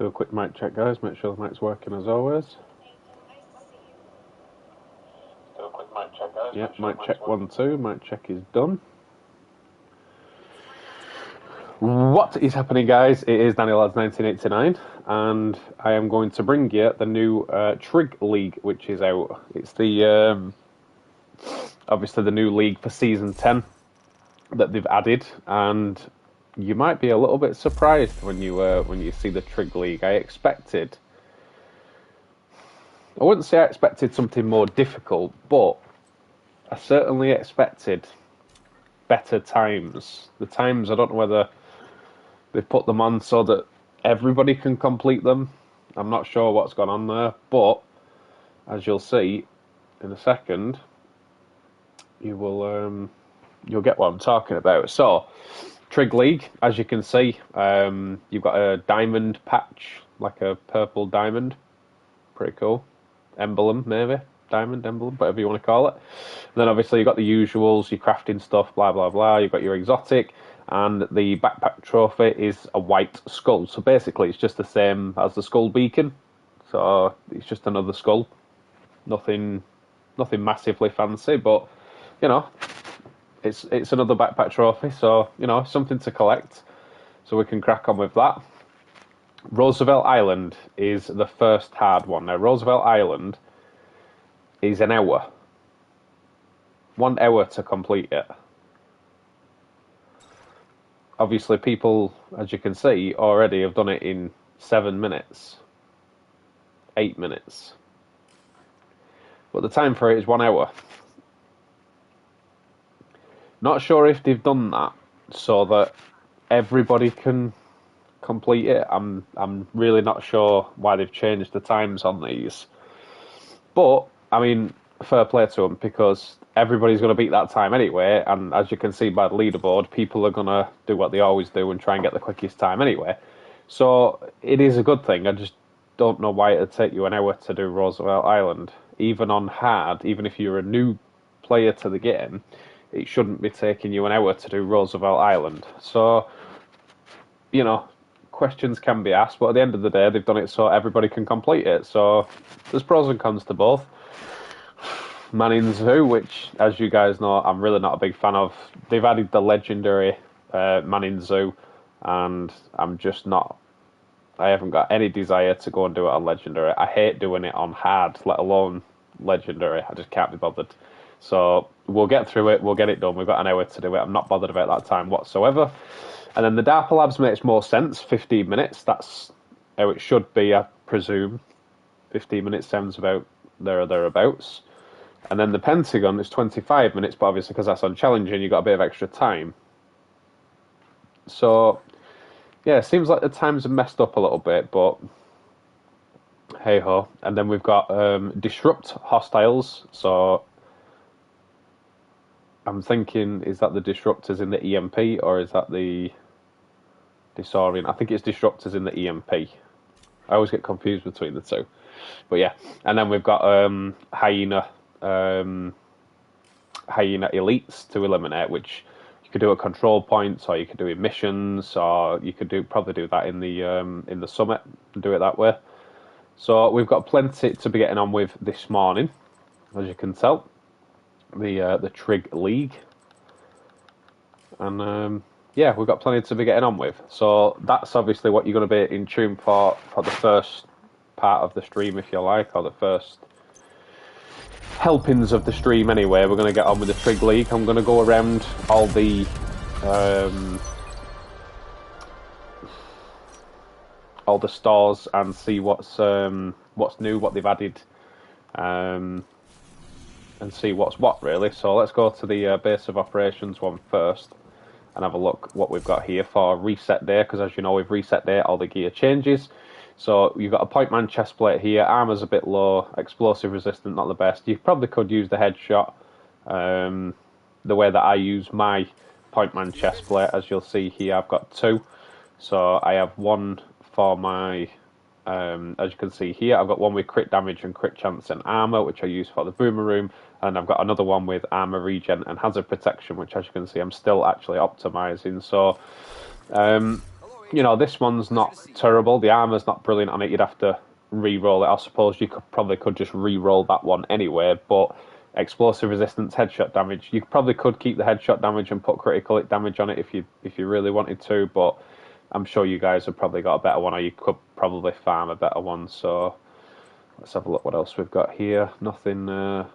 Do a quick mic check, guys. Make sure the mic's working as always. Do a quick mic check, guys. Yep, mic check 1, 2. Mic check is done. What is happening, guys? It is Danny Lads 1989, and I am going to bring you the new Trig League, which is out. It's the obviously the new league for season 10 that they've added, and you might be a little bit surprised when you see the Trig League. I wouldn't say I expected something more difficult, but I certainly expected better times. The times, I don't know whether they've put them on so that everybody can complete them. I'm not sure what's gone on there, but as you'll see in a second, you'll get what I'm talking about. So, Trig League, as you can see, you've got a diamond patch, like a purple diamond. Pretty cool. Emblem, maybe. Diamond emblem, whatever you want to call it. And then obviously you've got the usuals, your crafting stuff, blah, blah, blah. You've got your exotic, and the backpack trophy is a white skull. So basically it's just the same as the skull beacon. So it's just another skull. Nothing massively fancy, but, you know, it's another backpack trophy. So, you know, something to collect. So we can crack on with that. Roosevelt Island is the first hard one. Now, Roosevelt Island is an hour. 1 hour to complete it. Obviously, people, as you can see, already have done it in 7 minutes. 8 minutes. But the time for it is 1 hour. Not sure if they've done that so that everybody can complete it. I'm really not sure why they've changed the times on these. But I mean, fair play to them, because everybody's going to beat that time anyway, and as you can see by the leaderboard, people are going to do what they always do and try and get the quickest time anyway. So it is a good thing. I just don't know why it'd take you an hour to do Roosevelt Island. Even on hard, even if you're a new player to the game, it shouldn't be taking you an hour to do Roosevelt Island. So, you know, questions can be asked, but at the end of the day, they've done it so everybody can complete it. So there's pros and cons to both. Manning Zoo, which, as you guys know, I'm really not a big fan of. They've added the legendary Manning Zoo, and I'm just not. I haven't got any desire to go and do it on legendary. I hate doing it on hard, let alone legendary. I just can't be bothered. So we'll get through it. We'll get it done. We've got an hour to do it. I'm not bothered about that time whatsoever. And then the Darpa Labs makes more sense. 15 minutes. That's how it should be, I presume. 15 minutes sounds about there or thereabouts. And then the Pentagon is 25 minutes, but obviously because that's on challenging, you've got a bit of extra time. So, yeah, it seems like the times are messed up a little bit, but hey-ho. And then we've got Disrupt Hostiles. So I'm thinking, is that the Disruptors in the EMP, or is that the Disorient? I think it's Disruptors in the EMP. I always get confused between the two. But yeah, and then we've got Hyena Elites to eliminate, which you could do at control points, or you could do in missions, or you could probably do that in the summit and do it that way. So we've got plenty to be getting on with this morning, as you can tell. The Trig League, and yeah, we've got plenty to be getting on with. So that's obviously what you're going to be in tune for the first part of the stream, if you like, or the first helpings of the stream anyway. We're going to get on with the Trig League. I'm going to go around all the stores and see what's new, what they've added, and see what's what, really. So let's go to the base of operations one first and have a look what we've got here for reset day, because as you know, we've reset day, all the gear changes. So you've got a point man chest plate here. Armor's a bit low, explosive resistant, not the best. You probably could use the headshot. The way that I use my point man chest plate, as you'll see here, I've got 2. So I have one for my, as you can see here, I've got one with crit damage and crit chance and armor, which I use for the boomer room, and I've got another one with armor regen and hazard protection, which, as you can see, I'm still actually optimizing. So you know, this one's not terrible. The armor's not brilliant on it. You'd have to re-roll it. I suppose you could just re-roll that one anyway, but explosive resistance, headshot damage. You probably could keep the headshot damage and put critical hit damage on it if you really wanted to, but I'm sure you guys have probably got a better one, or you could probably farm a better one. So let's have a look what else we've got here. Nothing that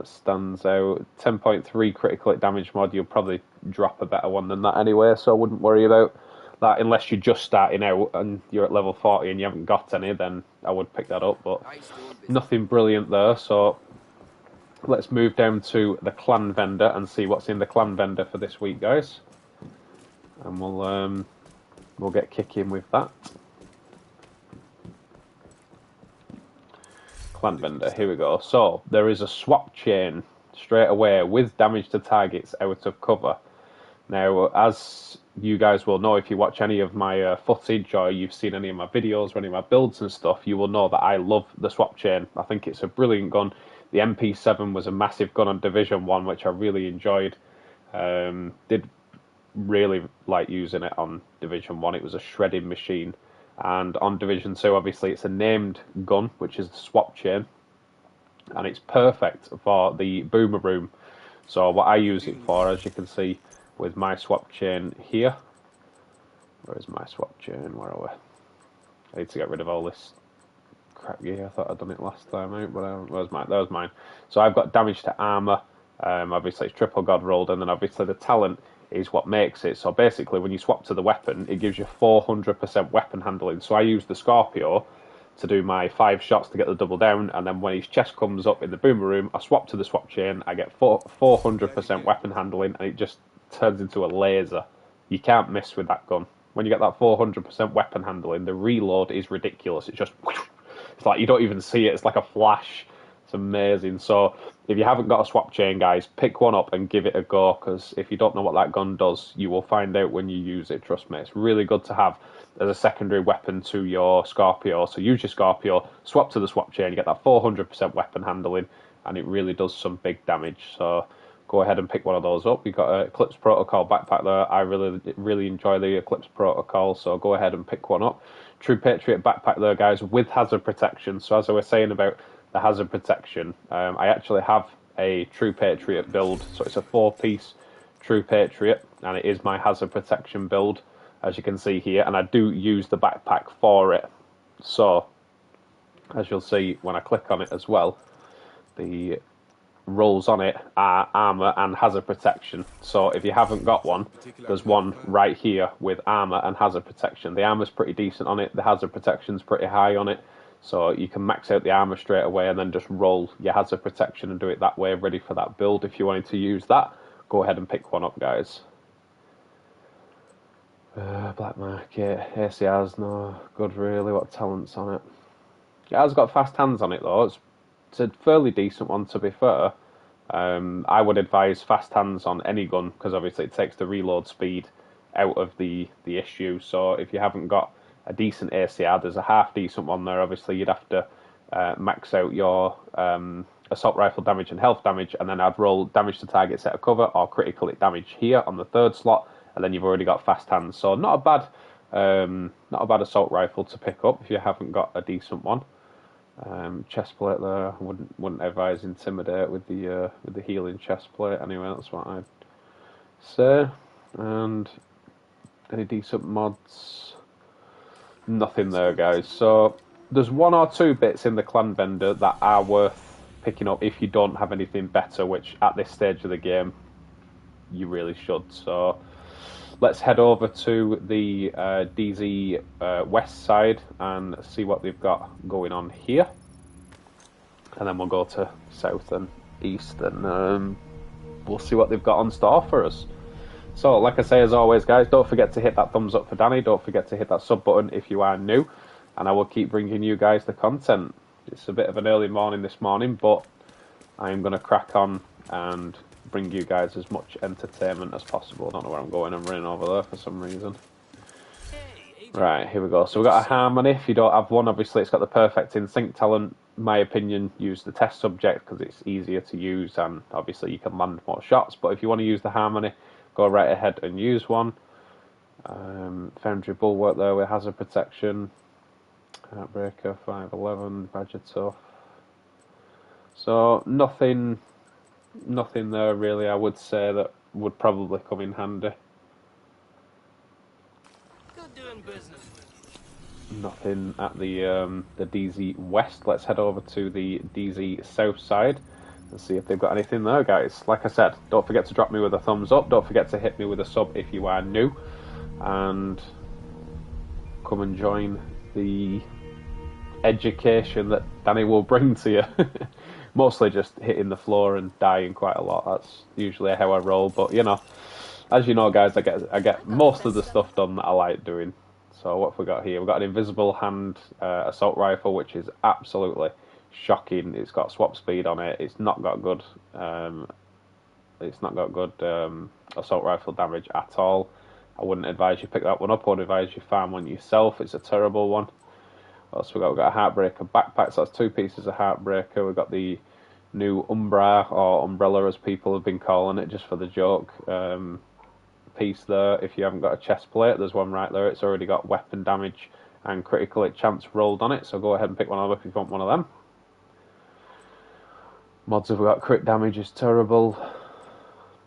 stands out. 10.3 critical hit damage mod. You'll probably drop a better one than that anyway, so I wouldn't worry about that unless you're just starting out and you're at level 40 and you haven't got any. Then I would pick that up, but nothing brilliant there. So let's move down to the clan vendor and see what's in the clan vendor for this week, guys, and we'll get kicking with that. Clan vendor, here we go. So there is a swap chain straight away with damage to targets out of cover. Now, as you guys will know, if you watch any of my footage or you've seen any of my videos or any of my builds and stuff, you will know that I love the swap chain. I think it's a brilliant gun. The MP7 was a massive gun on Division 1, which I really enjoyed. Did really like using it on Division 1. It was a shredding machine. And on Division 2, obviously, it's a named gun, which is the swap chain. And it's perfect for the boomer room. So what I use it for, as you can see with my swap chain here. Where is my swap chain? Where are we? I need to get rid of all this crap gear. I thought I'd done it last time out, but that was mine. So I've got damage to armour. Obviously, it's triple god rolled, and then obviously the talent is what makes it. So basically, when you swap to the weapon, it gives you 400% weapon handling. So I use the Scorpio to do my 5 shots to get the double down, and then when his chest comes up in the boomer room, I swap to the swap chain, I get 400% weapon handling, and it just turns into a laser. You can't miss with that gun. When you get that 400% weapon handling, the reload is ridiculous. It's just, it's like you don't even see it. It's like a flash. It's amazing. So if you haven't got a swap chain, guys, pick one up and give it a go, because if you don't know what that gun does, you will find out when you use it. Trust me, it's really good to have as a secondary weapon to your Scorpio. So use your Scorpio, swap to the swap chain, you get that 400% weapon handling, and it really does some big damage. So go ahead and pick one of those up. You've got an Eclipse Protocol backpack there. I really enjoy the Eclipse Protocol, so go ahead and pick one up. True Patriot backpack there, guys, with hazard protection. So as I was saying about the hazard protection, I actually have a True Patriot build. So it's a 4-piece True Patriot, and it is my hazard protection build, as you can see here, and I do use the backpack for it. So as you'll see when I click on it as well, the rolls on it are armor and hazard protection. So if you haven't got one, there's one right here with armor and hazard protection. The armor's pretty decent on it, the hazard protection's pretty high on it, so you can max out the armor straight away and then just roll your hazard protection and do it that way, ready for that build. If you wanted to use that, go ahead and pick one up, guys. Black market, ACR's no good really. What talent's on it? It has got fast hands on it though. It's a fairly decent one, to be fair. I would advise fast hands on any gun, because obviously it takes the reload speed out of the issue. So if you haven't got a decent ACR, there's a half decent one there. Obviously you'd have to max out your assault rifle damage and health damage, and then I'd roll damage to target set of cover or critical hit damage here on the 3rd slot, and then you've already got fast hands. So not a bad assault rifle to pick up if you haven't got a decent one. Chest plate there, I wouldn't advise Intimidate with the healing chest plate anyway, that's what I'd say. And any decent mods? Nothing there, guys. So there's one or two bits in the clan vendor that are worth picking up if you don't have anything better, which at this stage of the game you really should. So let's head over to the DZ west side and see what they've got going on here. And then we'll go to south and east and we'll see what they've got on store for us. So, like I say, as always, guys, don't forget to hit that thumbs up for Danny. Don't forget to hit that sub button if you are new. And I will keep bringing you guys the content. It's a bit of an early morning this morning, but I am going to crack on and bring you guys as much entertainment as possible. I don't know where I'm going. I'm running over there for some reason. Right, here we go. So we've got a Harmony. If you don't have one, obviously it's got the perfect in sync talent. In my opinion, use the test subject because it's easier to use and obviously you can land more shots. But if you want to use the Harmony, go right ahead and use one. Foundry bulwark there with hazard protection. Heartbreaker 511, Badger tough. So nothing there really. I would say that would probably come in handy. Good doing business. Nothing at the DZ West. Let's head over to the DZ South side and see if they've got anything there, guys. Like I said, don't forget to drop me with a thumbs up. Don't forget to hit me with a sub if you are new, and come and join the education that Danny will bring to you. Mostly just hitting the floor and dying quite a lot. That's usually how I roll. But you know, as you know, guys, I get most of the stuff done that I like doing. So what have we got here? We've got an invisible hand assault rifle, which is absolutely shocking. It's got swap speed on it. It's not got good. Assault rifle damage at all. I wouldn't advise you pick that one up. I would advise you farm one yourself. It's a terrible one. What else we got? We've got a Heartbreaker backpack, so that's 2 pieces of Heartbreaker. We've got the new Umbra, or Umbrella as people have been calling it, just for the joke, piece there. If you haven't got a chest plate, there's one right there. It's already got weapon damage and critical hit chance rolled on it, so go ahead and pick one up if you want one of them. Mods have got crit damage is terrible.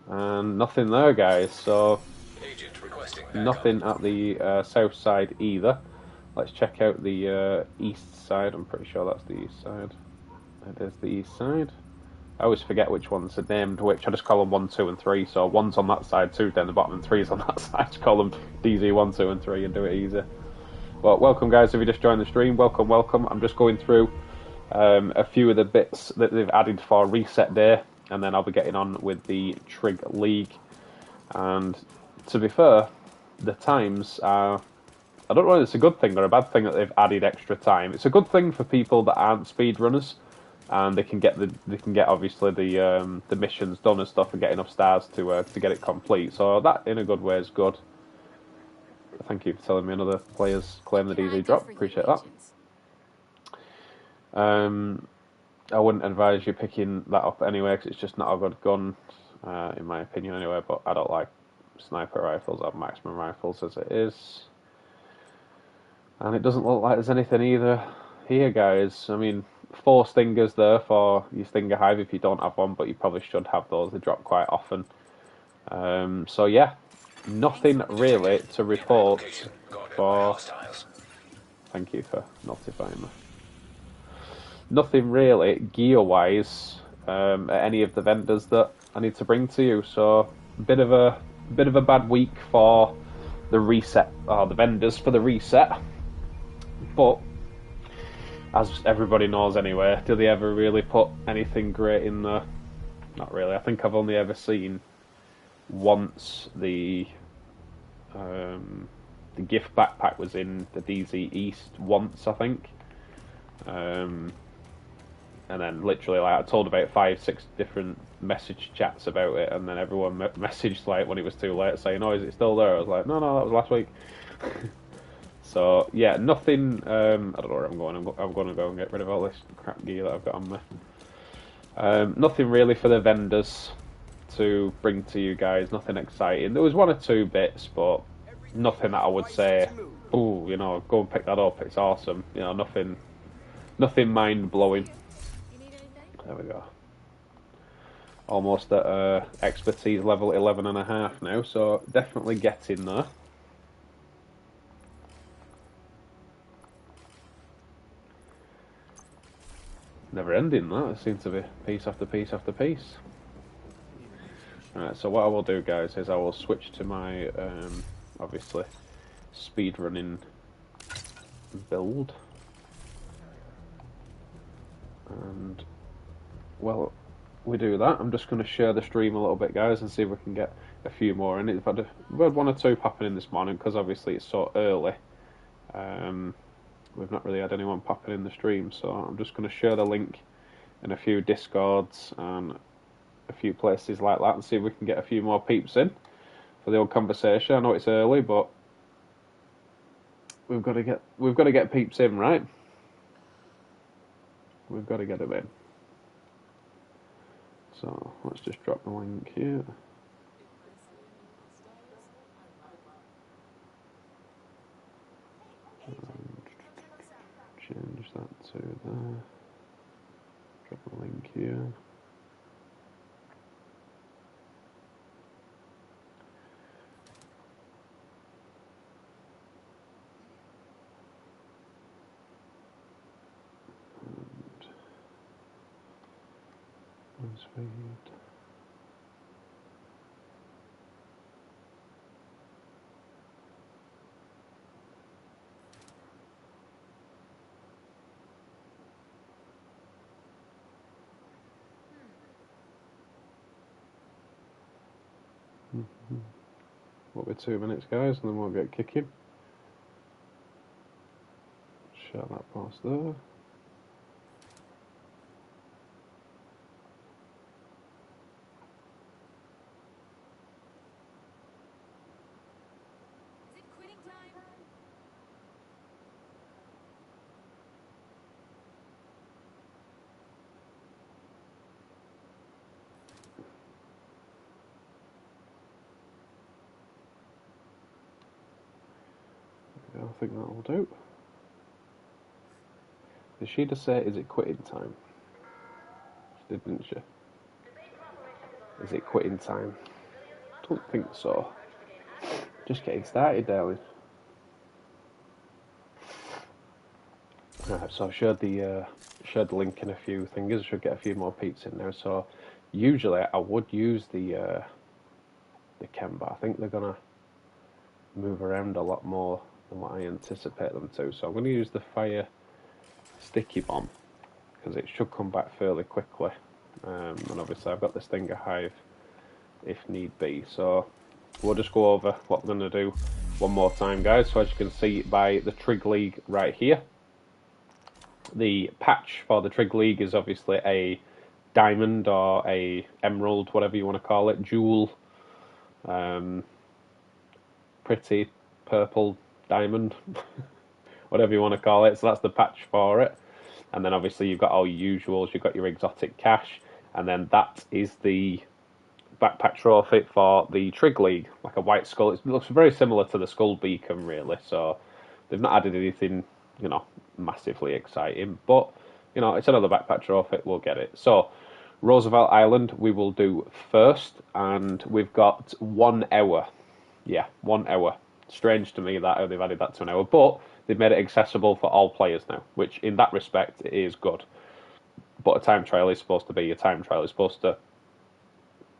And nothing there, guys, so nothing at the south side either. Let's check out the east side. I'm pretty sure that's the east side. It is the east side. I always forget which ones are named which. I just call them 1, 2, and 3. So 1's on that side, 2's down the bottom, and 3's on that side. Just call them DZ 1, 2, and 3 and do it easy. Well, welcome, guys. If you just joined the stream, welcome, welcome. I'm just going through a few of the bits that they've added for Reset Day, and then I'll be getting on with the Trig League. And to be fair, the times are... I don't know whether it's a good thing or a bad thing that they've added extra time. It's a good thing for people that aren't speedrunners, and they can get obviously the missions done and stuff, and get enough stars to get it complete. So that, in a good way, is good. Thank you for telling me another player's claim the DZ drop. Appreciate that. I wouldn't advise you picking that up anyway, because it's just not a good gun, in my opinion anyway. But I don't like sniper rifles or maximum rifles as it is. And it doesn't look like there's anything either here, guys. I mean, 4 stingers there for your stinger hive if you don't have one, but you probably should have those. They drop quite often. So yeah, nothing really to report for... Thank you for notifying me. Nothing really gear-wise at any of the vendors that I need to bring to you. So a bit of a bad week for the reset, or the vendors for the reset. But as everybody knows anyway, do they ever really put anything great in there? Not really. I think I've only ever seen once the gift backpack was in the DZ East once, I think. And then literally, like, I told about 5, 6 different message chats about it, and then everyone messaged like when it was too late saying, "Oh, is it still there?" I was like, "No, that was last week." So yeah, nothing. I don't know where I'm going. I'm going to go and get rid of all this crap gear that I've got on me. Nothing really for the vendors to bring to you guys. Nothing exciting. There was 1 or 2 bits, but nothing that I would say, "Oh, you know, go and pick that up. It's awesome." You know, nothing mind blowing. There we go. Almost at expertise level 11.5 now, so definitely getting there. Never ending that. It seems to be piece after piece after piece. Alright, so what I will do, guys, is I will switch to my obviously speedrunning build. And well, we do that. I'm just going to share the stream a little bit, guys, and see if we can get a few more in it. We've had 1 or 2 popping in this morning, because obviously it's so early. We've not really had anyone popping in the stream, so I'm just going to share the link in a few Discords and a few places like that, and see if we can get a few more peeps in for the old conversation. I know it's early, but we've got to get peeps in, right? We've got to get them in. So let's just drop the link here. Drop a link here. Feed. What with 2 minutes, guys, and then we'll get kicking. Share that past there. I think that'll do. Did she just say, is it quitting time? She did, didn't she? Is it quitting time? Don't think so. Just getting started, darling. Right, so I shared the link in a few things. Should get a few more peeps in there. So usually I would use the chem, but I think they're gonna move around a lot more than what I anticipate them to. So I'm going to use the fire sticky bomb because it should come back fairly quickly. And obviously I've got this Stinger hive if need be. So we'll just go over what we're going to do one more time, guys. So as you can see by the Trig League right here, the patch for the Trig League is obviously a diamond or a emerald, whatever you want to call it, jewel, pretty purple diamond, whatever you want to call it. So that's the patch for it. And then obviously you've got all your usuals, you've got your exotic cash, and then that is the backpack trophy for the Trig League, like a white skull. It looks very similar to the skull beacon, really. So they've not added anything, you know, massively exciting, but you know, it's another backpack trophy. We'll get it. So Roosevelt Island we will do first, and we've got 1 hour. Yeah, 1 hour. Strange to me that they've added that to an hour, but they've made it accessible for all players now, which in that respect is good. But a time trial is supposed to be a time trial. It's supposed to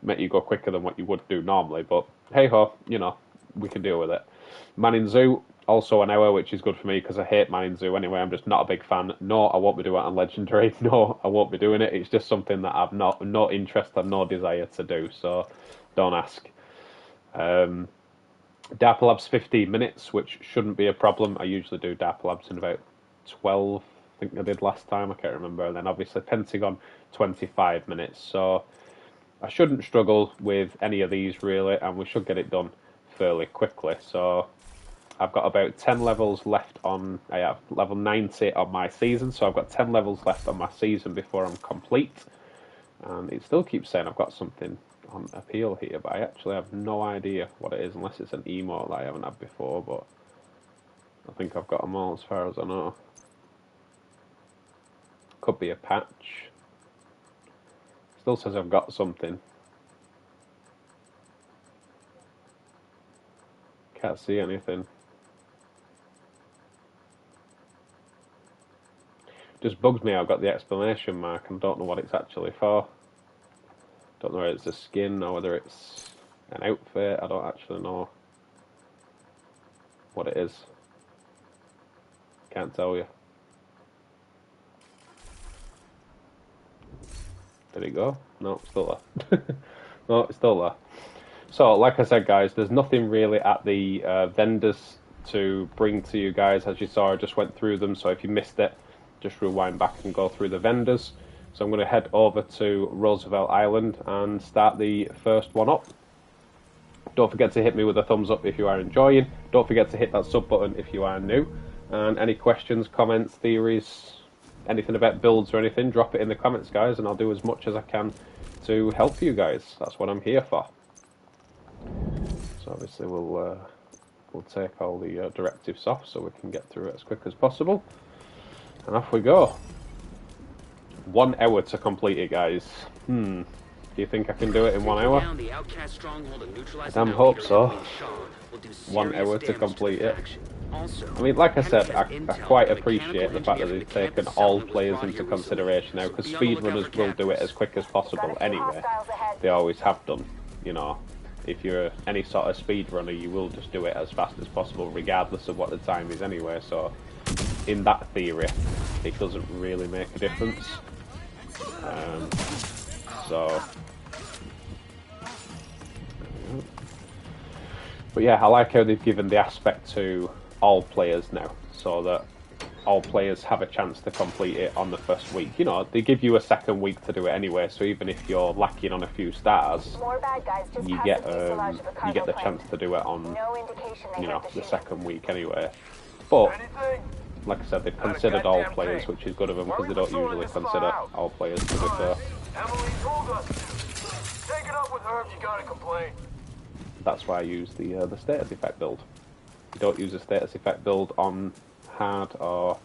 make you go quicker than what you would do normally, but hey ho, you know, we can deal with it. Manning Zoo, also an hour, which is good for me because I hate Manning Zoo anyway. I'm just not a big fan. No, I won't be doing it on Legendary. No, I won't be doing it. It's just something that I've no interest and no desire to do, so don't ask. Darpa Labs 15 minutes, which shouldn't be a problem. I usually do Darpa Labs in about 12, I think I did last time, I can't remember. And then obviously Pentagon 25 minutes. So I shouldn't struggle with any of these really, and we should get it done fairly quickly. So I've got about 10 levels left on, I have level 90 on my season, so I've got 10 levels left on my season before I'm complete. And it still keeps saying I've got something on appeal here, but I actually have no idea what it is, unless it's an emote that I haven't had before, but I think I've got them all as far as I know. Could be a patch. Still says I've got something. Can't see anything. Just bugs me I've got the exclamation mark and don't know what it's actually for. Don't know whether it's a skin or whether it's an outfit. I don't actually know what it is. Can't tell you. Did it go? No, it's still there. No, it's still there. So, like I said, guys, there's nothing really at the vendors to bring to you guys. As you saw, I just went through them, so if you missed it, just rewind back and go through the vendors. So I'm going to head over to Roosevelt Island and start the first one up. Don't forget to hit me with a thumbs up if you are enjoying. Don't forget to hit that sub button if you are new. And any questions, comments, theories, anything about builds or anything, drop it in the comments, guys, and I'll do as much as I can to help you guys. That's what I'm here for. So obviously we'll take all the directives off so we can get through it as quick as possible. And off we go. 1 hour to complete it, guys. Do you think I can do it in 1 hour? I damn hope so. 1 hour to complete it. I mean, like I said, I quite appreciate the fact that they've taken all players into consideration now, because speedrunners will do it as quick as possible anyway. They always have done, you know. If you're any sort of speedrunner, you will just do it as fast as possible, regardless of what the time is anyway, so in that theory, it doesn't really make a difference. But yeah, I like how they've given the aspect to all players now, so that all players have a chance to complete it on the first week. You know, they give you a second week to do it anyway, so even if you're lacking on a few stars, you get the chance to do it on, you know, the second week anyway. But like I said, they've considered all players, which is good of them, because they don't usually consider all players, to be fair. Emily told us. Take it up with her if you got a complaint. That's why I use the status effect build. If you don't use a status effect build on hard or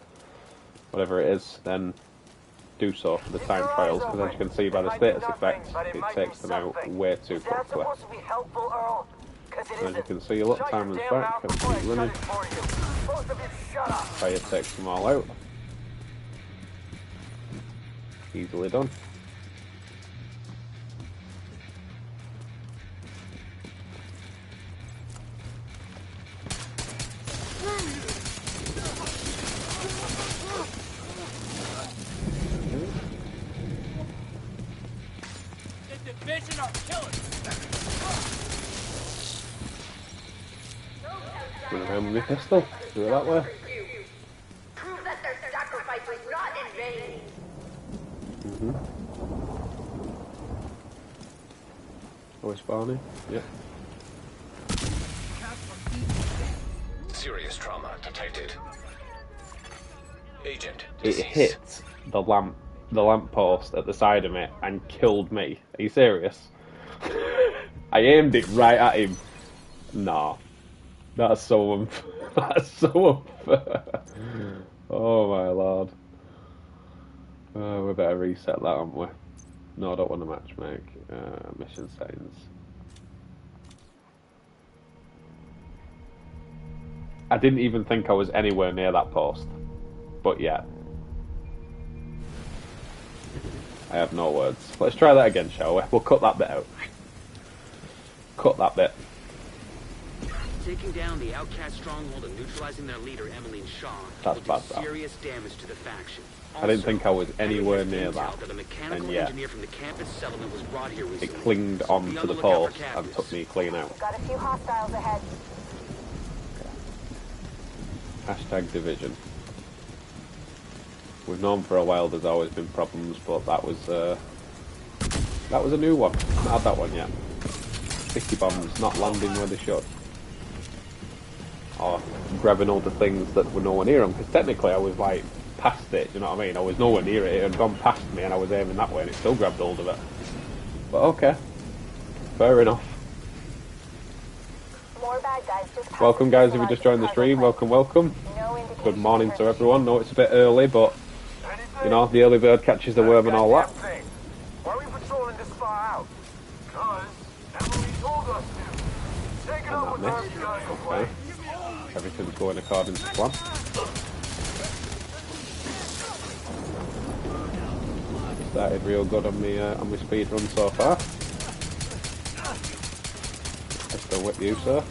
whatever it is, then do so for the time trials, because as you can see by the status effect, it takes them out way too quickly. As you can see, look, timer's back, and keep running. Fire takes them all out. Easily done. Division are killers. Gonna hand me my pistol. Do it that way. Prove that their sacrifice was not in vain. Are we spawning? Yep. Serious trauma detected. Agent It deceased. hit the lamppost at the side of me and killed me. Are you serious? I aimed it right at him. Nah. That's so unfair. That's so unfair. Oh my lord. We better reset that, haven't we? No, I don't want to matchmake. Mission settings. I didn't even think I was anywhere near that post. But yeah. I have no words. Let's try that again, shall we? We'll cut that bit out. Cut that bit. Taking down the outcast stronghold and neutralizing their leader, Emmeline Shaw, That's will bad, do that. serious damage to the faction. I didn't think I was anywhere near that. A mechanical And yeah, engineer from the campus settlement was brought here recently. it clinged on to the post and took me clean out. Got a few hostiles ahead. Hashtag division. We've known for a while there's always been problems, but that was a new one. Not had that one yet. Sticky bombs not landing where they should. Or grabbing all the things that were nowhere near them, because technically I was like past it, you know what I mean? I was nowhere near it, it had gone past me and I was aiming that way and it still grabbed hold of it. But okay. Fair enough. More bad guys just Welcome guys if you just joined the stream, welcome, welcome. Good morning to everyone. No, it's a bit early, but you know, the early bird catches the worm and all that. Why are we patrolling this far out? Because Emily told us to. Take it up with her if you got a complaint. Everything's going according to plan. Started real good on my speed run so far. Just a whip you, sir.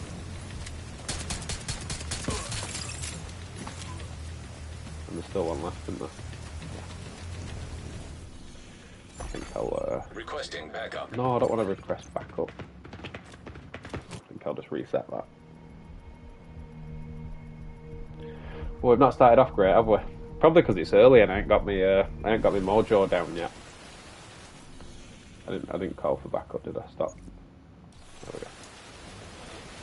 And there's still one left, isn't there? I think I'll Requesting backup. no, I don't want to request backup. I think I'll just reset that. Well, we've not started off great, have we? Probably because it's early and I ain't got my mojo down yet. I didn't call for backup, did I? Stop. There we go.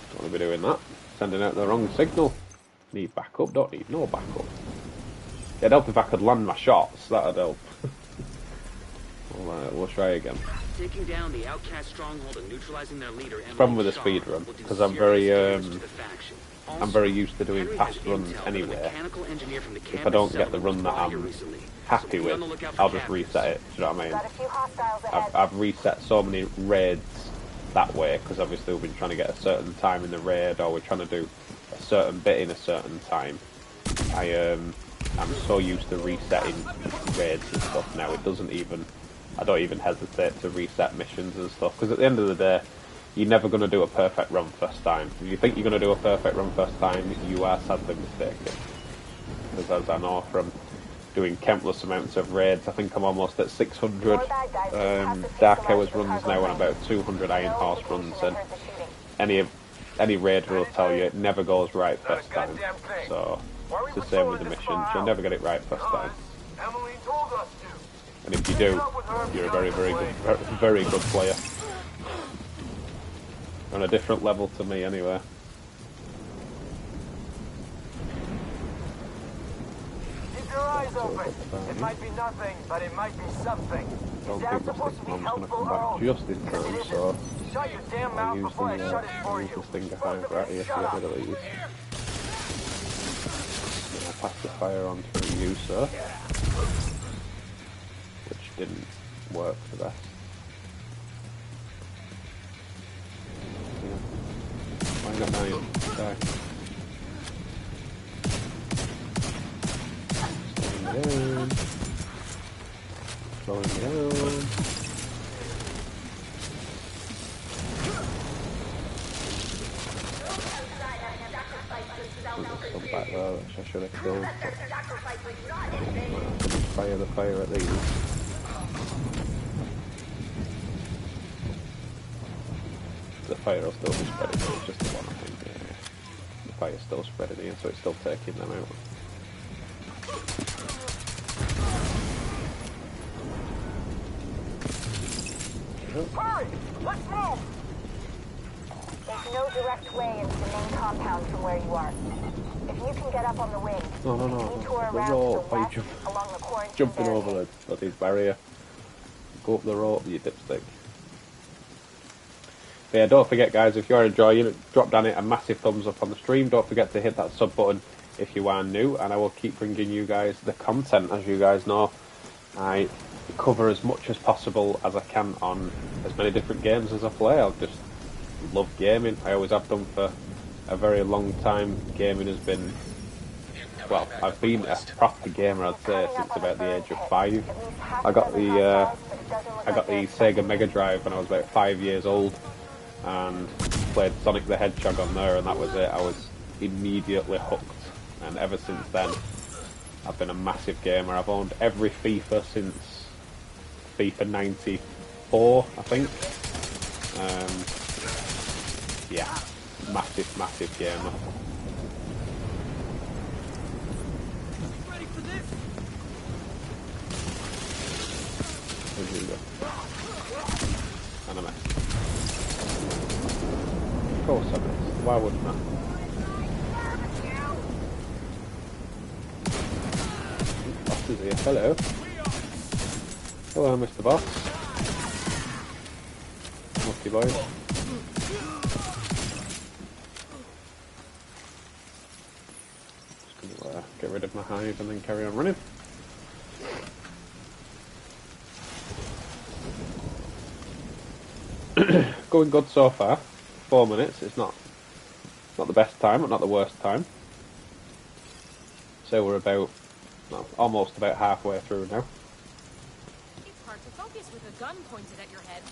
Don't want to be doing that. Sending out the wrong signal. Need backup? Don't need no backup. It'd help if I could land my shots. That'd help. We'll try again. Taking down the outcast stronghold and neutralizing their leader, Problem with the speed run, because I'm very I'm very used to doing fast runs anyway. If I don't get the run that I'm happy with, I'll just reset it. Do you know what I mean? I've reset so many raids that way because obviously we've been trying to get a certain time in the raid, or we're trying to do a certain bit in a certain time. I'm so used to resetting raids and stuff now. I don't even hesitate to reset missions and stuff, because at the end of the day, you're never going to do a perfect run first time. If you think you're going to do a perfect run first time, you are sadly mistaken. Because as I know from doing countless amounts of raids, I think I'm almost at 600 Dark Hours runs now and about 200 Iron Horse runs, and any raider will tell you it never goes right first time. So it's the same with the missions, you'll never get it right first time. And if you do, you're a very, very good player. On a different level to me anyway. Keep your eyes open. It might be nothing, but it might be something. Don't think the stick mom's going to come back just in time, so Shut your damn I'll mouth use before I shut it for the you. stinger fire right here to get rid of these. I'll pass the fire on to you, sir. Which didn't work the best. Why not dying? Die. Slowing down. Come back there, which I should have killed. Fire the fire at these. The fire will still be spreading, it's just the one I think. Yeah. The fire's still spreading here, so it's still taking them out. Hurry! Let's move! There's no direct way into the main compound from where you are. If you can get up on the wing, No. detour The around rope. to Why the you west along the quarantine jumping barricade. over the bloody barrier? Go up the rope, you dipstick. But yeah, don't forget guys, if you're enjoying it, drop down it a massive thumbs up on the stream. Don't forget to hit that sub button if you are new, and I will keep bringing you guys the content. As you guys know, I cover as much as possible as I can on as many different games as I play. I just love gaming. I always have done for a very long time. Gaming has been, well, I've been a proper gamer, I'd say, since about the age of 5. I got the Sega Mega Drive when I was about 5 years old, and played Sonic the Hedgehog on there, and that was it. I was immediately hooked, and ever since then I've been a massive gamer. I've owned every FIFA since FIFA 94, I think. Yeah, massive gamer. Ready for this? Here we go. And I missed. Of course I missed. Why wouldn't I? Boss is here. Hello. Hello, Mr. Boss. Lucky boy. Just gonna get rid of my hive and then carry on running. Going good so far. 4 minutes. It's not the best time, but not the worst time. So we're about, well, almost about halfway through now. It's hard to focus with a gun pointed at your head.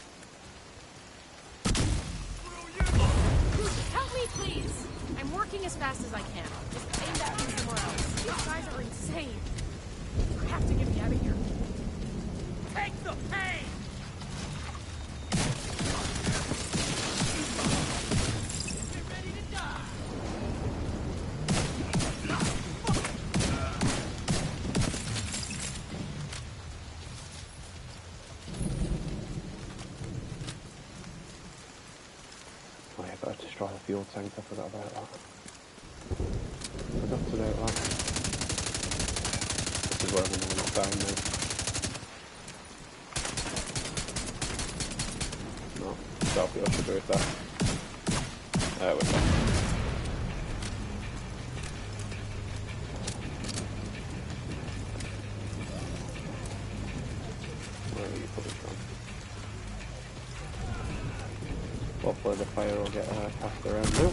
Help me, please! I'm working as fast as I can. Just aim that thing somewhere else. These guys are insane. You have to get me out of here. Take the pain! Get ready to die! Oh yeah, better destroy the fuel tank, I forgot about that. Forgot about that. This is where I'm going to knock down now. No, Darpa should do with that. There we go. you put this on. Hopefully the fire will get passed around now.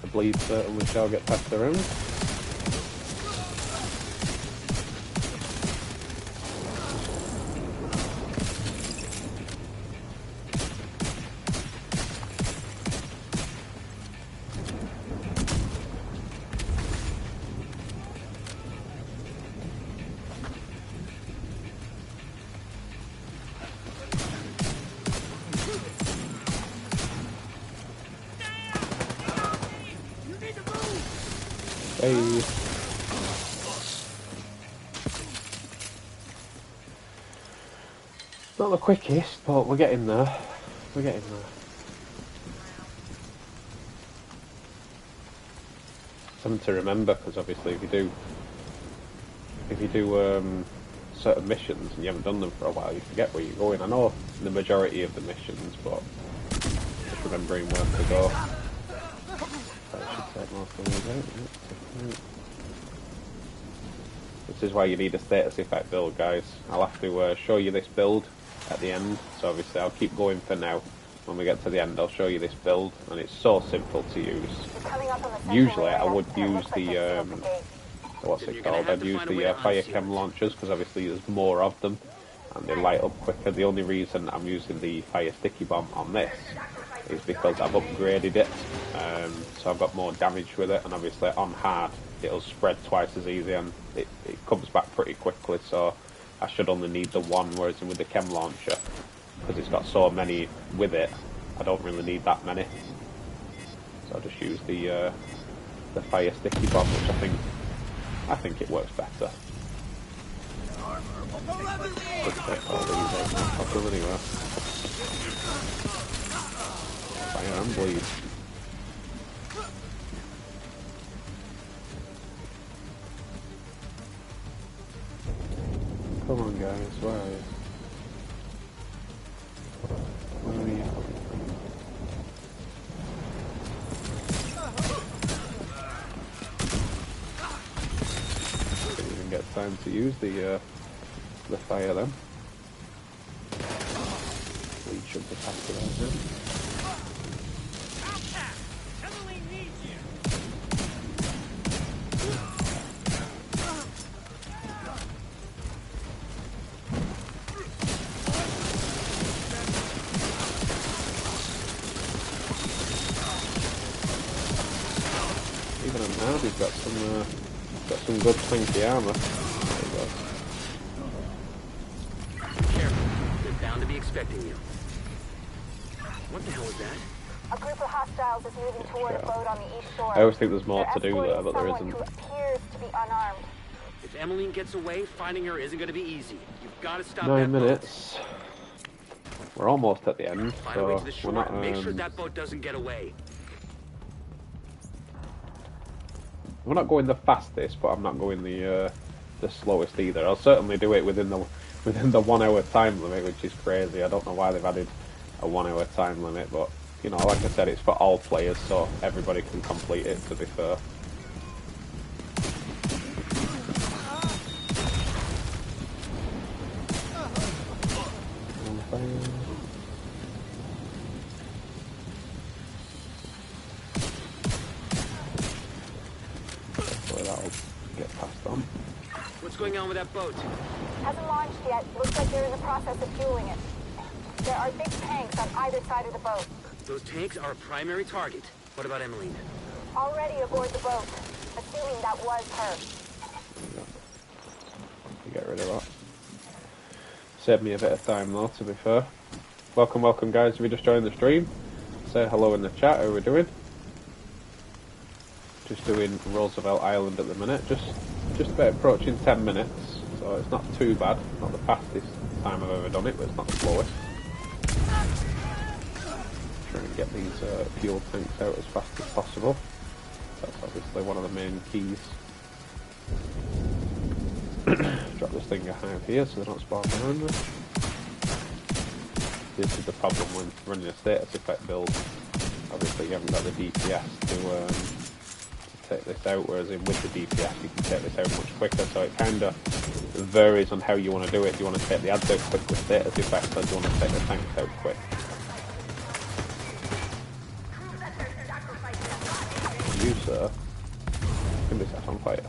The bleed certainly shall get passed around. Hey. Not the quickest, but we're getting there. We're getting there. Something to remember, because obviously if you do certain missions and you haven't done them for a while, you forget where you're going. I know the majority of the missions, but just remembering where to go. That should take most of these out. This is why you need a status effect build, guys. I'll have to show you this build at the end, so obviously I'll keep going for now. When we get to the end, I'll show you this build, and it's so simple to use. Usually I would use the what's it called? I'd use the fire chem launchers, because obviously there's more of them and they light up quicker. The only reason I'm using the fire sticky bomb on this is because I've upgraded it, so I've got more damage with it, and obviously on hard it'll spread twice as easy and it comes back pretty quickly, so I should only need the one, whereas with the chem launcher, because it's got so many with it, I don't really need that many. So I'll just use the fire sticky bomb, which I think it works better. Could take all these out, no problem anyway. Fire and bleed. Come on guys, where are you? Where are you? Didn't even get time to use the fire then. We should have passed it out now. Even on now, he's got some good planky armor. There you go. Careful, they're bound to be expecting you. What the hell is that? A group of hostiles is moving toward a boat on the east shore. I always think there's more to do They're there, but there escorting isn't. someone who appears to be unarmed. If Emmeline gets away, finding her isn't going to be easy. You've got to stop 9 that minutes. We're almost at the end, boat. Find a way so to the we're shore. not. Make sure that boat doesn't get away. We're not going the fastest, but I'm not going the slowest either. I'll certainly do it within the 1 hour time limit, which is crazy. I don't know why they've added a 1 hour time limit, but you know, like I said, it's for all players, so everybody can complete it. To be fair. Hopefully that'll get passed on. What's going on with that boat? Hasn't launched yet. Looks like they're in the process of fueling it. There are big tanks on either side of the boat. Those tanks are a primary target. What about Emmeline? Already aboard the boat. Assuming that was her. You get rid of that. Saved me a bit of time though, to be fair. Welcome guys, if you just joined the stream, say hello in the chat. How are we doing? Just doing Roosevelt Island at the minute, just about approaching 10 minutes, so it's not too bad. Not the fastest time I've ever done it, but it's not the slowest. Trying to get these fuel tanks out as fast as possible. That's obviously one of the main keys. Drop this thing behind here so they don't spawn behind us. This is the problem when running a status effect build. Obviously you haven't got the DPS to take this out, whereas with the DPS you can take this out much quicker, so it kind of varies on how you want to do it. Do you want to take the ads out quick with status effects, or do you want to take the tanks out quick? You, sir, can be set on fire.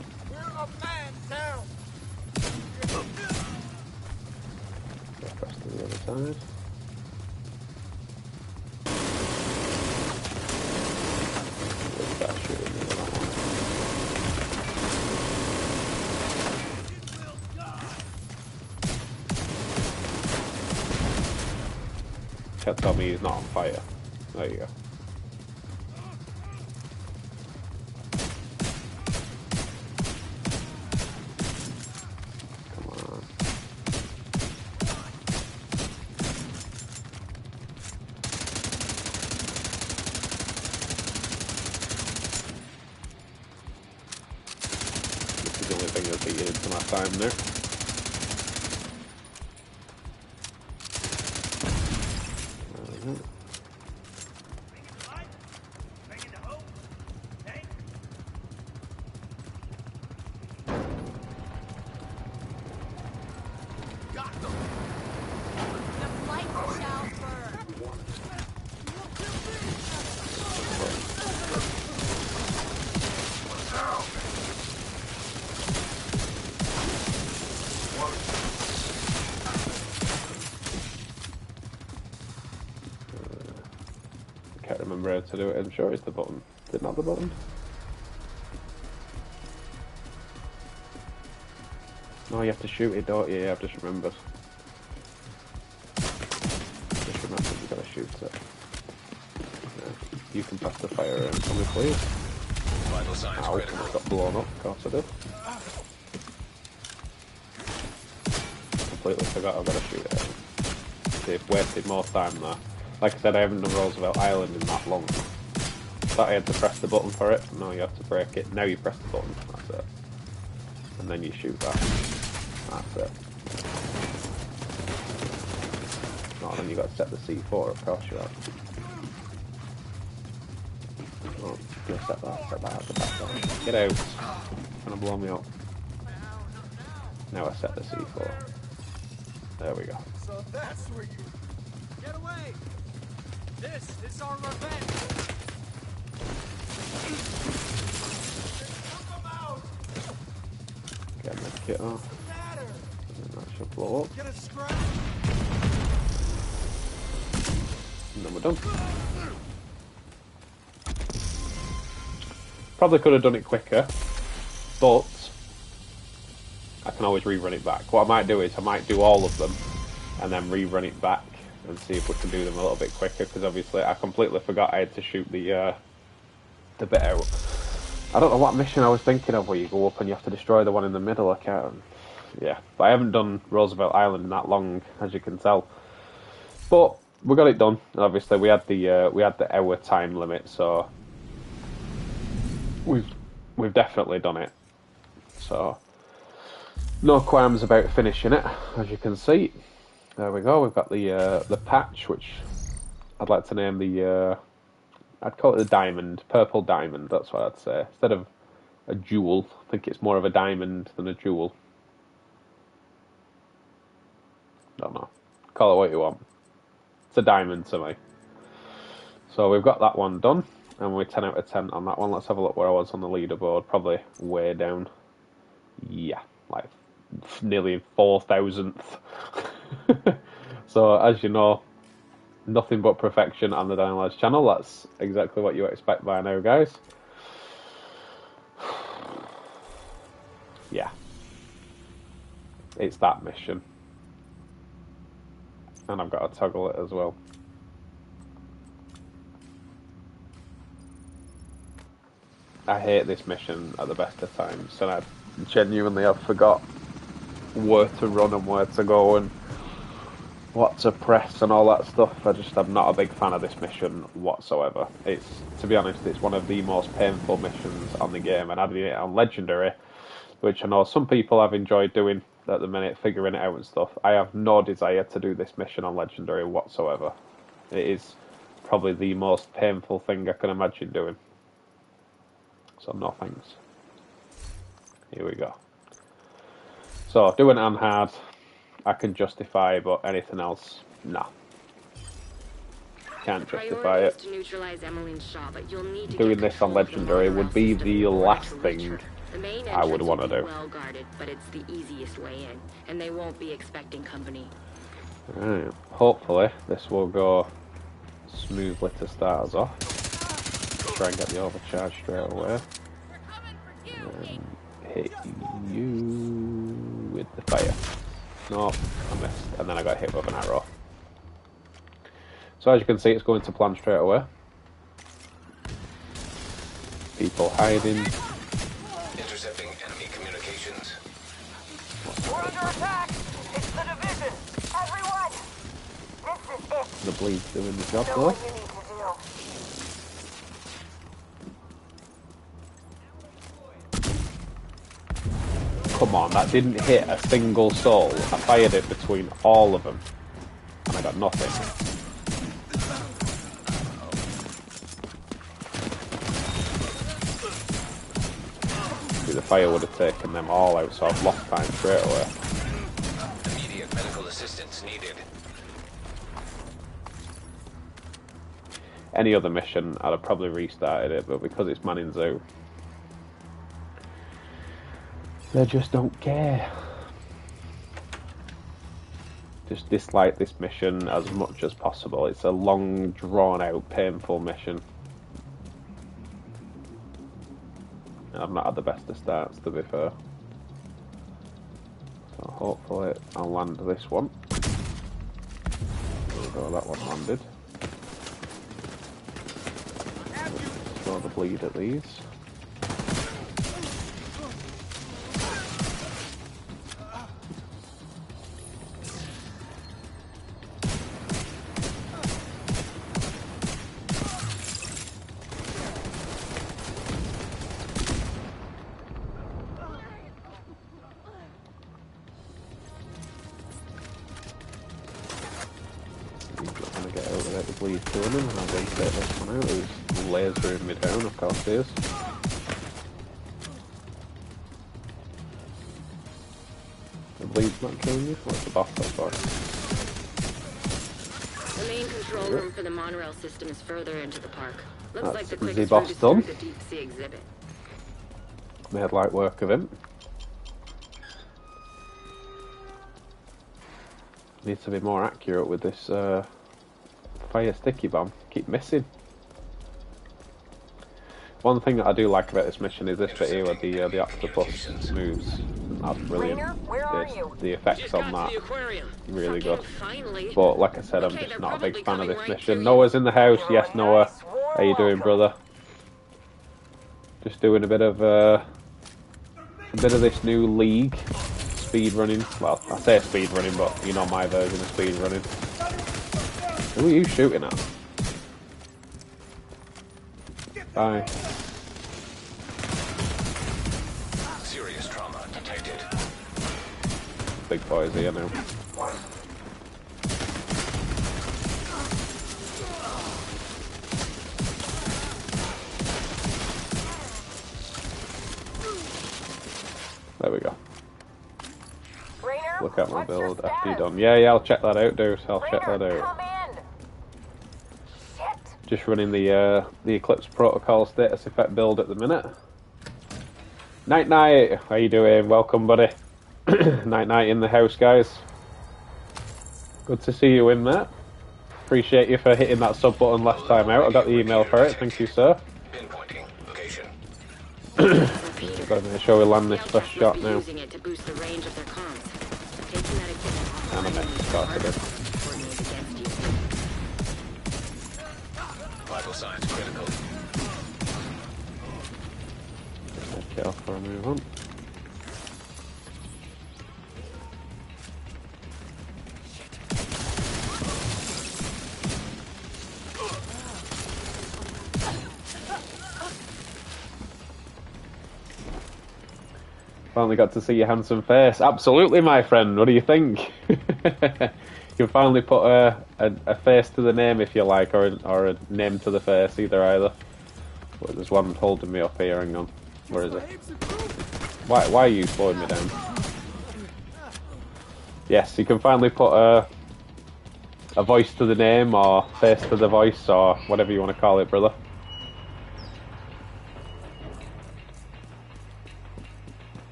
Press to the other side. Start shooting the other one. Can't tell me he's not on fire. There you go. Time there. Remember how to do it. I'm sure it's the button. Is it not the button? No, you have to shoot it, don't you? Yeah, I've just remembered. Just remembered you gotta shoot it. Yeah. You can pass the fire around for me, please. Vital signs Ow, I critical. got blown up. Of course I did. Completely forgot I've got to shoot it out. They've wasted more time there. Like I said, I haven't done Roosevelt Island in that long. Thought I had to press the button for it. No, you have to break it. Now you press the button. That's it. And then you shoot that. That's it. No, then you got to set the C4, of course you have. Oh, yeah, set that out the back there. Get out. It's gonna blow me up. Now I set the C4. There we go. So that's where you... Get away! This is our revenge! Get my kit off. And that should blow up. Get a scratch. And then we're done. Probably could have done it quicker, but I can always rerun it back. What I might do is I might do all of them and then rerun it back and see if we can do them a little bit quicker, because obviously I completely forgot I had to shoot the bit out. I don't know what mission I was thinking of where you go up and you have to destroy the one in the middle. I can't. Yeah, but I haven't done Roosevelt Island in that long, as you can tell. But we got it done. And obviously we had the hour time limit, so we've definitely done it. So no qualms about finishing it, as you can see. There we go. We've got the patch, which I'd like to name the I'd call it the diamond, purple diamond. That's what I'd say. Instead of a jewel, I think it's more of a diamond than a jewel. Don't know. Call it what you want. It's a diamond to me. So we've got that one done, and we're 10 out of 10 on that one. Let's have a look where I was on the leaderboard. Probably way down. Yeah, like nearly 4,000th. So as you know, nothing but perfection on the Darpa Labs channel. That's exactly what you expect by now, guys. Yeah, it's that mission, and I've got to toggle it as well. I hate this mission at the best of times, and I genuinely have forgot where to run and where to go and what to press and all that stuff. I'm not a big fan of this mission whatsoever. It's, to be honest, it's one of the most painful missions on the game, and adding it on Legendary, which I know some people have enjoyed doing at the minute, figuring it out and stuff. I have no desire to do this mission on Legendary whatsoever. It is probably the most painful thing I can imagine doing. so no thanks. Here we go. So, doing it on hard, I can justify, but anything else, nah. Can't justify it. To neutralize Emmeline's shot, but you'll need to Doing this on Legendary would be the last thing I would want to do. Well guarded, but it's the easiest way in, and they won't be expecting company. Right. Hopefully, this will go smoothly to start us off. Try and get the overcharge straight away. And hit you with the fire. No, I missed. And then I got hit with an arrow. So as you can see, it's going to plan straight away. People hiding. Intercepting enemy communications. We're under attack! It's the division! Everyone! This is it. The bleed's doing the job Know though. what you need to do. Come on, that didn't hit a single soul. I fired it between all of them. And I got nothing. See, the fire would have taken them all out, so I've lost time straight away. Immediate medical assistance needed. Any other mission, I'd have probably restarted it, but because it's Manning Zoo, they just don't care. Just dislike this mission as much as possible. It's a long, drawn-out, painful mission. And I've not had the best of starts, to be fair. So hopefully I'll land this one. There we go, that one landed. Throw the bleed at these. Bleed killing him, and I'll take this one out. He's lasering me down, of course he is. The bleed's not killing you? What's the boss for? The main control room for the monorail system is further into the park. Looks like the quickest boss route is done. through the deep sea exhibit. Made light work of him. Need to be more accurate with this fire sticky bomb. Keep missing. One thing that I do like about this mission is this bit here where the octopus moves. That's brilliant. Rainer, where are you? The effects Just on got that, to the aquarium. really good. Finally. But like I said, I'm Okay, just they're not a big probably fan of coming this right mission. for you. Noah's in the house. Yes, Noah. How you doing, brother? Just doing a bit of this new league speed running. Well, I say speed running, but you know my version of speed running. Who are you shooting at? Bye. Serious trauma detected. Big boys here now. Rainer, Look at my what's your build after you're status? done. Yeah, I'll check that out, dude. I'll check that Rainer, out. come in. Shit. Just running the Eclipse protocol status effect build at the minute. Night night, how you doing? Welcome, buddy. Night night in the house, guys. Good to see you in there. Appreciate you for hitting that sub button last time out. I got the email for it. Thank you, sir. Pinpointing location. Got to make sure we land this first shot now. Using it to boost the range of their comms. Taking that equipment off And I meant to start it. coordinated against you. Vital signs critical. Okay, off for a move on. Finally got to see your handsome face. Absolutely, my friend. What do you think? You can finally put a face to the name, if you like, or a name to the face, either. But there's one holding me up here, hang on. Where is it? Why are you slowing me down? Yes, you can finally put a voice to the name, or face to the voice, or whatever you want to call it, brother.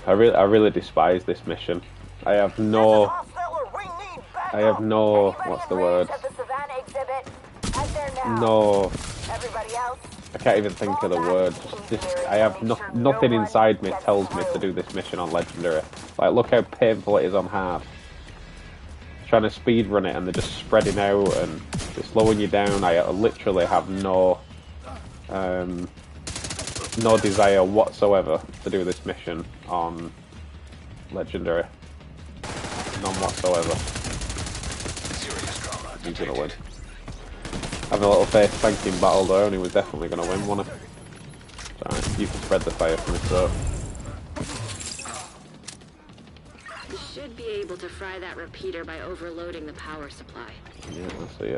I really despise this mission. I have no, what's the word? No, I can't even think of the word. I have nothing inside me tells me to do this mission on Legendary. Like, look how painful it is on hard. Trying to speed run it and they're just spreading out and they're slowing you down. I literally have no desire whatsoever to do this mission on Legendary. None whatsoever. He's gonna win. Having a little face thanking battle though, and he was definitely gonna win, wasn't he? Alright, you can spread the fire from his throat. You should be able to fry that repeater by overloading the power supply. Yeah, I see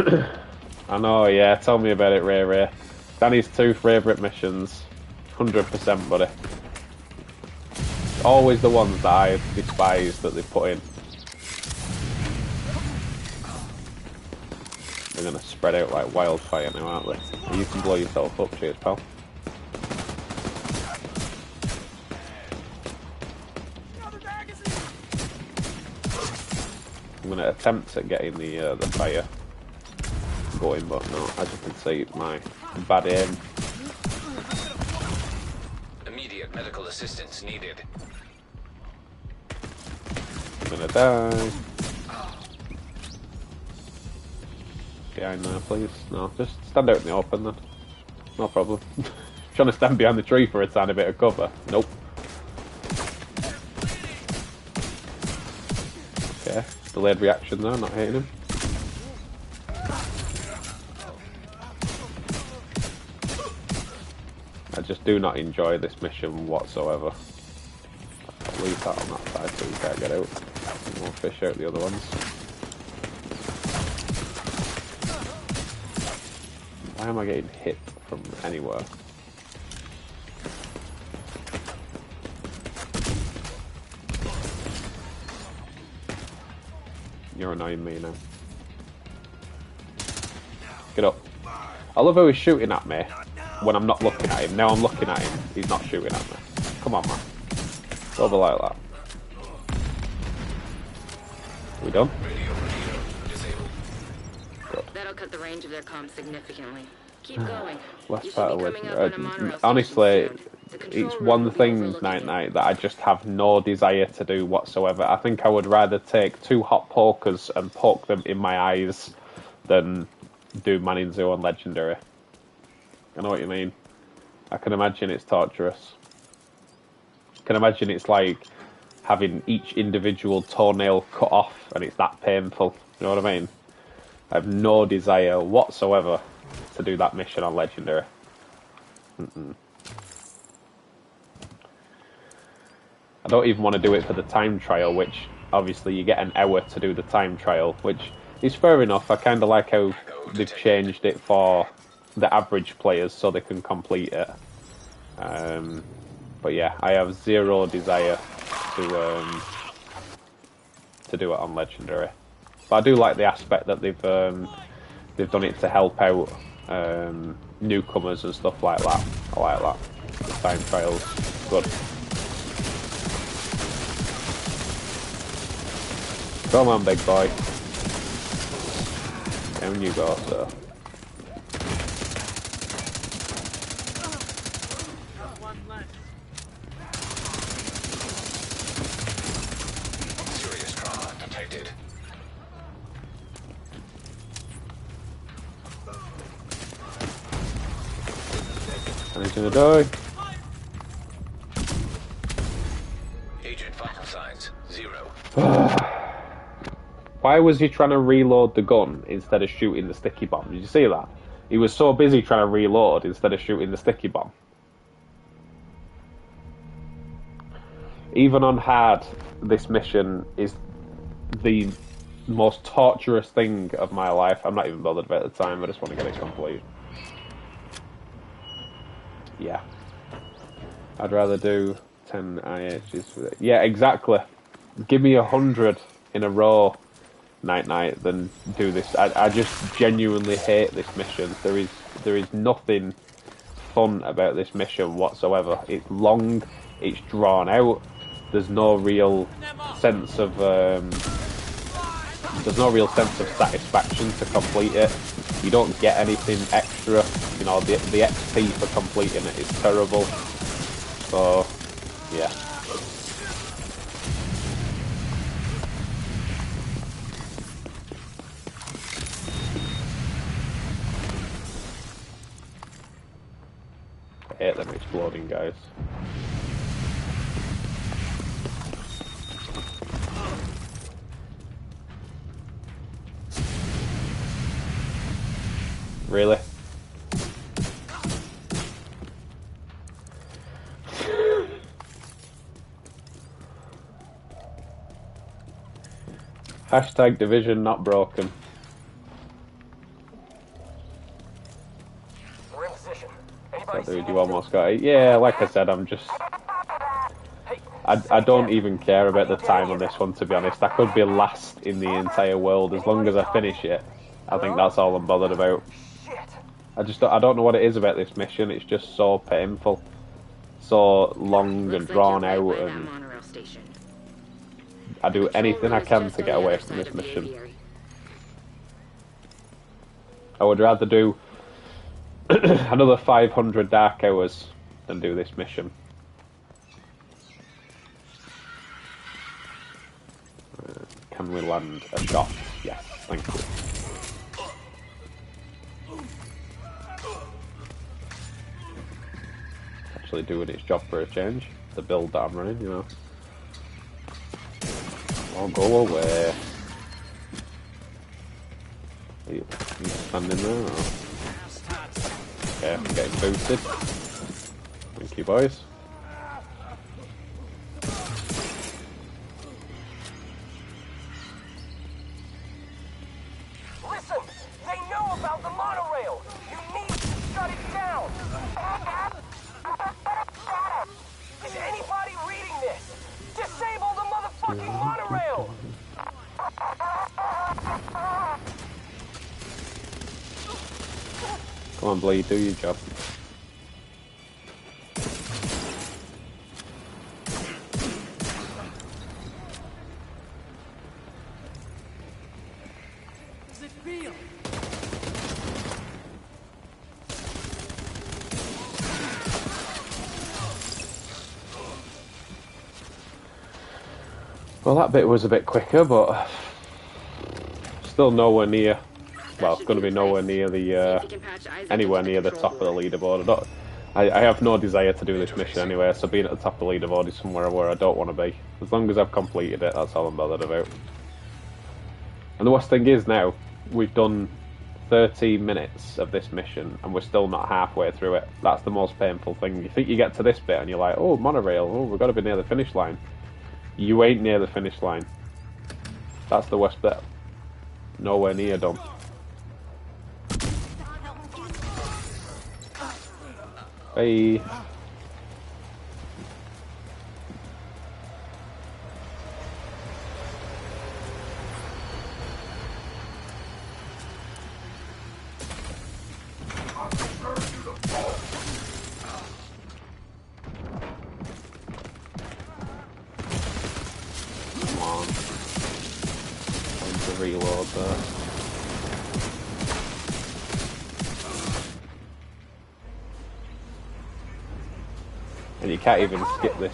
it. I know, yeah, tell me about it, Ray. Danny's 2 favourite missions. 100%, buddy. Always the ones that I despise that they put in. They're gonna spread out like wildfire now, aren't they? You can blow yourself up, cheers, pal. I'm gonna attempt at getting the fire going, but no, as you can see, my bad aim. Immediate medical assistance needed. I'm gonna die. Behind there, please. No, just stand out in the open then. No problem. Trying to stand behind the tree for a tiny bit of cover. Nope. Okay, delayed reaction there, not hitting him. I just do not enjoy this mission whatsoever. I'll leave that on that side so you can't get out. We'll fish out the other ones. Why am I getting hit from anywhere? You're annoying me now. Get up. I love how he's shooting at me when I'm not looking at him. Now I'm looking at him, he's not shooting at me. Come on, man. It's over like that. We done? That'll cut the range of their comms significantly. Keep going. Left part of honestly, it's one thing, Night, that I just have no desire to do whatsoever. I think I would rather take 2 hot pokers and poke them in my eyes than do Manning Zoo on Legendary. I know what you mean. I can imagine it's torturous. I can imagine it's like having each individual toenail cut off and it's that painful. You know what I mean? I have no desire whatsoever to do that mission on Legendary. I don't even want to do it for the time trial, which obviously you get an hour to do the time trial, which is fair enough. I kind of like how they've changed it for the average players so they can complete it. But yeah, I have zero desire to do it on Legendary. But I do like the aspect that they've done it to help out newcomers and stuff like that. I like that. The time trials, good. Come on, big boy. Down you go, sir. Serious trauma detected. And he's gonna die. Agent vital signs 0. Why was he trying to reload the gun instead of shooting the sticky bomb? Did you see that? He was so busy trying to reload instead of shooting the sticky bomb. Even on hard, this mission is the most torturous thing of my life. I'm not even bothered about the time. I just want to get it complete. Yeah. I'd rather do 10 IHs for it. Yeah, exactly. Give me 100 in a row, night than do this. I just genuinely hate this mission. There is nothing fun about this mission whatsoever. It's long, it's drawn out. There's no real sense of satisfaction to complete it. You don't get anything extra. You know, the XP for completing it is terrible. So, yeah. I hate them exploding guys. Really? Hashtag division not broken. We're in position. Dude, you almost got it. Yeah, like I said, I'm just... I don't even care about the time on this one, to be honest. I could be last in the entire world. As long as I finish it, I think that's all I'm bothered about. I don't know what it is about this mission. It's just so painful. So long and drawn out, and I do anything I can to get away from this mission. I would rather do another 500 dark hours than do this mission. Can we land a shot? Yes, thank you. Actually doing its job for a change. The build that I'm running, you know. Oh, go away. Are you standing there? Or? Okay, I'm getting boosted. Thank you, boys. Listen, they know about the monorail. You need to shut it down. Is anybody reading this? Disable the motherfucking monorail. Come on, Bleed, do your job. Does it feel? Well, that bit was a bit quicker, but still nowhere near. Well, it's going to be nowhere near the anywhere near the top of the leaderboard. I have no desire to do this mission anyway, so being at the top of the leaderboard is somewhere where I don't want to be. As long as I've completed it, that's all I'm bothered about. And the worst thing is now, we've done 13 minutes of this mission, and we're still not halfway through it. That's the most painful thing. You think you get to this bit, and you're like, oh, monorail, oh, we've got to be near the finish line. You ain't near the finish line. That's the worst bit. Nowhere near done. Bye. Come on. Time to reload there. And you can't even skip this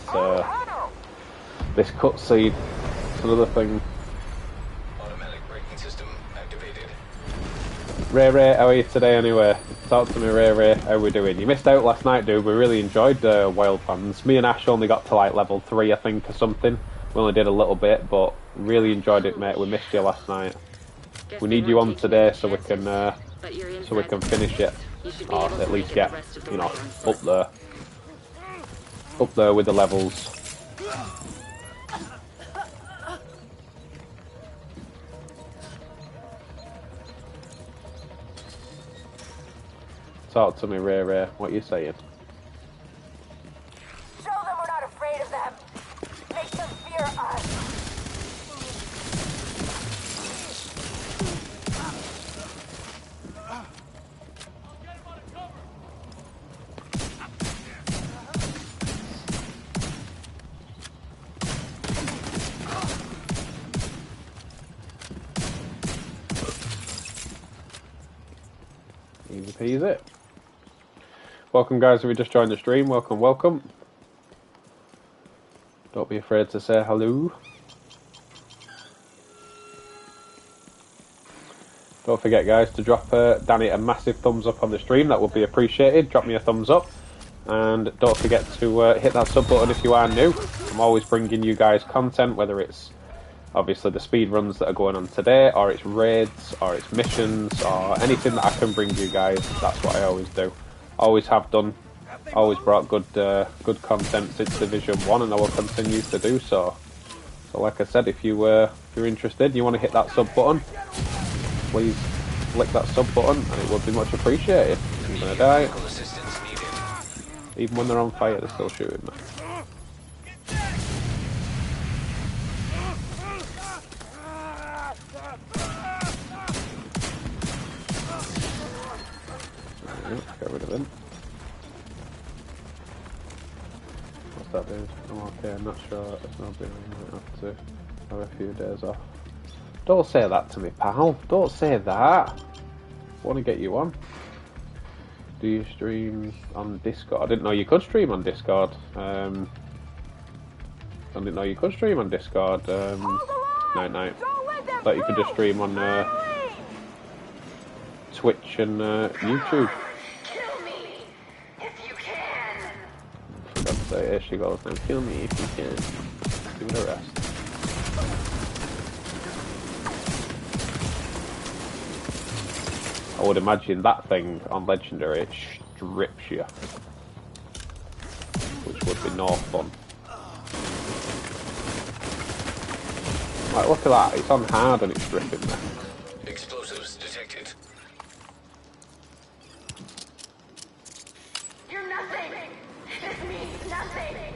this cutscene. It's another thing. Automatic braking system activated. Ray, how are you today anyway? Talk to me, Ray. How are we doing? You missed out last night, dude. We really enjoyed Wildlands. Me and Ash only got to like level 3, I think, or something. We only did a little bit, but really enjoyed it, mate. We missed you last night. We need you on today so we can finish it, or at least get, you know, up there with the levels. Talk to me, Ray Ray. What you saying? Show them we're not afraid of them. Make them fear us. Easy peasy. Welcome guys, if you just joined the stream, welcome, welcome. Don't be afraid to say hello. Don't forget guys to drop Danny a massive thumbs up on the stream, that would be appreciated. Drop me a thumbs up. And don't forget to hit that sub button if you are new. I'm always bringing you guys content, whether it's obviously the speed runs that are going on today, or it's raids, or it's missions, or anything that I can bring you guys. That's what I always do. Always have done. Always brought good content since Division 1, and I will continue to do so. So like I said, if you're interested, you want to hit that sub button, please click that sub button, and it would be much appreciated. I'm gonna die. Even when they're on fire, they're still shooting me. Let's get rid of him. What's that dude? Oh, okay, I'm not sure. It's not been. I might have to have a few days off. Don't say that to me, pal. Don't say that. I want to get you on. Do you stream on Discord? I didn't know you could stream on Discord. I didn't know you could stream on Discord. Night. Thought you could just stream on Twitch and YouTube. Kill me if you can. For God's sake, here she goes now. Kill me if you can. Do the rest. I would imagine that thing on Legendary, it strips you. Which would be no fun. Like, look at that, it's on hard and it's stripping me. Explosives detected. You're nothing. This means nothing.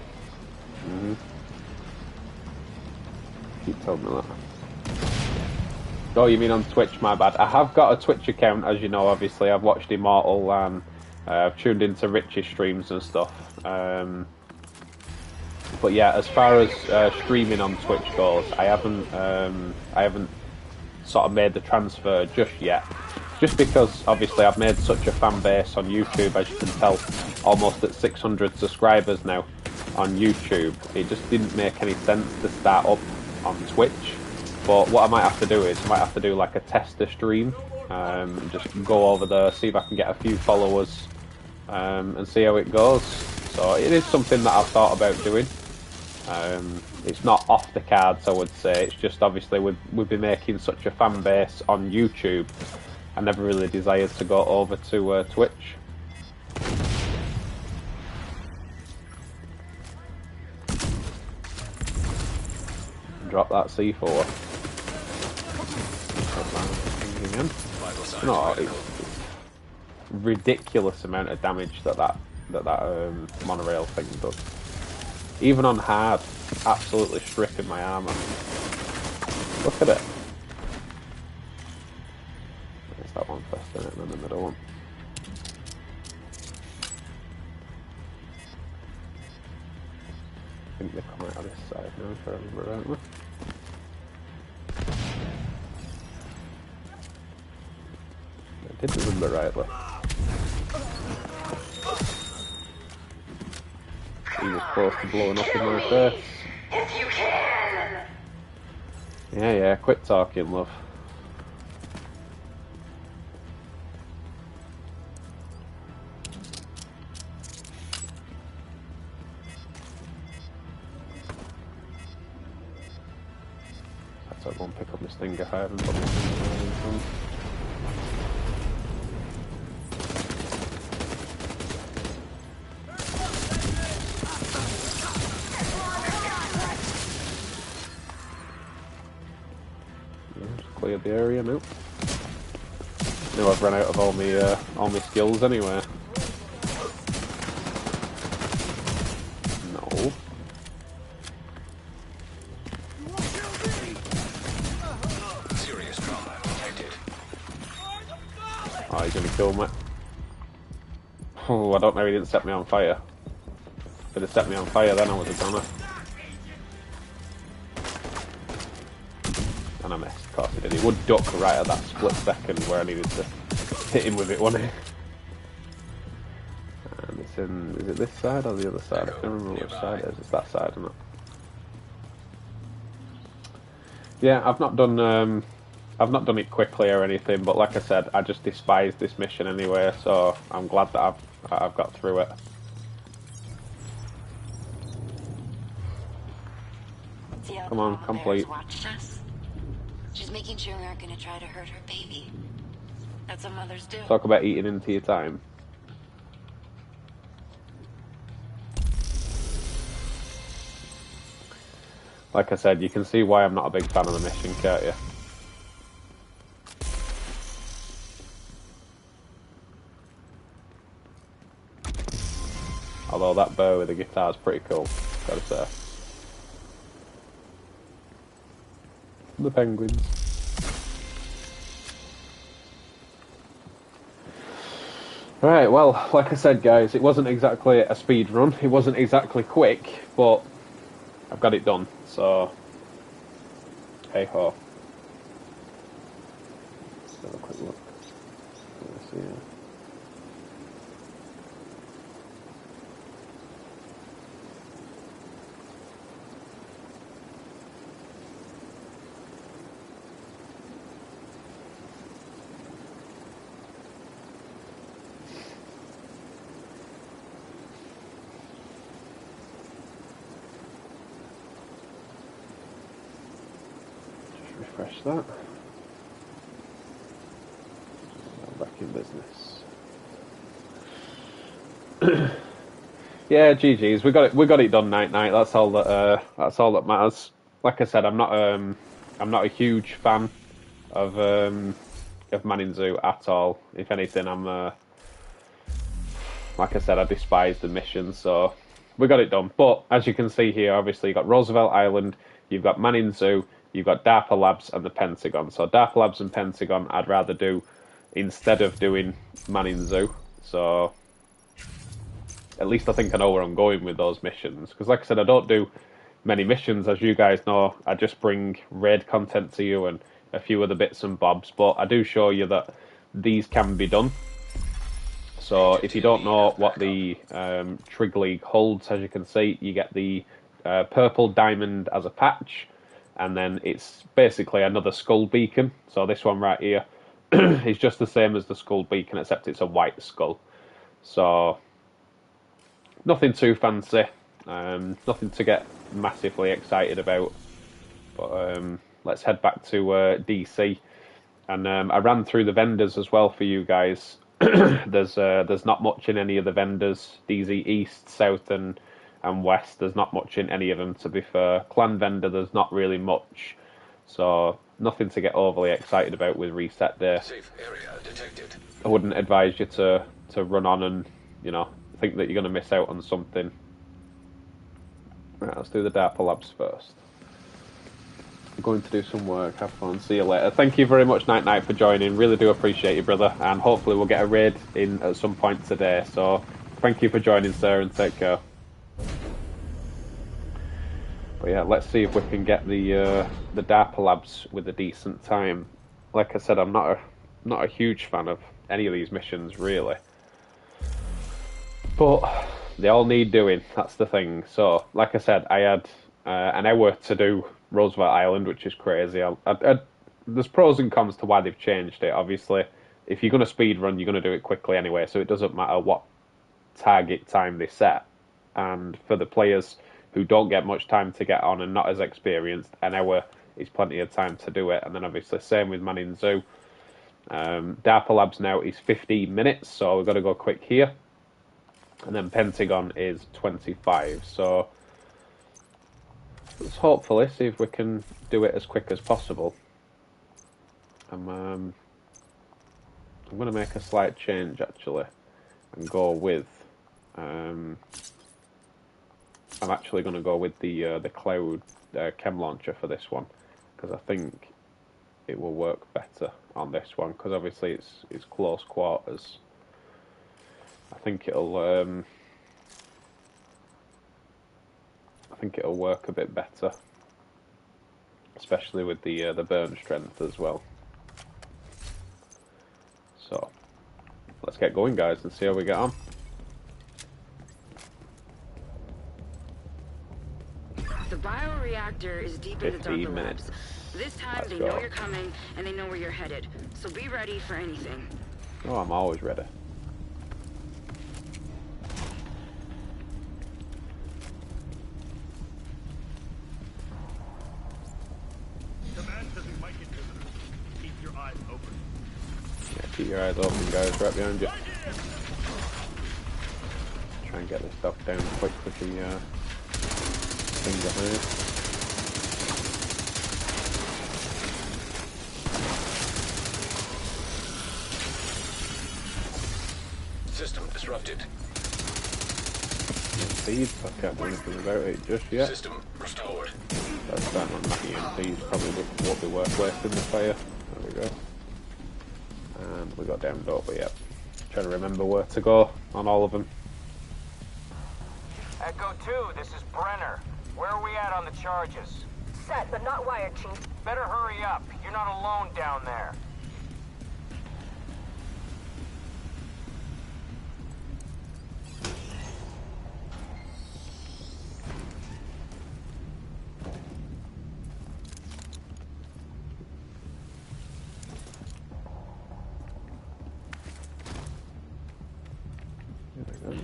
Keep telling me that. Oh, you mean on Twitch? My bad. I have got a Twitch account, as you know. Obviously, I've watched Immortal and I've tuned into Rich's streams and stuff. But yeah, as far as streaming on Twitch goes, I haven't sort of made the transfer just yet. Just because obviously I've made such a fan base on YouTube, as you can tell, almost at 600 subscribers now on YouTube. It just didn't make any sense to start up on Twitch. But what I might have to do is, I might have to do like a tester stream, and just go over there, see if I can get a few followers, and see how it goes. So it is something that I've thought about doing. It's not off the cards, I would say. It's just obviously we've been making such a fan base on YouTube. I never really desired to go over to Twitch. Drop that C4. No, it's ridiculous amount of damage that monorail thing does. Even on hard, absolutely stripping my armor. Look at it. There's that one first, isn't it? And then the middle one. I think they come out of this side now, if I remember rightly. I did remember rightly. He was close to blowing up in my face. If you can. Yeah, quit talking, love. Perhaps I won't pick up this thing if I haven't got this thing in front. Clear the area now. Now I've run out of all my skills anyway. No. Serious trauma detected. Oh, he's gonna kill me. Oh, I don't know, he didn't set me on fire. If he'd have set me on fire, then I would have done it. And I missed, of course he did. He would duck right at that split second where I needed to hit him with it, wouldn't he? And it's in, is it this side or the other side? I can't remember which side it is. It's that side, isn't it? Yeah, I've not done it quickly or anything, but like I said, I just despise this mission anyway, so I'm glad that I've got through it. Come on, complete. She's making sure we aren't going to try to hurt her baby. That's what mothers do. Talk about eating into your time. Like I said, you can see why I'm not a big fan of the mission, can't you? Although that bow with the guitar is pretty cool, gotta say. The penguins. Right, well, like I said, guys, it wasn't exactly a speed run. It wasn't exactly quick, but I've got it done, so hey ho. Let's have a quick look. Let's see. Refresh that. Back in business. Yeah, GG's. We got it done night. That's all that matters. Like I said, I'm not a huge fan of Manning Zoo at all. If anything, like I said, I despise the mission, so we got it done. But as you can see here, obviously you've got Roosevelt Island, you've got Manning Zoo, you've got Darpa Labs and the Pentagon. So Darpa Labs and Pentagon I'd rather do instead of doing Manning Zoo. So at least I think I know where I'm going with those missions. Because like I said, I don't do many missions, as you guys know. I just bring raid content to you and a few other bits and bobs. But I do show you that these can be done. So if you don't know what the Trig League holds, as you can see, you get the purple diamond as a patch. And then it's basically another skull beacon. So this one right here is just the same as the skull beacon, except it's a white skull. So nothing too fancy, nothing to get massively excited about. But let's head back to DC. And I ran through the vendors as well for you guys. There's not much in any of the vendors. DZ East, South, and West. There's not much in any of them, to be fair. Clan vendor, there's not really much. So nothing to get overly excited about with reset day. Safe area detected. I wouldn't advise you to run on and, you know, think that you're going to miss out on something. Right, let's do the Darpa Labs first. I'm going to do some work. Have fun. See you later. Thank you very much, Night, for joining. Really do appreciate you, brother. And hopefully we'll get a raid in at some point today. So thank you for joining, sir, and take care. But yeah, let's see if we can get the Darpa Labs with a decent time. Like I said, I'm not a huge fan of any of these missions, really. But they all need doing. That's the thing. So, like I said, I had an hour to do Roosevelt Island, which is crazy. There's pros and cons to why they've changed it. Obviously, if you're going to speed run, you're going to do it quickly anyway, so it doesn't matter what target time they set. And for the players who don't get much time to get on and not as experienced, an hour is plenty of time to do it. And then obviously same with Manning Zoo. Darpa Labs now is 15 minutes, so we've got to go quick here. And then Pentagon is 25, so let's hopefully see if we can do it as quick as possible. I'm I'm going to make a slight change actually and go with. I'm actually going to go with the cloud chem launcher for this one because I think it will work better on this one because obviously it's close quarters. I think it'll work a bit better, especially with the burn strength as well. So let's get going, guys, and see how we get on. The bioreactor is deep in the 15 Darpa minutes. Labs. This time Let's they go. know you're coming and they know where you're headed. So be ready for anything. Oh, I'm always ready. Command says we might get visitors. Keep your eyes open. Yeah, keep your eyes open, guys, right behind you. Try and get this stuff down quick with the thing behind. System disrupted. EMPs, I can't do anything about it just yet. System restored. That's starting on that EMPs, probably won't be worth wasting the fire. There we go. And we got down Darpa, yep. Trying to remember where to go on all of them. Echo 2, this is Brenner. Where are we at on the charges? Set, but not wired, Chief. Better hurry up. You're not alone down there. There we go.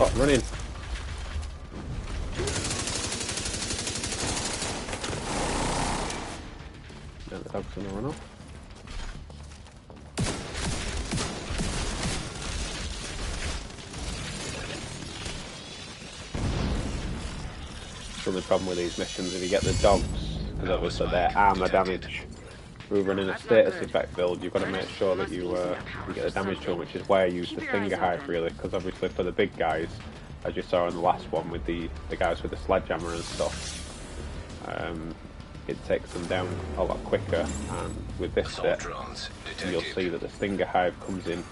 Oh, run in. Now the dog's gonna run off. So the problem with these missions, if you get the dogs, because obviously their armor damage through running a status effect build, you've got to make sure that you get the damage to them, which is why I use the finger hive really, because obviously for the big guys, as you saw in the last one with the guys with the sledgehammer and stuff, it takes them down a lot quicker, and with this bit, you'll see that the stinger hive comes in.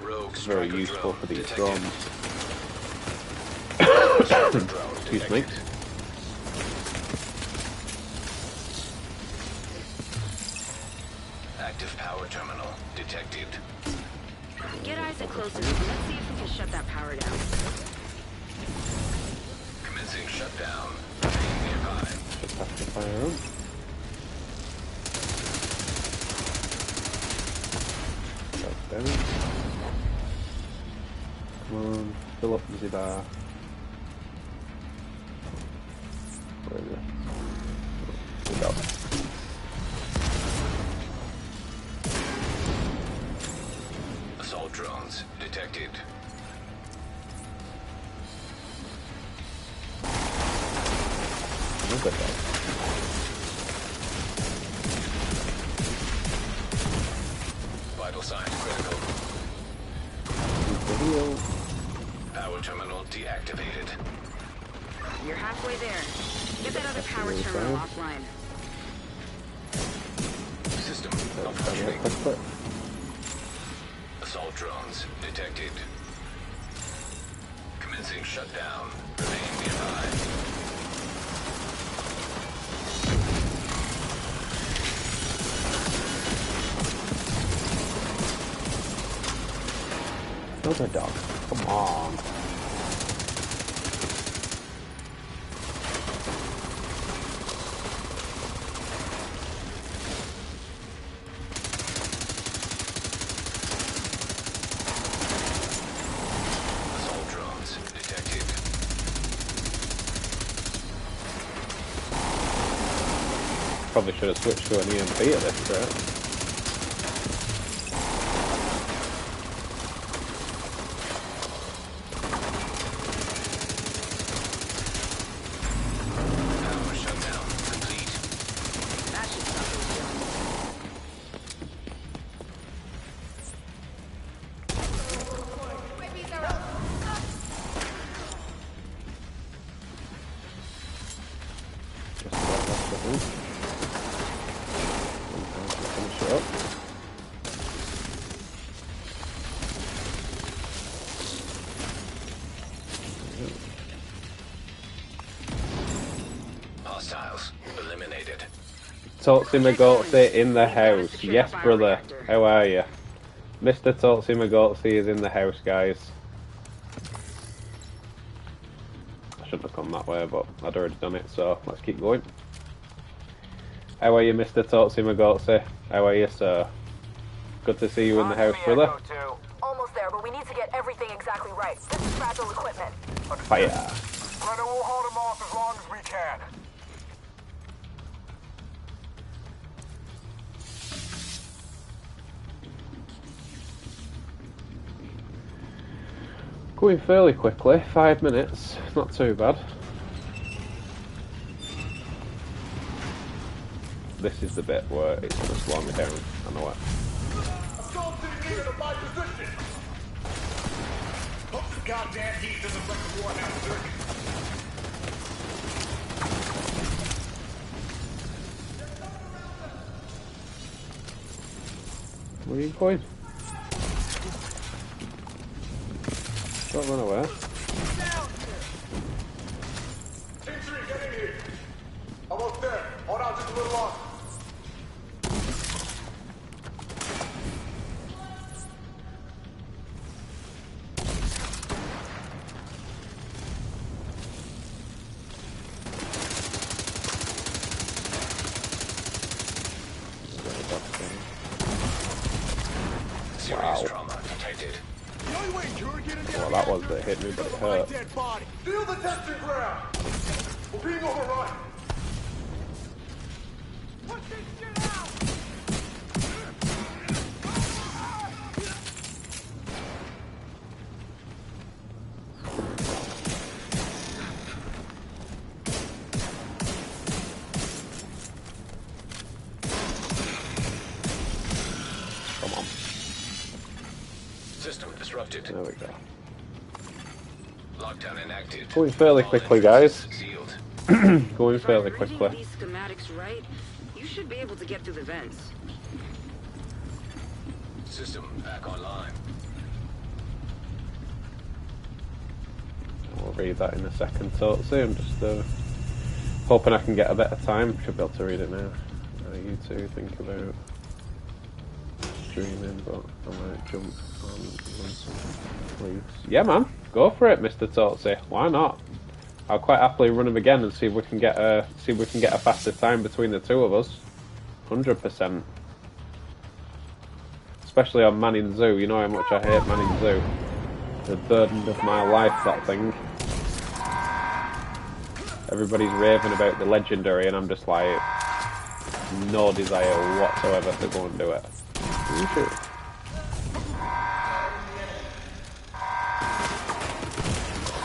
It's very useful for these drones. Excuse me. Active power terminal detected. Get Isaac closer. Let's see if we can shut that power down. Commencing shutdown. Nearby. Just have to fire up. That's down. Come on, fill up the bar. Where is it? Good job. Assault drones detected. Look at that. Vital signs critical. Video. Power terminal deactivated. You're halfway there. Get that other power terminal offline. System Quick, functioning. quick, quick. Assault drones detected. Commencing shutdown. Remain nearby. Another dog. Come on. Assault drones detected. Probably should have switched to an EMP at this rate. Power shutdown complete. That should stop those drones. go. Hostiles eliminated. Totsy Magotsi in the house. Yes, brother. How are you? Mr. Totsy Magotsi is in the house, guys. I shouldn't have come that way, but I'd already done it, so let's keep going. How are you, Mr. Totsy Magotsi? How are you, sir? Good to see you in the house, brother. Almost there, but we need to get everything exactly right. This is fragile equipment. Fire. Brother, we'll hold him off as long as we can. Going fairly quickly, 5 minutes, not too bad. This is the bit where it's going to slow me down, I know it. Assault to the gear to my position. Hope the goddamn heat doesn't wreck the Warhouse circuit. Where are you going? Don't run away. Team 3, get in here. Almost there. Hold on just a little longer. Serious trauma detected. Well, that was that hit me, but it hurt. Feel the testing ground. We're being overrun. Put this shit out! Come on. System disrupted. There we go. Lockdown enacted. Going fairly quickly, guys. Sealed. Going fairly If I'm reading quickly. these schematics right, you should be able to get through the vents. System back online. I'll read that in a second, Totsy. I'm just hoping I can get a better time. Should be able to read it now. You two think about streaming, but I might jump on please. Yeah, man, go for it, Mr. Totsy. Why not? I'll quite happily run him again and see if we can get a faster time between the two of us. 100%. Especially on Manning Zoo. You know how much I hate Manning Zoo. The burden of my life, that thing. Everybody's raving about the legendary, and I'm just like, no desire whatsoever to go and do it.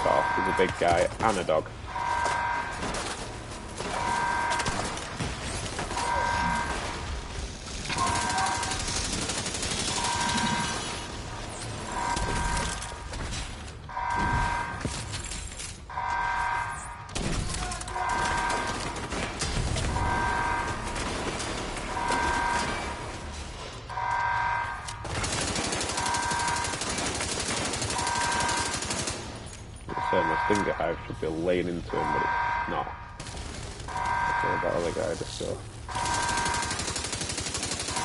Oh, he's a big guy and a dog. My Stinger Hive should be laying into him, but it's not. Okay, that other guy just go.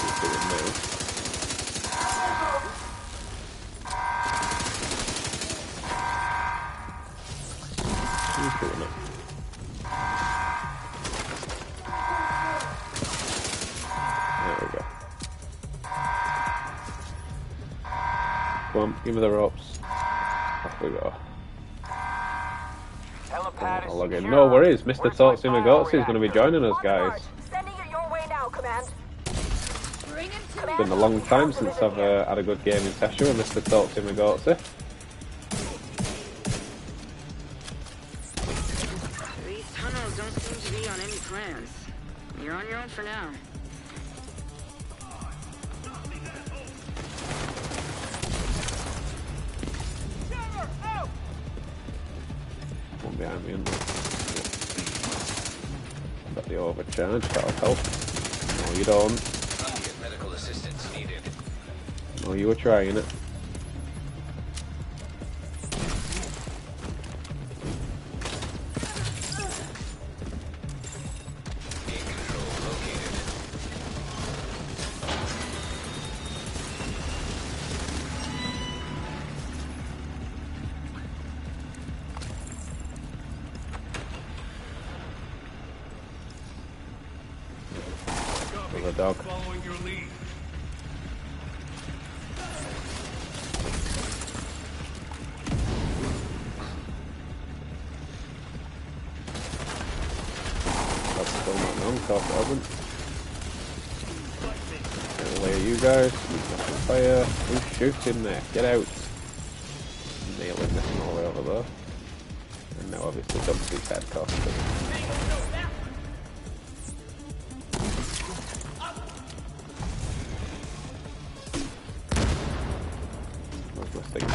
He's doing me. He's doing it. There we go. Come on, give me the ropes. Off we go. I'll log in. No worries, Mr. Totsy Magotsi is going to be joining us, guys. Sending it your way now, Command. It's been a long time since I've had a good gaming session with Mr. Totsy Magotsi. These tunnels don't seem to be on any plans. You're on your own for now. One behind me, and got the overcharge, that'll help. No, you don't. Medical Oh, you were trying it. The dog. Following your lead. That's still not known, of course it hasn't. Away you guys, we've got some fire. Who's shooting there? Get out! Nailing this one all the way over there. And now obviously dumps his head cost. Where's this thing?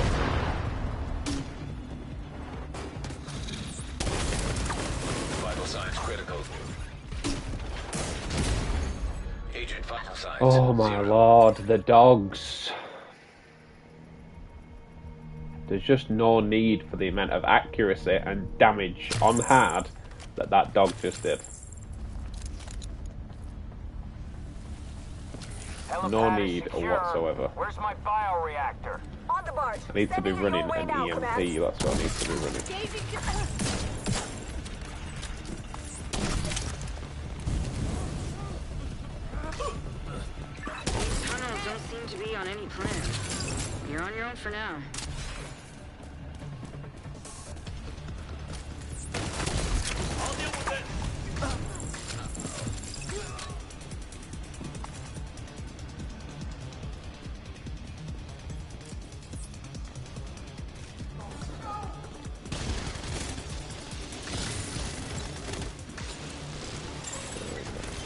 Vital signs critical. Agent vital signs. Oh my 0. lord, the dogs. There's just no need for the amount of accuracy and damage on hard that dog just did. No need whatsoever. Where's my bioreactor? On the barge. I need to be Sending it running your way an now, EMP, Command. that's what I need to be running. These tunnels don't seem to be on any plan. You're on your own for now. I'll deal with it.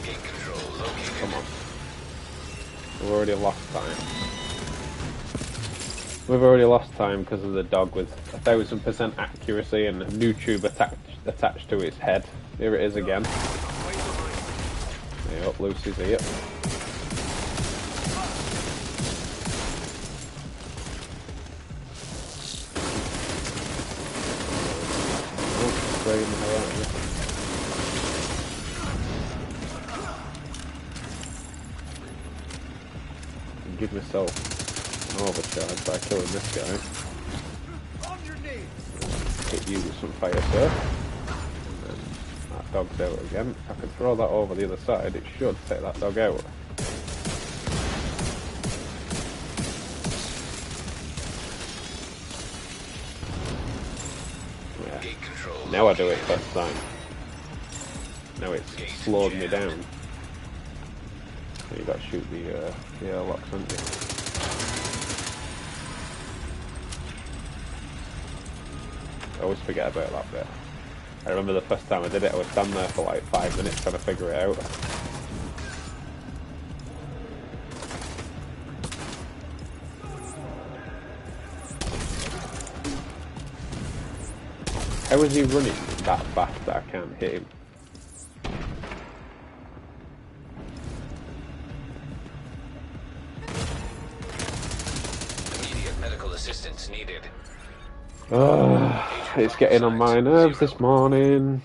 Gate control located. Come on. We've already lost time. We've already lost time because of the dog with 1000% accuracy and a new tube attached to its head. Here it is again. Yep, Lucy's here. Oh, spraying the hell out of me. Give myself an overcharge by killing this guy. On your knees. Hit you with some fire, sir. And then that dog's out again. If I can throw that over the other side, it should take that dog out. Yeah. Gate control. Now I do it first time. Now it's slowed me down. You got to shoot the airlocks, haven't you? I always forget about that bit. I remember the first time I did it, I was standing there for like 5 minutes trying to figure it out. How is he running that fast that I can't hit him? Immediate medical assistance needed. It's getting on my nerves this morning.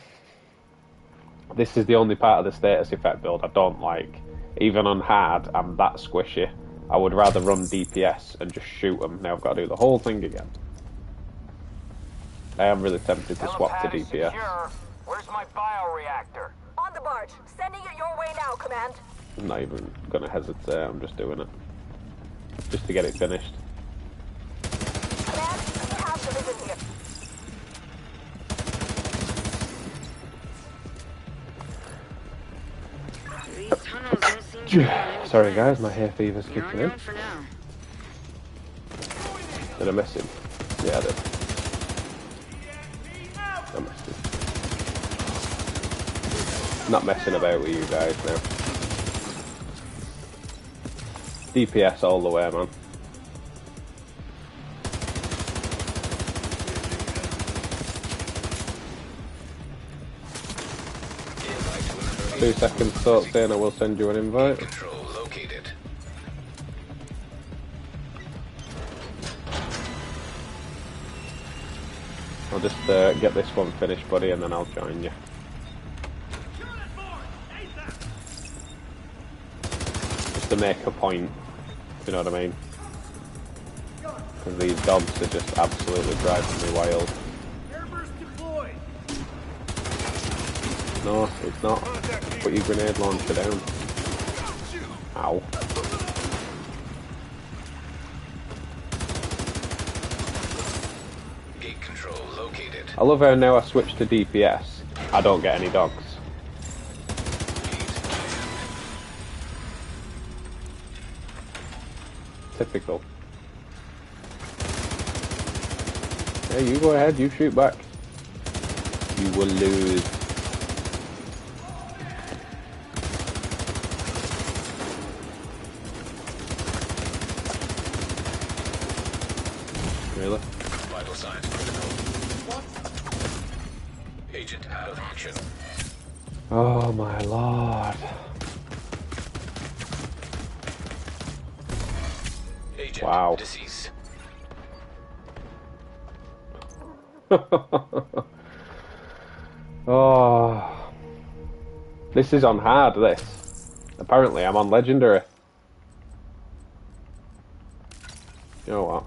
This is the only part of the status effect build I don't like. Even on hard, I'm that squishy. I would rather run DPS and just shoot them. Now I've got to do the whole thing again. I am really tempted to swap to Helipad is DPS. secure. Where's my bioreactor? On the barge. Sending it your way now, Command. I'm not even going to hesitate, I'm just doing it. Just to get it finished. Command, we have the vision here. These tunnels don't seem to be on any Sorry plan. guys, my hay fever's You're on kicking your in. own for now. Did I miss him? Yeah, I did. I missed him. Not messing about with you guys now. DPS all the way, man. Invite to 2 seconds thought saying I will send you an invite. control located. I'll just get this one finished, buddy, and then I'll join you. Just to make a point, if you know what I mean. Because these dogs are just absolutely driving me wild. No, it's not. Put your grenade launcher down. Ow. Gate control located. I love how now I switch to DPS, I don't get any dogs. Typical. Hey, you go ahead, you shoot back. You will lose. Really? Vital signs critical. What? Agent out of action. Oh my lord. Agent Wow. deceased. Oh. This is on hard, this. Apparently I'm on legendary. You know what?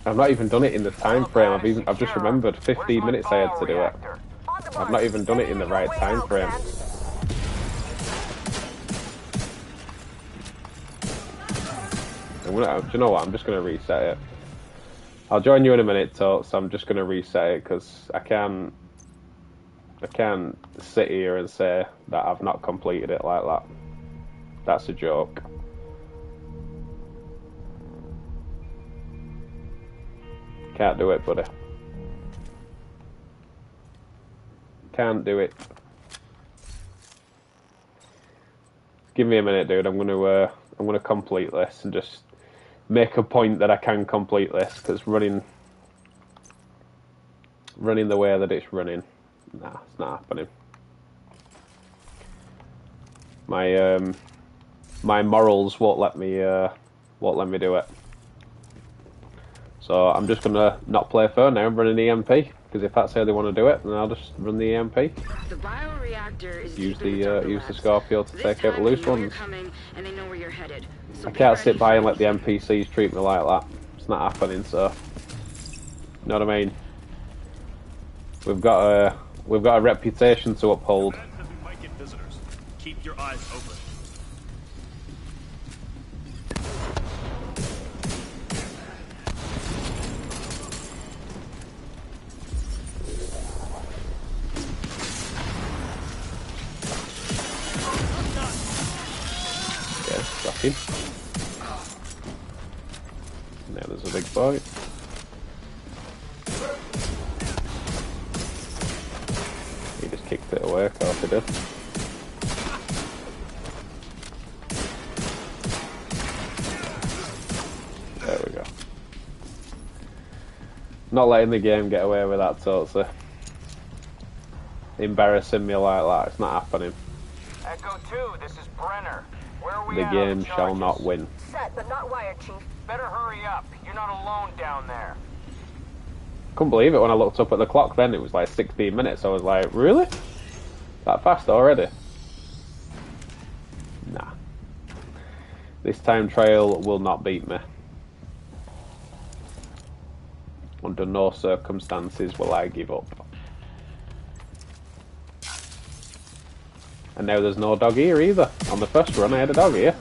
I've not even done it in the time frame. I've just remembered 15 minutes I had to do it. I've not even done it in the right time frame. Do you know what? I'm just gonna reset it. I'll join you in a minute, so I'm just gonna reset it because I can't sit here and say that I've not completed it like that. That's a joke. Can't do it, buddy. Can't do it. Give me a minute, dude. I'm gonna complete this and just make a point that I can complete this, because running the way that it's running, nah, it's not happening. My morals won't let me do it. So I'm just gonna not play fair now and run an EMP, because if that's how they want to do it, then I'll just run the EMP. The bioreactor is Use deep in the Darpa Labs. Scorpio to This take out the time loose they know you're ones. coming and they know where you're headed. So I be can't ready sit by for and let the anything. NPCs treat me like that. It's not happening, so you know what I mean? We've got a reputation to uphold. Command says we might get visitors. Keep your eyes open. Yeah, shocking. Now there's a big boy. He just kicked it away, of course he did. There we go. Not letting the game get away with that, totally. Embarrassing me like that, it's not happening. Echo 2, this is Brenner. Where are we The at on game the shall charges? not win. Set, but not wired, Chief. Better hurry up. You're not alone down there. Couldn't believe it when I looked up at the clock then, it was like 16 minutes. I was like, really? That fast already? Nah. This time trial will not beat me. Under no circumstances will I give up. And now there's no dog here either. On the first run I had a dog here.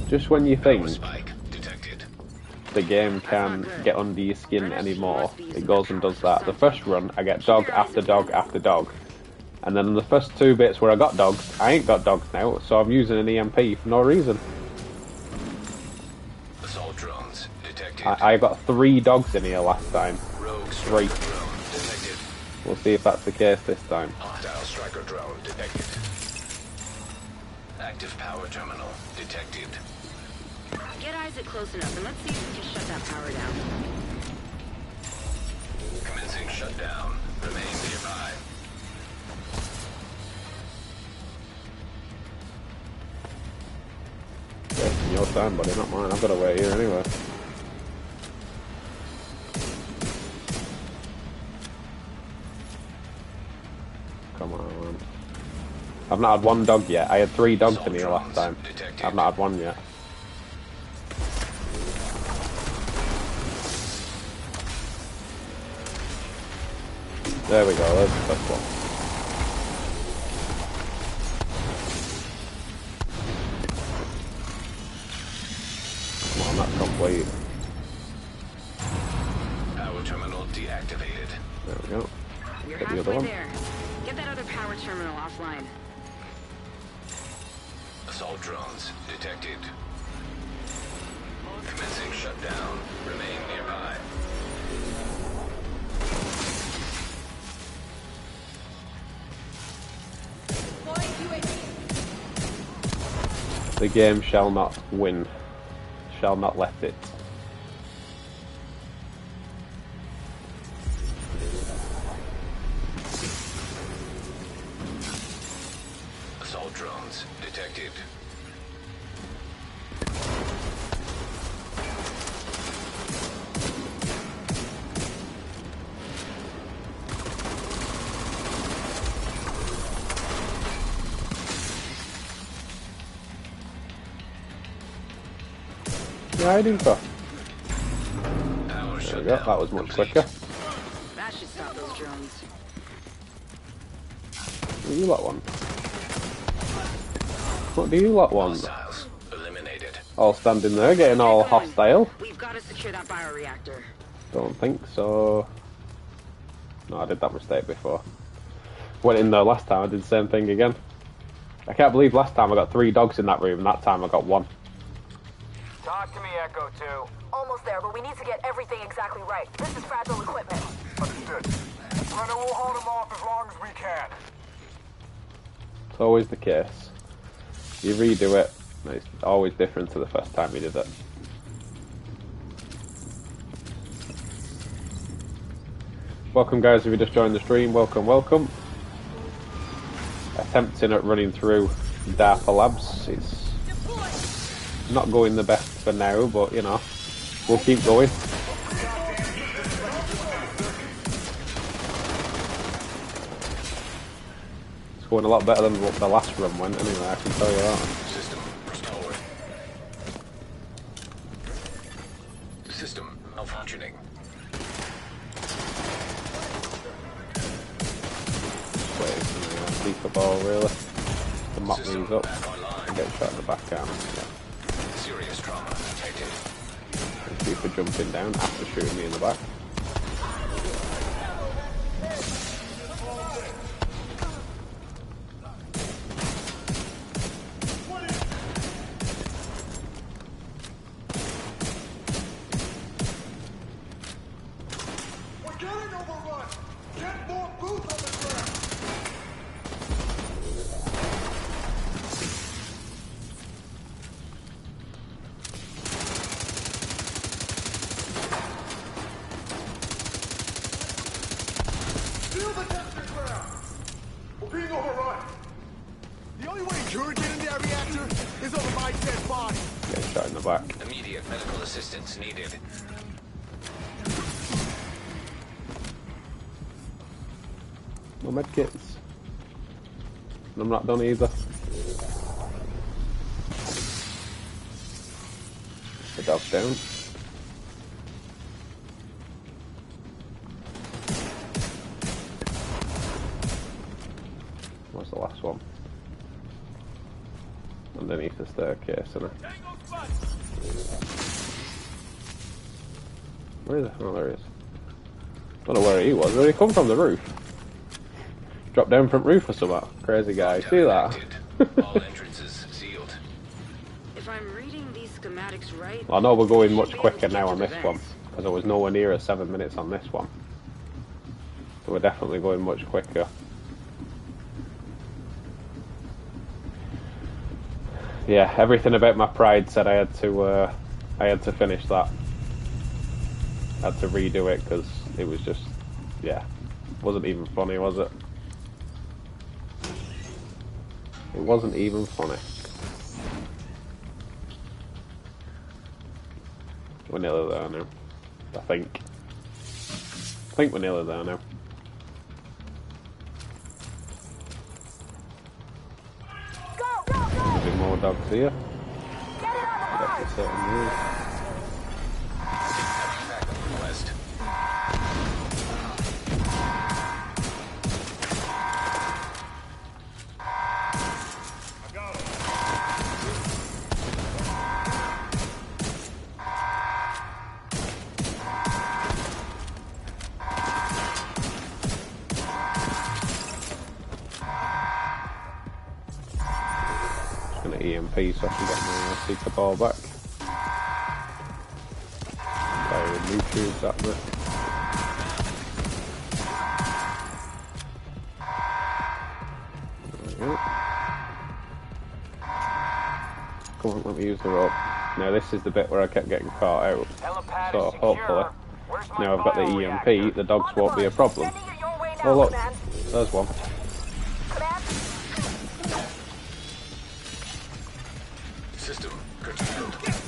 Just when you think the game can get under your skin anymore, it goes and does that. The first run, I get dog after dog after dog. And then in the first two bits where I got dogs, I ain't got dogs now, so I'm using an EMP for no reason. Assault drones detected. I got 3 dogs in here last time. Rogue 3. striker drone detected. We'll see if that's the case this time. Hostile striker drone detected. Active power terminal detected. Get Isaac close enough and let's see if we can shut that power down. Commencing shutdown. Remain nearby. time, buddy, not mine. I've got to wait here anyway. Come on. I've not had one dog yet. I had 3 dogs in here last time. I've not had one yet. There we go, there's the first one. Come on, that's complete. Power terminal deactivated. There we go. You're Get the other halfway one. there. Get that other power terminal offline. Assault drones detected. Commencing shutdown. Remain nearby. The game shall not win. Shall not let it. Assault drones detected. Yeah, I do so. Power There we go, that was much quicker. That should stop those drones. What do you lot want? What do you lot want? Hostiles eliminated. All standing there, getting all hostile? We've got to secure that bioreactor. Don't think so. No, I did that mistake before. Went in there last time, I did the same thing again. I can't believe last time I got 3 dogs in that room, and that time I got 1. Talk to me, Echo 2. Almost there, but we need to get everything exactly right. This is fragile equipment. Understood. Brenner will hold him off as long as we can. It's always the case. You redo it, and it's always different to the first time you did it. Welcome guys, if you just joined the stream, welcome, welcome. Attempting at running through Darpa Labs. It's not going the best for now, but you know, we'll keep going. It's going a lot better than what the last run went anyway, I can tell you that. System restored. System malfunctioning. Wait, keep the ball really. To mop these up and get shot in the back arm. Yeah. Serious trauma detected. Thank you for jumping down after shooting me in the back. We're getting overrun! Get more boots on the ground! Steal the testing ground! We're being overrun! The only way you're getting that reactor is over my dead body! Get shot in the back. Immediate medical assistance needed. No medkits. And I'm not done either. The dog's down. What's the last one? Underneath the staircase, isn't it? Where is it? Oh, there he is. Don't know where he was. Where did he come from? The roof? Dropped down from roof or something? Crazy guy. See that? All entrances sealed. If I'm reading these schematics right, I know we're going much we should be able quicker to now get on to this the one, vents. because I was nowhere near 7 minutes on this one. So we're definitely going much quicker. Yeah, everything about my pride said I had to finish that. I had to redo it because it was just, yeah, wasn't even funny, was it? It wasn't even funny. We're nearly there now. I think we're nearly there now. A bit more dogs here. That's a certain move. EMP so I can get my seeker ball back. Firing new tubes at me. There we go. Come on, let me use the rope. Now this is the bit where I kept getting caught out. So hopefully, now I've got the EMP, the dogs won't be a problem. Oh look, there's one. System curtailed. These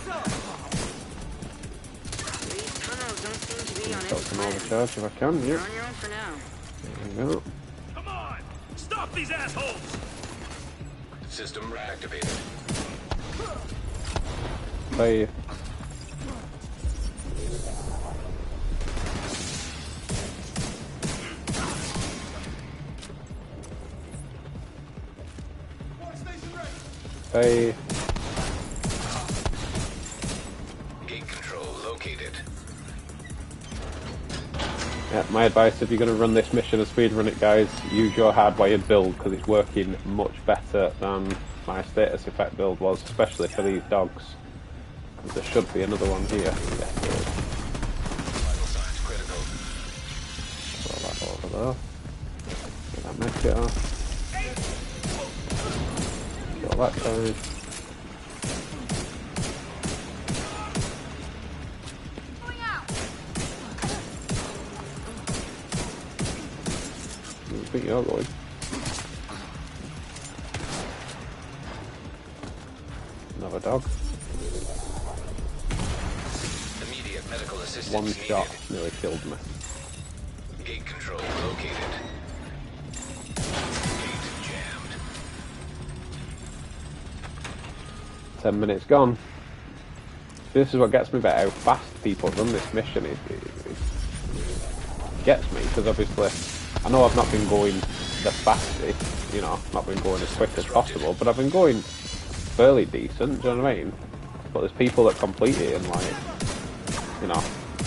tunnels don't seem to be on Got some overcharge if I can, You're yeah. on your own for now. There we go. Come on! Stop these assholes! System reactivated. Hey. Hey. Gate control located. Yeah, my advice if you're going to run this mission and speedrun it, guys, use your hardwired build because it's working much better than my status effect build was, especially for these dogs. There should be another one here. Yes, there is. Vital signs critical. Throw that over there. Get that medkit off. Kill that guy. I think you're going. Another dog. Immediate medical assistance One needed. shot nearly killed me. Gate control located. Gate jammed. 10 minutes gone. This is what gets me about how fast people run this mission. It gets me because obviously I know I've not been going the fastest, you know, not been going as quick as possible, but I've been going fairly decent, do you know what I mean? But there's people that complete it in like, you know,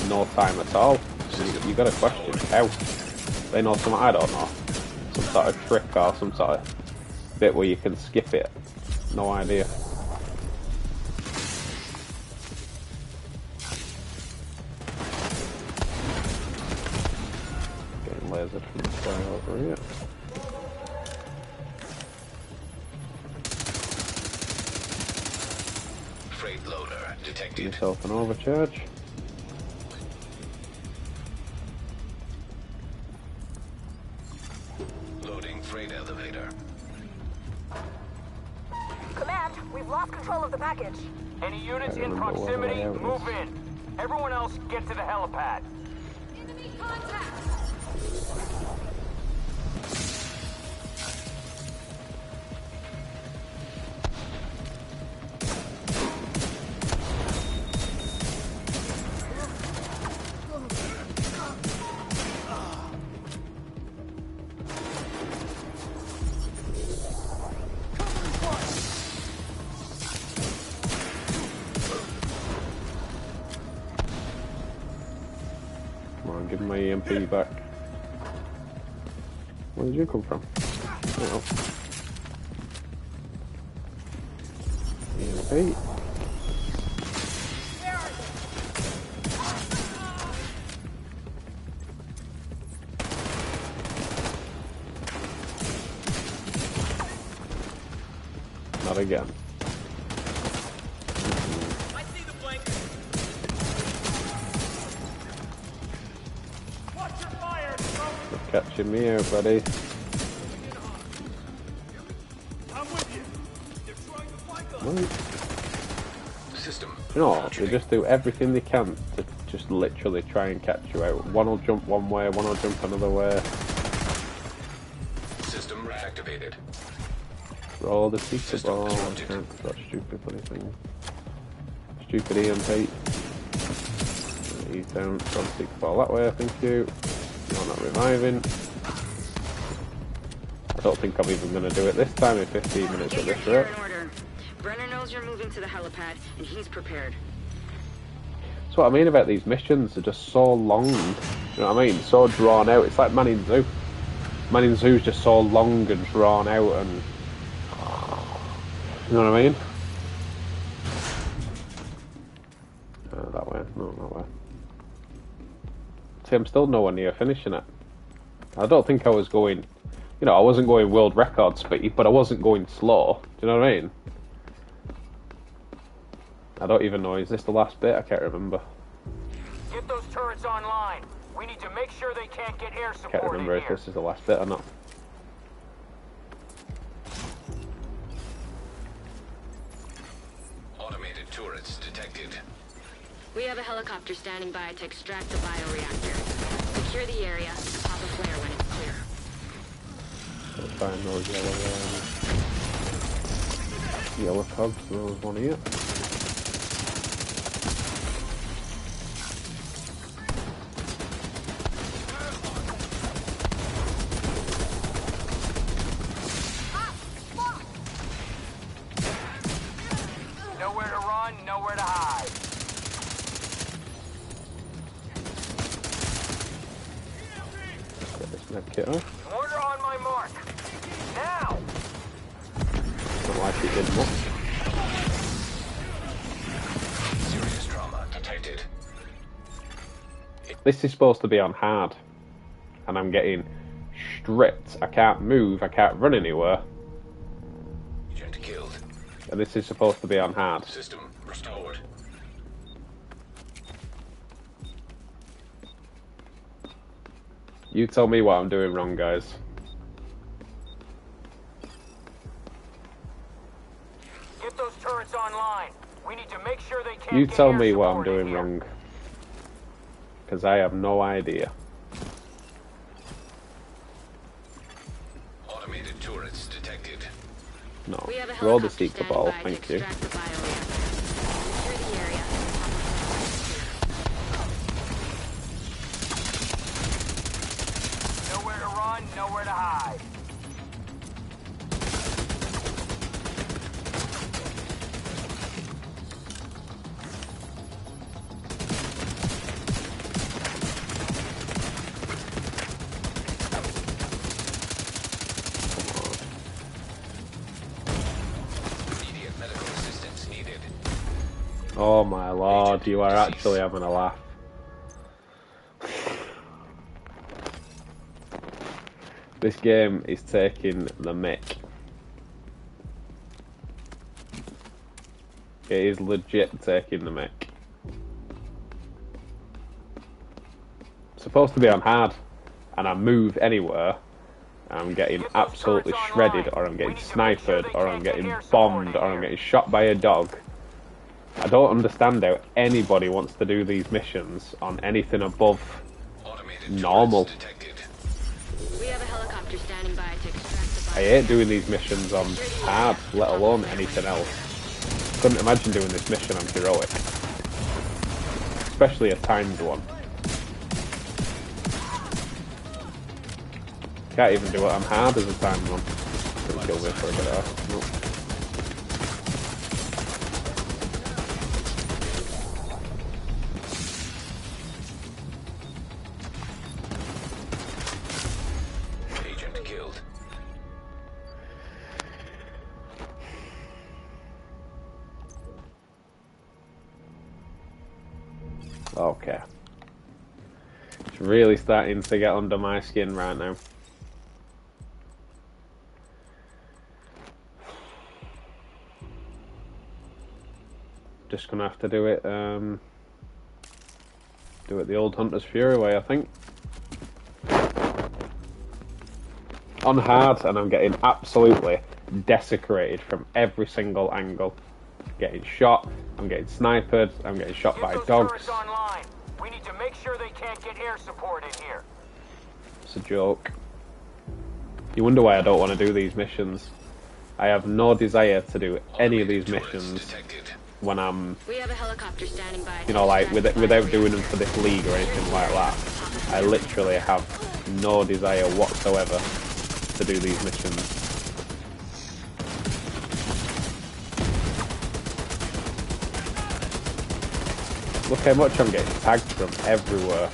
no time at all. So you got to question how. They know something I don't know. Some sort of trick or some sort of bit where you can skip it. No idea. Getting lasered from this guy over here. Freight loader detected. Give yourself an overcharge. Loading freight elevator. Command, we've lost control of the package. Any units I in remember what proximity, layout move is. in. Everyone else, get to the helipad. Enemy contact! Come on, give me my EMP back. Where did you come from? Oh. EMP. Not again. I see the blink. Watch your fire, You're catching me out, buddy. I'm with you. They're trying to flank us. Wait. System You know, they just do everything they can to just literally try and catch you out. One will jump one way, one will jump another way. System reactivated. Roll the secret ball. That stupid bloody thing. Stupid EMP. He's down. Roll the secret ball that way, thank you. No, not reviving. I don't think I'm even going to do it this time in 15 minutes at this rate. Brenner knows you're moving to the helipad, and he's prepared. That's what I mean about these missions. They're just so long. You know what I mean? So drawn out. It's like Man in Zoo. Man in Zoo's just so long and drawn out, and you know what I mean? That way. No, that way. See, I'm still nowhere near finishing it. I don't think I was going... You know, I wasn't going world record speed, but I wasn't going slow. Do you know what I mean? I don't even know. Is this the last bit? I can't remember. Get those turrets online. We need to make sure they can't get air support. Can't remember if this is the last bit or not. Automated turrets detected. We have a helicopter standing by to extract the bioreactor. Secure the area and pop a flare when it's clear. I'll find those yellow cogs. There was one here. Nowhere to run, nowhere to hide. Get this med kit off. Order on my mark. Now! Not like it did much. Serious trauma detected. This is supposed to be on hard. And I'm getting stripped. I can't move, I can't run anywhere. Agent killed. And this is supposed to be on hard. System restored. You tell me what I'm doing wrong, guys. Get those turrets online. We need to make sure they can't You get tell air me what I'm support in doing here. wrong. Because I have no idea. Automated turrets detected. No. We have a Roll the helicopter secret standing ball, by to thank you. extract the bioreactor. Secure the area and pop a flare when it's clear. Nowhere to run, nowhere to hide. Immediate medical assistance needed. Oh my lord, you are actually having a laugh. This game is taking the mick. It is legit taking the mick. It's supposed to be on hard, and I move anywhere, and I'm getting absolutely shredded, or I'm getting sniped, or I'm getting bombed, or I'm getting shot by a dog. I don't understand how anybody wants to do these missions on anything above normal. We have a helicopter standing by to extract the I hate doing these missions on hard, let alone anything else. Couldn't imagine doing this mission on heroic. Especially a timed one. Can't even do it on hard as a timed one. Couldn't kill me for a bit off. Nope. Agent killed. Okay. It's really starting to get under my skin right now. Just gonna have to do it the old Hunter's Fury way, I think. On hard, and I'm getting absolutely desecrated from every single angle. getting shot, I'm getting sniped, I'm getting shot by dogs. Online. We need to make sure they can't get air support in here. It's a joke. You wonder why I don't want to do these missions. I have no desire to do any of these missions when I'm, We have a helicopter standing by. you know, like without doing them for this league or anything like that. I literally have no desire whatsoever to do these missions. Look how much I'm getting tagged from everywhere.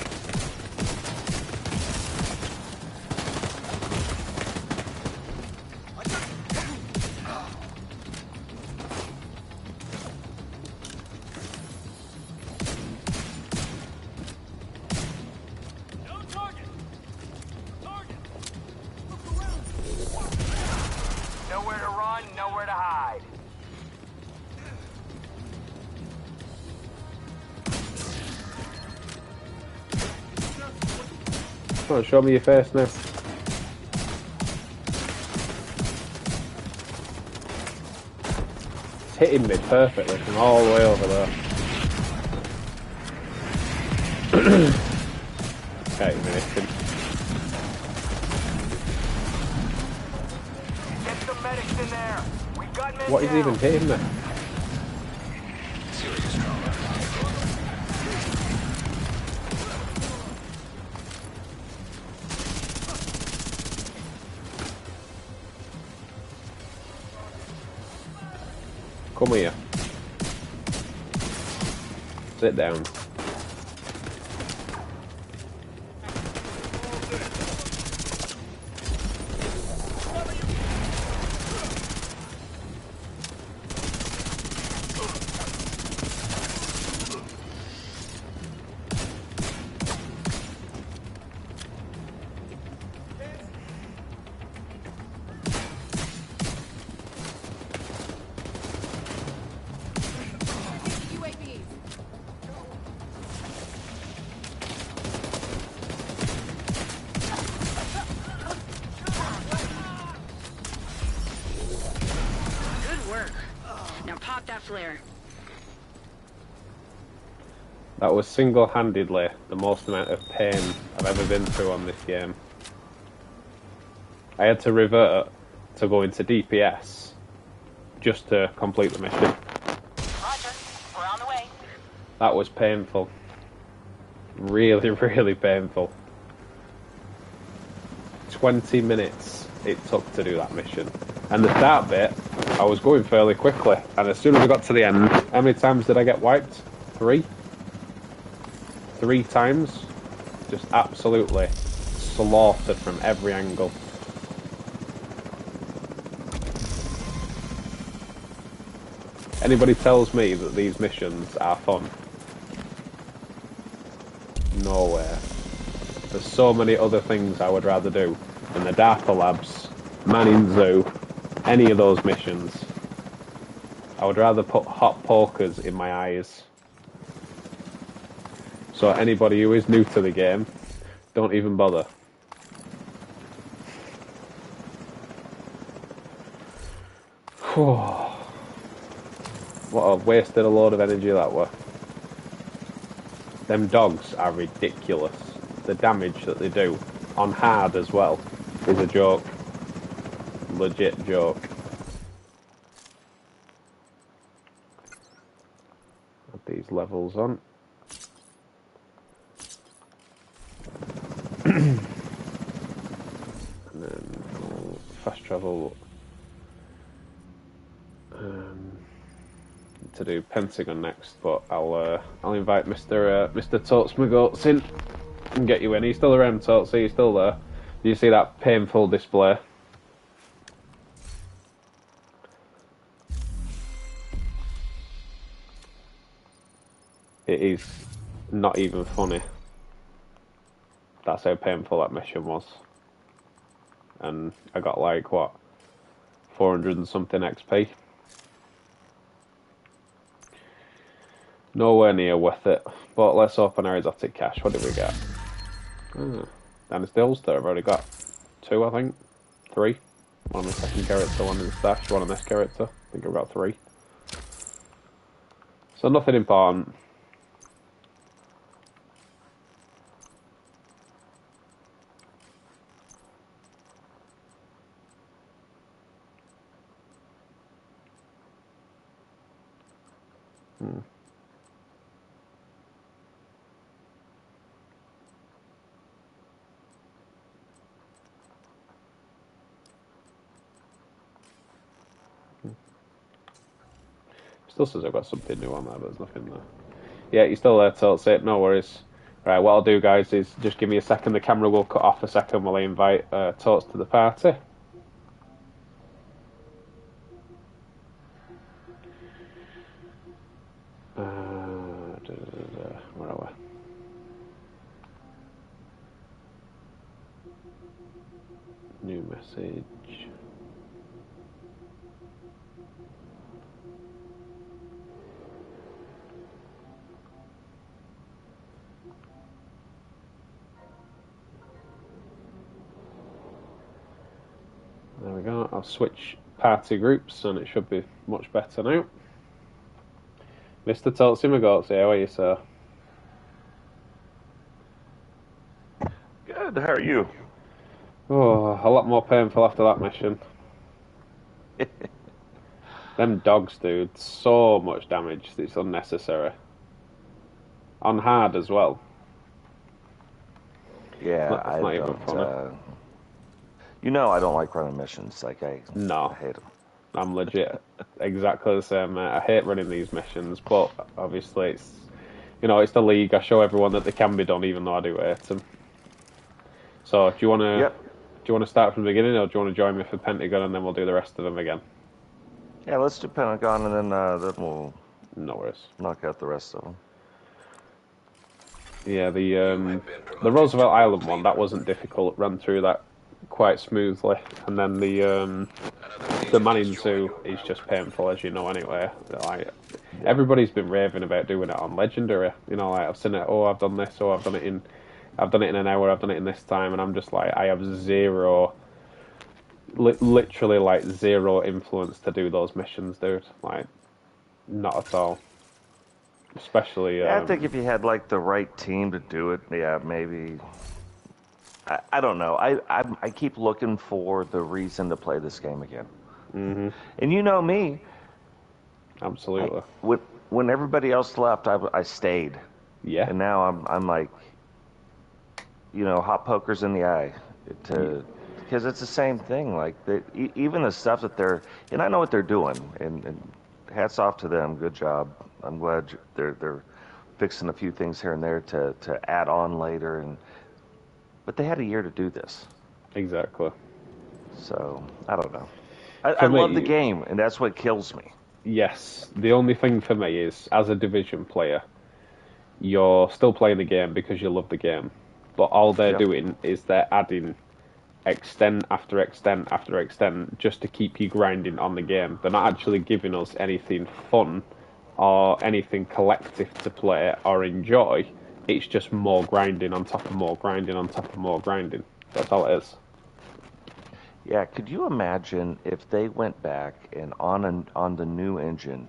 Nowhere to run, nowhere to hide. Come on, show me your face now. It's hitting me perfectly from all the way over there. Okay, ammunition. Get some medics in there. We've got men What is down. even hitting me? Serious trauma. Come here. Sit down. UAVs. Good work. Now pop that flare. That was single-handedly the most amount of pain I've ever been through on this game. I had to revert to go into DPS just to complete the mission. Roger. We're on the way. That was painful. Really, really painful. 20 minutes it took to do that mission. And the start bit, I was going fairly quickly. And as soon as I got to the end, how many times did I get wiped? 3? 3 times. Just absolutely slaughtered from every angle. Anybody tells me that these missions are fun? Nowhere. There's so many other things I would rather do than the Darpa Labs, Manning Zoo, any of those missions. I would rather put hot pokers in my eyes. So anybody who is new to the game, don't even bother. What a wasted a load of energy that were. Them dogs are ridiculous. The damage that they do, on hard as well, is a joke. Legit joke. Add these levels on. And then I'll fast travel to do Pentagon next, but I'll invite Mr. Totes My Goats in and get you in. Are you still around, Totes? Are you still there? Do you see that painful display? It is not even funny. That's how painful that mission was. And I got like, what, 400 and something XP? Nowhere near worth it. But let's open our exotic cache. What did we get? And it's the holster. I've already got 2, I think. 3. One on the second character, one in the stash, one on this character. I think I've got 3. So nothing important. Still says I've got something new on there, but there's nothing there. Yeah, you're still there, Tilts it, no worries. Right, what I'll do, guys, is just give me a second. The camera will cut off a second while I invite Tilts to the party. Where are we? New message. There we go. I'll switch party groups and it should be much better now. Mr. Toltsimagotsi, how are you, sir? Good, how are you? Oh, a lot more painful after that mission. Them dogs, dude, so much damage. It's unnecessary. On hard as well. Yeah, It's not even funny. You know I don't like running missions. Like, I hate them. I'm legit exactly the same, mate. I hate running these missions, but obviously it's, you know, it's the league. I show everyone that they can be done, even though I do hate them. So, do you want to start from the beginning, or do you want to join me for Pentagon, and then we'll do the rest of them again? Yeah, let's do Pentagon, and then we'll knock out the rest of them. Yeah, the Roosevelt Island one, that wasn't difficult. Ran through that quite smoothly, and then the Manning 2 is just painful, as you know. Anyway, like everybody's been raving about doing it on Legendary. You know, like I've seen it. Oh, I've done this. Oh, I've done it in an hour. I've done it in this time, and I'm just like, I have zero, literally like zero influence to do those missions, dude. Like, not at all. Especially. Yeah, I think if you had like the right team to do it, yeah, maybe. I don't know. I keep looking for the reason to play this game again. Mm-hmm. And you know me. Absolutely. When everybody else left, I stayed. Yeah. And now I'm like, you know, hot pokers in the eye, because it's the same thing. Like even the stuff that and I know what they're doing, and hats off to them. Good job. I'm glad they're fixing a few things here and there to add on later, but they had a year to do this. Exactly. So I don't know. I love the game, and that's what kills me. Yes. The only thing for me is, as a Division player, you're still playing the game because you love the game, but all they're doing is they're adding extent after extent after extent just to keep you grinding on the game. They're not actually giving us anything fun or anything collective to play or enjoy. It's just more grinding on top of more grinding on top of more grinding. That's all it is. Yeah, could you imagine if they went back and on the new engine,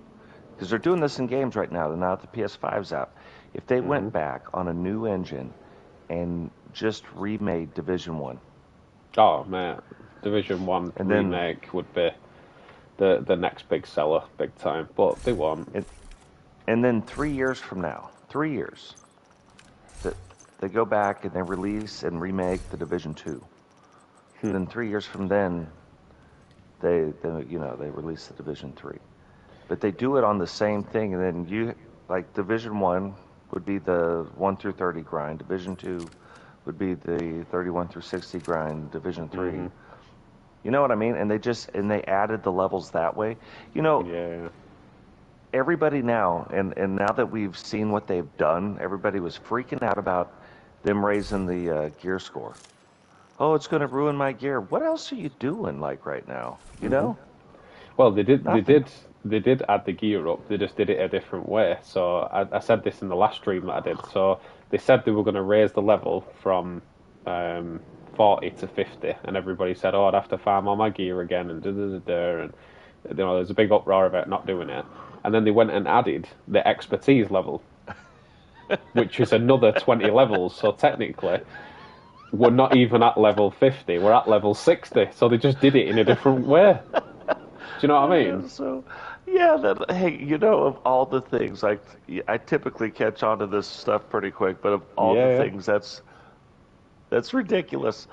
because they're doing this in games right now, now that the PS5's out, if they went back on a new engine and just remade Division 1. Oh, man. Division 1 and remake would be the next big seller, big time, but they won't. And then 3 years from now, 3 years, they go back and they release and remake the Division 2. Then 3 years from then, they release the Division 3. But they do it on the same thing, and then like Division 1 would be the 1 through 30 grind, Division 2 would be the 31 through 60 grind, Division 3. You know what I mean? And they added the levels that way. You know, everybody now, and now that we've seen what they've done, everybody was freaking out about them raising the gear score. Oh, it's going to ruin my gear. What else are you doing like right now? You know? Well, they did add the gear up. They just did it a different way. So I said this in the last stream that I did. So they said they were going to raise the level from 40 to 50, and everybody said, "Oh, I'd have to farm all my gear again," and and you know, there's a big uproar about not doing it. and then they went and added the expertise level, which is another 20 levels. So technically, we're not even at level 50. We're at level 60. So they just did it in a different way. Do you know what I mean? So, yeah, hey, you know, of all the things, like, I typically catch on to this stuff pretty quick, but of all the things, that's ridiculous.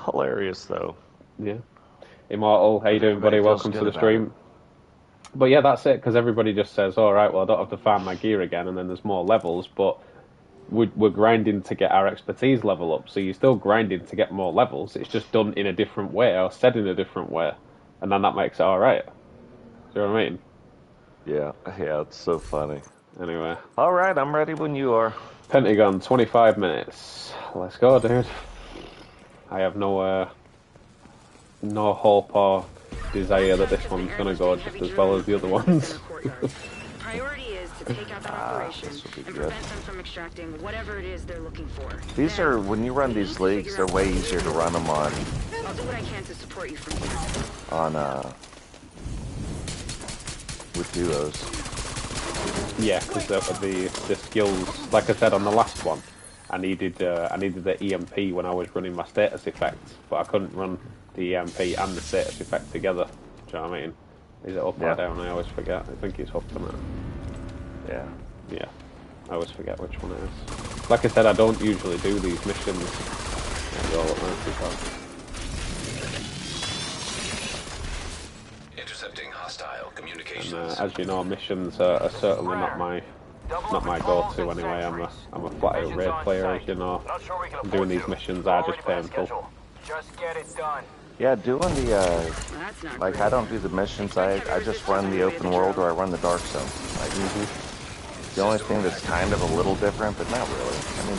Hilarious, though. Yeah. Immortal, how you doing, buddy? Welcome to the stream. But yeah, that's it, because everybody just says, all right, well, I don't have to farm my gear again, and then there's more levels, but we're grinding to get our expertise level up, so you're still grinding to get more levels. It's just done in a different way, or said in a different way, and then that makes it all right. Do you know what I mean? Yeah, it's so funny. Anyway. All right, I'm ready when you are. Pentagon, 25 minutes. Let's go, dude. I have no hope or desire that this one's gonna go just as well as the other ones. Priority is to take out that operation and prevent them from extracting whatever it is they're looking for. These are, when you run these leagues, they're way easier to run them on. I'll do what I can to support you from here. With duos. Yeah, because the skills, like I said on the last one, I needed the EMP when I was running my status effects, but I couldn't run the EMP and the status effect together. Do you know what I mean? Is it up or down? I always forget. I think it's up, isn't it? Yeah. Yeah. I always forget which one it is. Like I said, I don't usually do these missions. Intercepting hostile communications. And as you know, missions are certainly not my go-to anyway. I'm a flat-out raid player, as you know. Doing these missions are just painful. Just get it done. Yeah, doing the, like, I don't do the missions, I just run the open world or I run the dark zone. Like, the only thing that's kind of a little different, but not really. I mean,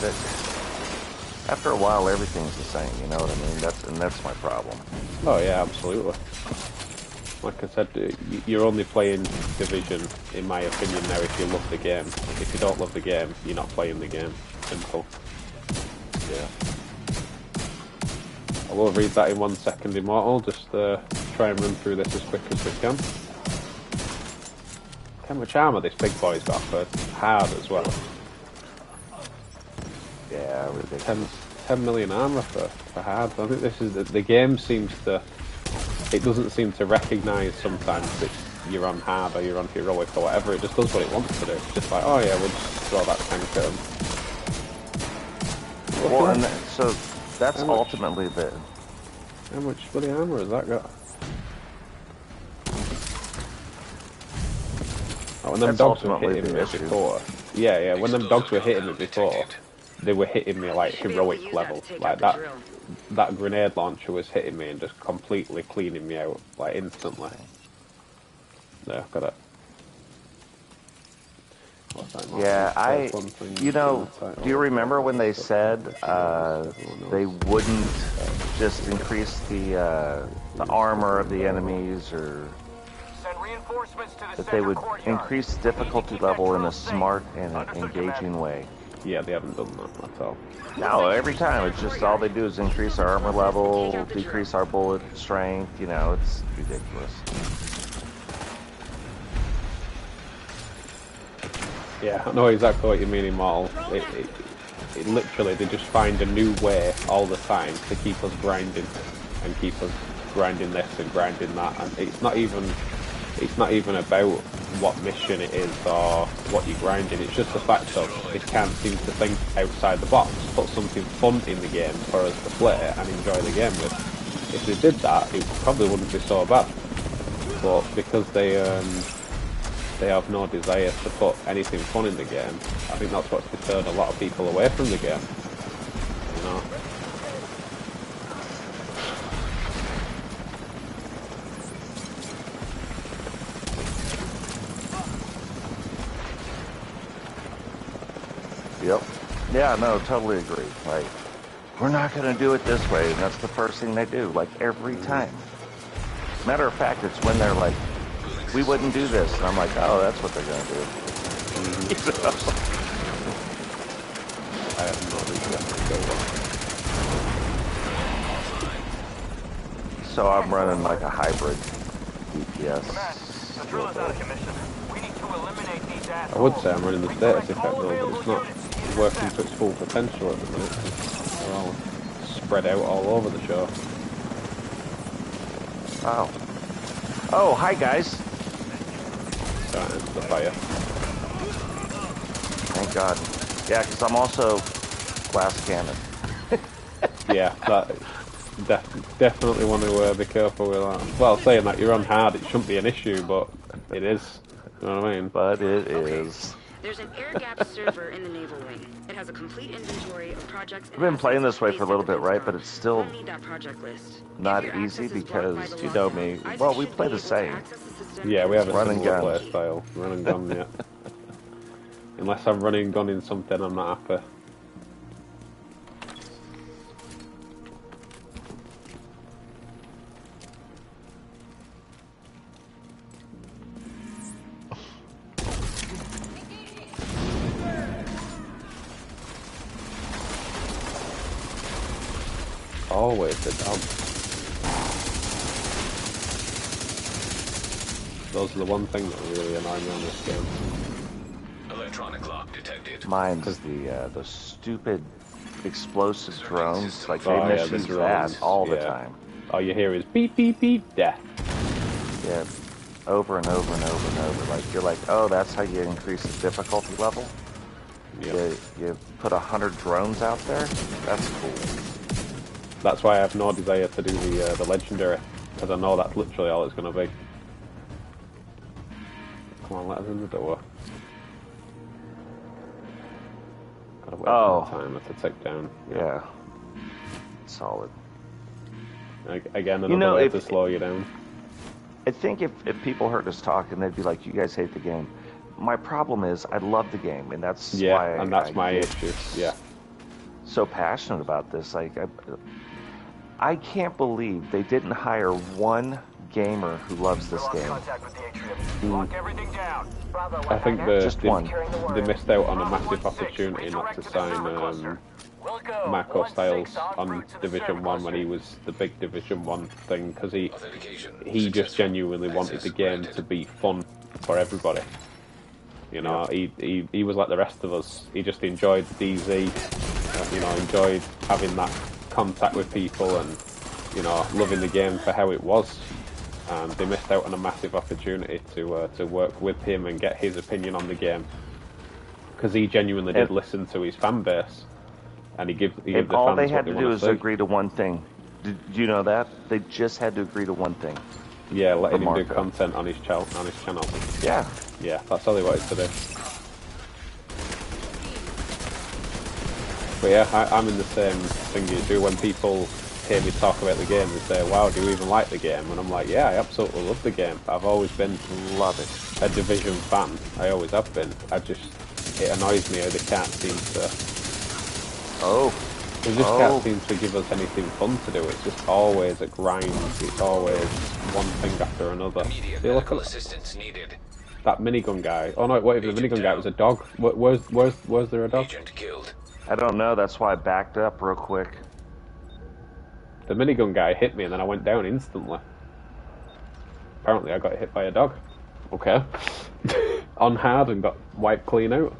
after a while, everything's the same, you know what I mean? That's my problem. Oh, yeah, absolutely. Like I said, you're only playing Division, in my opinion, now if you love the game. If you don't love the game, you're not playing the game. Simple. Yeah. I will read that in 1 second, Immortal. Just try and run through this as quick as we can. How much armor this big boy's got for hard as well? Yeah, ridiculous. 10 million armor for hard. I think this is the game seems to. It doesn't seem to recognise sometimes that you're on hard or you're on heroic or whatever. It just does what it wants to do. It's just like, oh yeah, we'll just throw that tank at him. Well, and so that's ultimately the. How much bloody armor has that got? Oh, when them dogs were hitting me before. Yeah, when them dogs were hitting me before, they were hitting me like heroic level. Like that grenade launcher was hitting me and just completely cleaning me out, like instantly. There, got it. Yeah, you know, do you remember when they said they wouldn't just increase the armor of the enemies, or that they would increase difficulty level in a smart and engaging way? Yeah, they haven't done that at all. No, every time it's just all they do is increase our armor level, decrease our bullet strength. You know, it's ridiculous. Yeah, I know exactly what you mean, Immortal. It literally, they just find a new way all the time to keep us grinding and keep us grinding this and grinding that, and it's not even about what mission it is or what you're grinding. It's just the fact of they can't seem to think outside the box, put something fun in the game for us to play and enjoy the game with. If they did that, it probably wouldn't be so bad. But because they have no desire to put anything fun in the game, I think that's what's deterred a lot of people away from the game. You know. Yep. Yeah, no, totally agree. Like, we're not going to do it this way, and that's the first thing they do, like, every time. Matter of fact, it's when they're like, we wouldn't do this, and I'm like, oh, that's what they're going to do. I have no idea. So I'm running like a hybrid DPS. The drill is out of commission. We need I would say I'm running the status effect though, but it's not working to its full potential at the minute. They're all spread out all over the show. Oh. Oh, hi guys. Starting into the fire. Thank God. Yeah, because I'm also glass cannon. Yeah, that definitely want to be careful with that. Well, saying that you're on hard, it shouldn't be an issue, but it is. You know what I mean? But it is. There's an air-gapped server in the naval wing. It has a complete inventory of projects. I've been playing this way for a little bit, right? But it's still Need that project list. not easy because, you know me, well, we play the same. Yeah, we have a Run and similar gun. play style. Run and gun, yeah. Unless I'm running and gunning something, I'm not happy. Always the dog. Those are the one thing that really annoy me on this game. Electronic lock detected. Mine's the stupid explosive drones. Like, they Oh, yeah, the misuse drones, that all the yeah. time. All you hear is beep, beep, beep, death. Yeah, over and over and over and over. Like, you're like, oh, that's how you increase the difficulty level? Yep. You put 100 drones out there? That's cool. That's why I have no desire to do the legendary, because I know that's literally all it's going to be. Come on, let us in the door. Gotta wait for the timer to tick down. Yeah. Solid. Again, another way to slow you down. I think if people heard us talking, they'd be like, you guys hate the game. My problem is, I love the game, and that's why and that's my get issue, yeah. so passionate about this. Like, I can't believe they didn't hire one gamer who loves this game. I think they missed out on a massive opportunity not to sign Marco Styles on Division 1 when he was the big Division 1 thing, because he just genuinely wanted the game to be fun for everybody. You know, he was like the rest of us. He just enjoyed DZ, you know, enjoyed having that contact with people and, you know, loving the game for how it was. And they missed out on a massive opportunity to work with him and get his opinion on the game, because he genuinely did listen to his fan base, and he gave the fans all they what had they to do want is to see. agree to one thing. Did you know that? They just had to agree to one thing. Yeah, letting him do Marco. content on his channel. Yeah. Yeah, that's all they wanted to do. But yeah, I'm in the same thing you do. When people hear me talk about the game, they say, wow, do you even like the game? And I'm like, yeah, I absolutely love the game. I've always been a Division fan. I always have been. It annoys me how they can't seem to... They just can't seem to give us anything fun to do. It's just always a grind. It's always one thing after another. See, look at Assistance needed. that minigun guy. Oh no, what if the minigun guy was a dog? Where's there a dog? Agent killed. I don't know. That's why I backed up real quick. The minigun guy hit me and then I went down instantly. Apparently I got hit by a dog. Okay. On hard and got wiped clean out.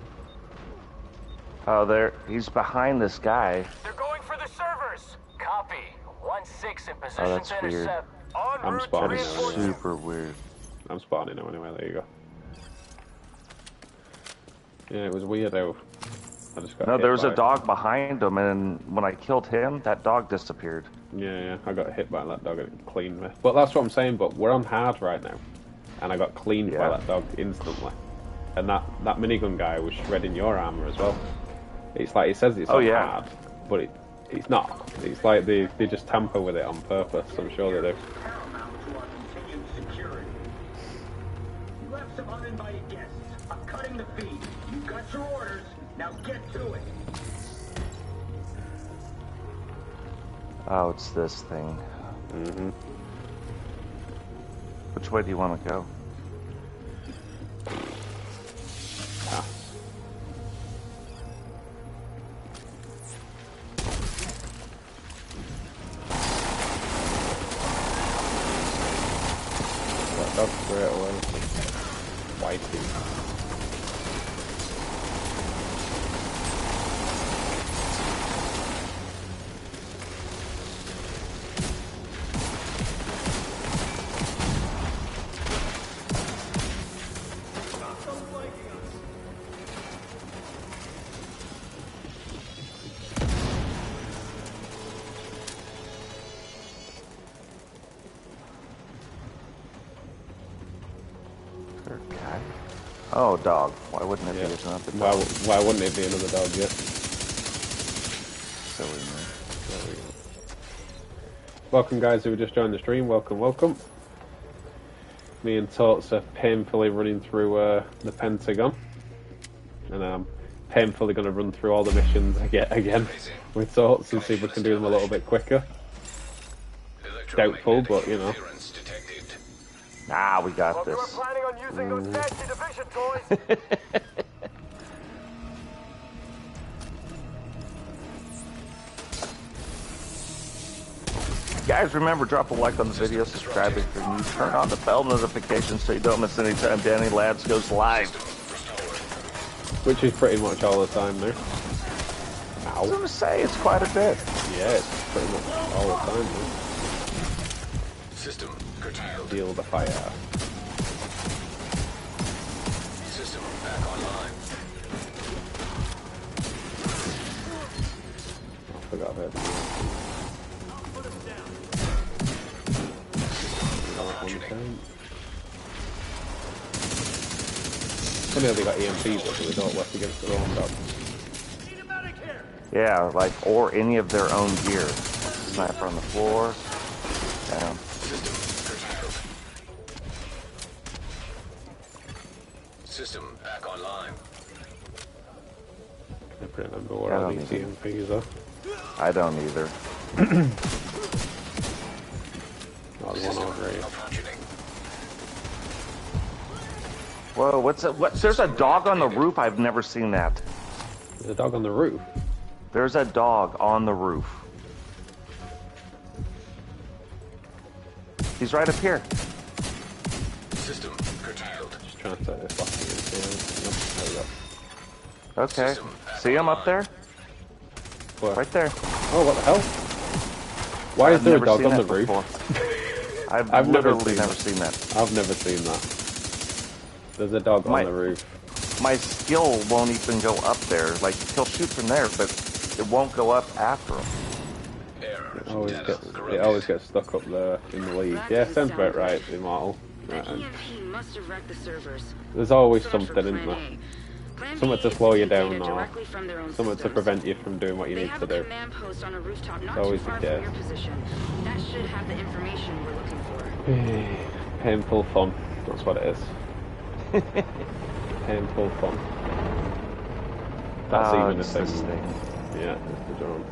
Oh, he's behind this guy. They're going for the servers. Copy. 1-6 in position Oh, that's to weird. intercept. I'm spawning now anyway. Super weird. I'm spawning now anyway, there you go. Yeah, it was weird how I just got No, hit there was by a dog behind him, and when I killed him, that dog disappeared. Yeah, I got hit by that dog and it cleaned me. But that's what I'm saying, but we're on hard right now. And I got cleaned by that dog instantly. And that minigun guy was shredding your armor as well. It's like, it says it's on hard, but it's not. It's like they just tamper with it on purpose, I'm sure they do. You have some uninvited guests. I'm cutting the feed. You got your orders. Now get to it. Oh, it's this thing. Mm-hmm. Which way do you want to go? That dog straight away. Whitey. Oh, dog. Why wouldn't it be another dog? Why wouldn't it be another dog? Yeah. Silly man. There we go. Welcome, guys who just joined the stream. Welcome, welcome. Me and Torts are painfully running through the Pentagon, and I'm painfully going to run through all the missions again with Torts and see if we can do them a little bit quicker. Doubtful, but you know. Nah, we got this. You were planning on using those fancy division toys. Guys, remember, drop a like on the video, subscribe if you're new, turn on the bell notifications so you don't miss any time Danny Labs goes live. Which is pretty much all the time there. I was going to say, it's quite a bit. Yeah, it's pretty much all the time there. System curtailed. Deal the fire. System back online. I forgot about that. Funny how they got EMPs, but they don't work against their own dog. Yeah, like, or any of their own gear. Sniper on the floor. Down. System back online. I can't remember what all these EMPs are. I don't either. Oh, there's one over here. Whoa, what's that? What? There's a dog on the roof. I've never seen that. There's a dog on the roof? There's a dog on the roof. He's right up here. System curtailed. Just trying to set this off here. Nope, there we go. Okay. See him up there? What? Right there. Oh, what the hell? Why is there a dog on the roof? I've literally never seen that. I've never seen that. There's a dog on the roof. My skill won't even go up there. Like, he'll shoot from there, but it won't go up after him. It always gets stuck up there in the league. Yeah, sounds about right, Immortal. Right. There's always something, isn't there? Something to slow you down or something to prevent you from doing what you need to do. It's always the case. That should have the information we're looking for. Painful fun. That's what it is. Painful fun. That's even a thing. Yeah, it's the drone.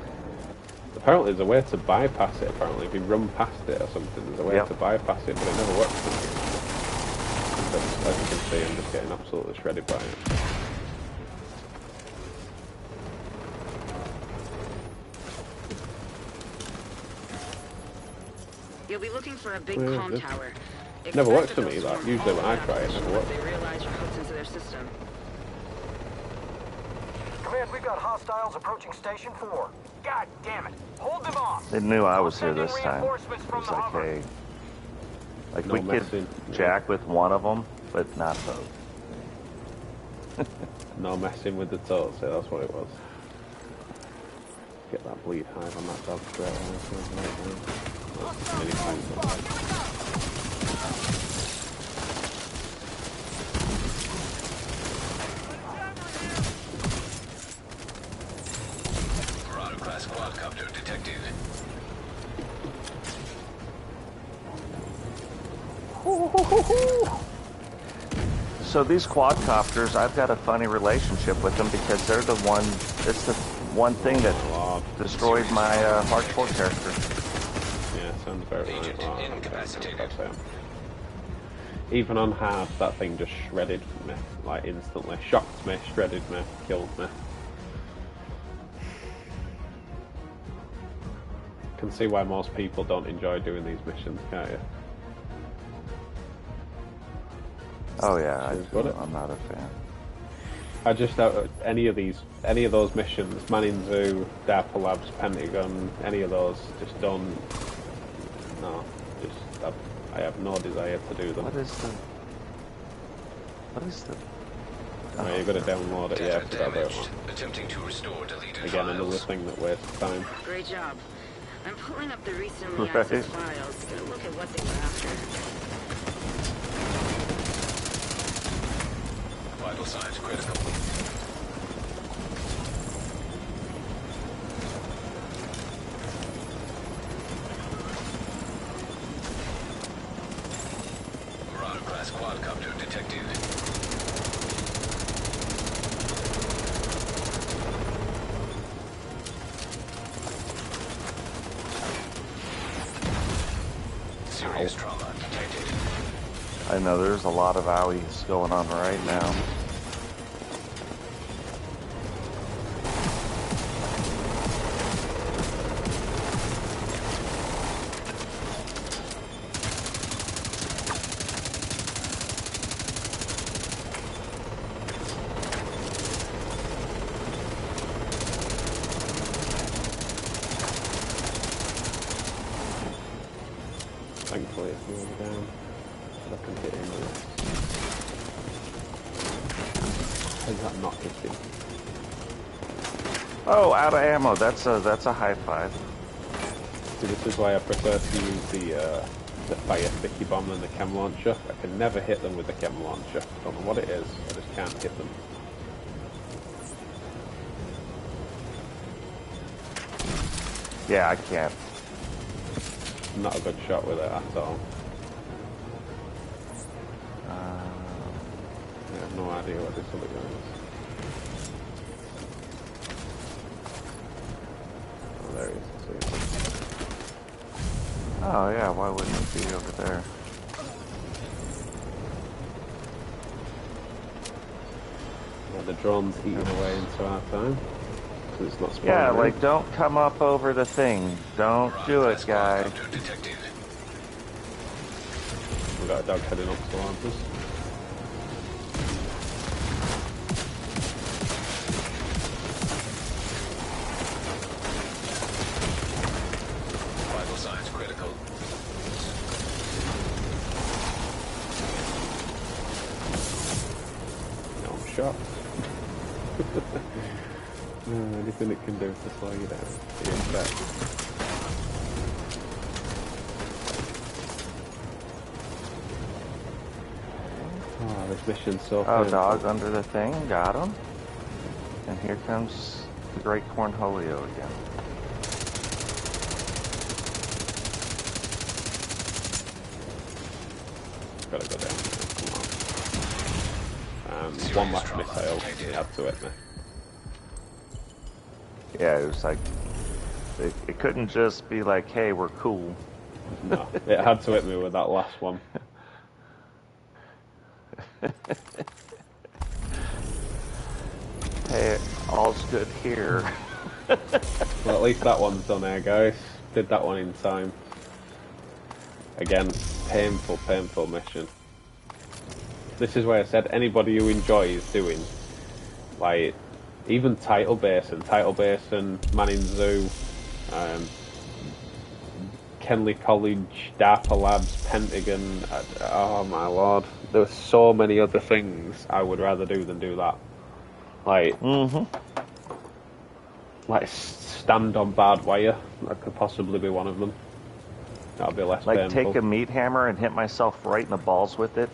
Apparently there's a way to bypass it, apparently. If you run past it or something, there's a way to bypass it, but it never works. But as you can see, I'm just getting absolutely shredded by it. You'll be looking for a big comm tower. It never works for me, that. Usually when I try it, it never works. They realize you're hooked into their system. Command, we've got hostiles approaching Station 4. God damn it. Hold them off. They knew I was here this time. It was like, hey. Like, we could jack with one of them, but not both. No messing with the totes, yeah, that's what it was. Get that bleed hive on that dog straight away. Many times. Class quadcopter detected. So these quadcopters, I've got a funny relationship with them because they're the one. It's the one thing that destroyed my hardcore character. Yeah, sounds very right. Incapacitated. Even on hard, that thing just shredded me, like instantly. Shocked me, shredded me, killed me. Can see why most people don't enjoy doing these missions, can't you? Oh yeah, I'm not a fan. I just any of those missions, Manning Zoo, Darpa Labs, Pentagon, any of those, just don't. No, just I have no desire to do them. What is the? Oh, you've got to download it. Yeah, for that one. Attempting to restore deleted Again, files. another thing that wastes time. Great job. I'm pulling up the recently accessed files to look at what they were after. Vital signs critical. Marauder-class quadcopter detected. Serious trauma detected. I know there's a lot of owies going on right now. Thankfully it's moving down. So I can hit him with it. How's that not hitting? Oh, out of ammo. That's a high five. See, this is why I prefer to use the fire sticky bomb than the chem launcher. I can never hit them with the chem launcher. I don't know what it is, I just can't hit them. Yeah, I can't. I'm not a good shot with it at all. I have no idea what this other guy is. Oh, there he is. I see him. Oh yeah, why wouldn't it be over there? Yeah, the drone's eating away into our time. So it's not spawning. Yeah, like don't come up over the thing. Don't do it, guy. We've got a dog heading up towards us. Vital signs critical. No, I'm shot. Anything it can do to slow you down. Oh, this mission's so Oh, painful. dog under the thing. Got him. And here comes the great Cornholio again. Gotta go down. Come on. One last missile. He had to hit me. Yeah, it was like it couldn't just be like, hey, we're cool. No, it had to hit me with that last one. Hey, all's good here. Well, at least that one's done there, guys. Did that one in time. Again, painful, painful mission. This is where I said anybody who enjoys doing, like, even Title Basin, Manning Zoo, Kenley College, Darpa Labs, Pentagon, oh my lord. There's so many other things I would rather do than do that. Like, like stand on barbed wire. That could possibly be one of them. That'll be less Like painful. take a meat hammer and hit myself right in the balls with it.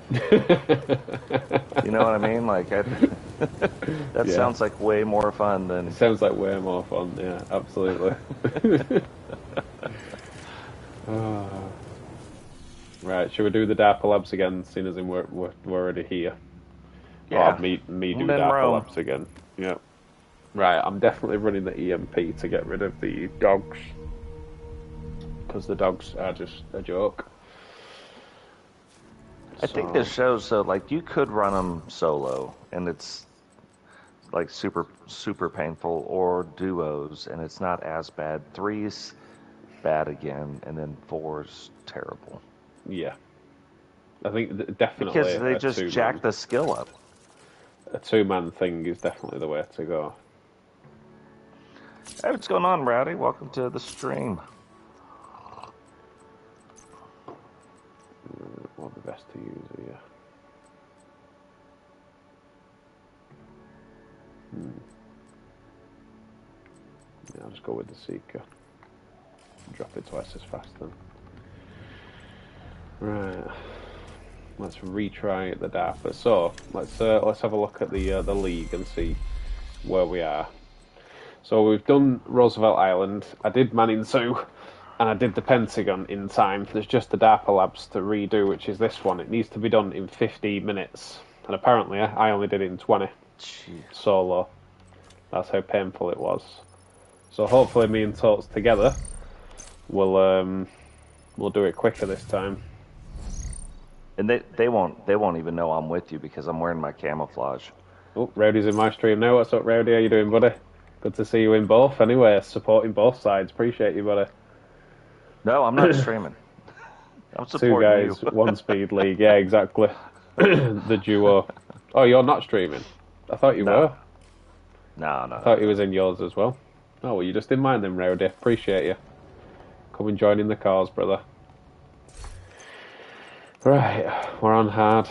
You know what I mean? Like that Yeah. sounds like way more fun than. It sounds like way more fun. Yeah, absolutely. Right, should we do the Darpa Labs again, seeing as we're already here? Yeah. Or me do Then Darpa roam. Labs again. Yeah. Right, I'm definitely running the EMP to get rid of the dogs. Because the dogs are just a joke. I think this shows so like you could run them solo and it's like super painful, or duos and it's not as bad. 3's bad again, and then 4's terrible. Yeah. I think definitely Because they a just two-man- jack the skill up. A two-man thing is definitely the way to go. Hey, what's going on, Rowdy? Welcome to the stream. What would be best to use here? Yeah, I'll just go with the Seeker. Drop it twice as fast then. Right. let's retry the Darpa. So let's have a look at the league and see where we are. So we've done Roosevelt Island. I did Manning Zoo, and I did the Pentagon in time. There's just the Darpa Labs to redo, which is this one. It needs to be done in 15 minutes, and apparently I only did it in 20. Jeez. Solo. That's how painful it was. So hopefully me and Totes together will do it quicker this time. And they won't even know I'm with you because I'm wearing my camouflage. Oh, Rowdy's in my stream now. What's up, Rowdy? How you doing, buddy? Good to see you in both. Anyway, supporting both sides. Appreciate you, buddy. No, I'm not streaming. I'm supporting Two guys, you. one speed league. Yeah, exactly. The duo. Oh, you're not streaming? I thought you were. No. I thought you was in yours as well. Oh, well, you just didn't mind them, Rowdy. Appreciate you. Come and join in the cause, brother. Right, we're on hard.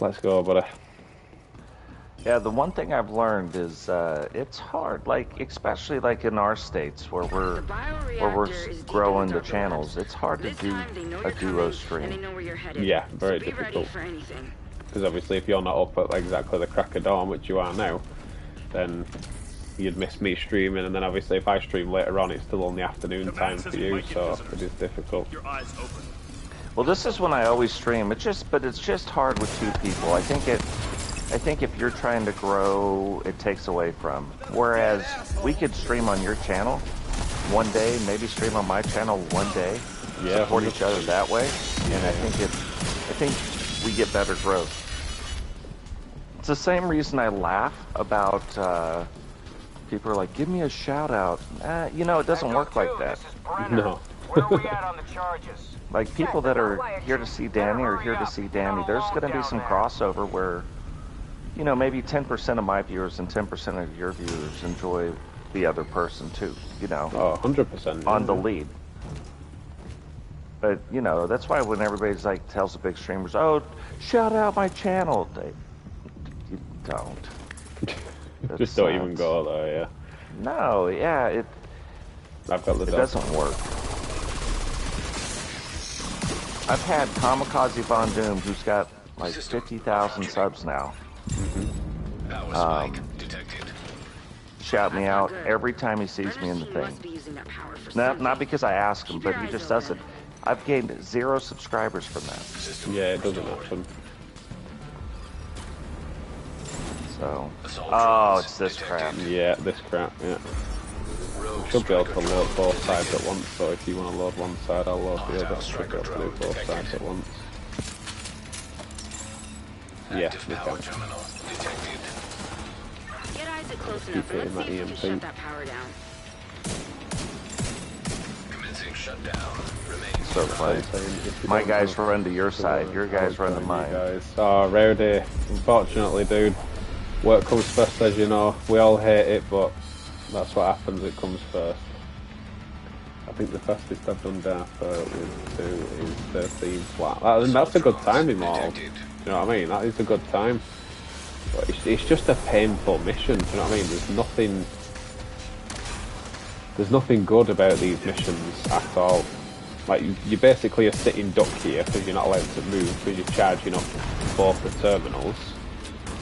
Let's go, buddy. Yeah, the one thing I've learned is it's hard, like especially like in our states where we're growing the channels. It's hard to do a duo stream. Yeah, very difficult. Because obviously, if you're not up at exactly the crack of dawn, which you are now, then you'd miss me streaming. And then obviously, if I stream later on, it's still on the afternoon time for you, so it is difficult. Well, this is when I always stream. It's just hard with two people. I think if you're trying to grow, it takes away from. Whereas we could stream on your channel one day, maybe stream on my channel one day, support each other that way, and I think we get better growth. It's the same reason I laugh about people are like, give me a shout out. You know, it doesn't work like that. No. Where are we at on the charges? Like people that are here to see Danny or here to see Danny, there's going to be some crossover where, you know, maybe 10% of my viewers and 10% of your viewers enjoy the other person too, you know. Oh, 100%. On the lead. But, you know, that's why when everybody's like, tells the big streamers, oh, shout out my channel, you don't. Just don't even go there, yeah. No, yeah, I've got the it doesn't work. I've had Kamikaze Von Doom, who's got like 50,000 subs now. Shout me out every time he sees me in the thing. Not because I ask him, but he just does it. I've gained 0 subscribers from that. Yeah, it doesn't happen. So, oh, it's this crap. Yeah, this crap, yeah. Should be able to load both sides at once, so if you want to load one side, I'll load the other. Should be able to do both sides at once. Yeah, we can. Get Isaac close enough and let's see if we can shut that power down. Commencing shutdown. So funny. My guys run to your side, your guys run to mine. Oh, Rowdy, unfortunately, dude, work comes first, as you know. We all hate it, but that's what happens, it comes first. I think the fastest I've done Darpa with 2 is 13 flat. That's a good time, Immortal. Do you know what I mean? That is a good time. But it's just a painful mission, do you know what I mean? There's nothing good about these missions at all. Like, you basically are sitting duck here because you're not allowed to move because you're charging up both the terminals.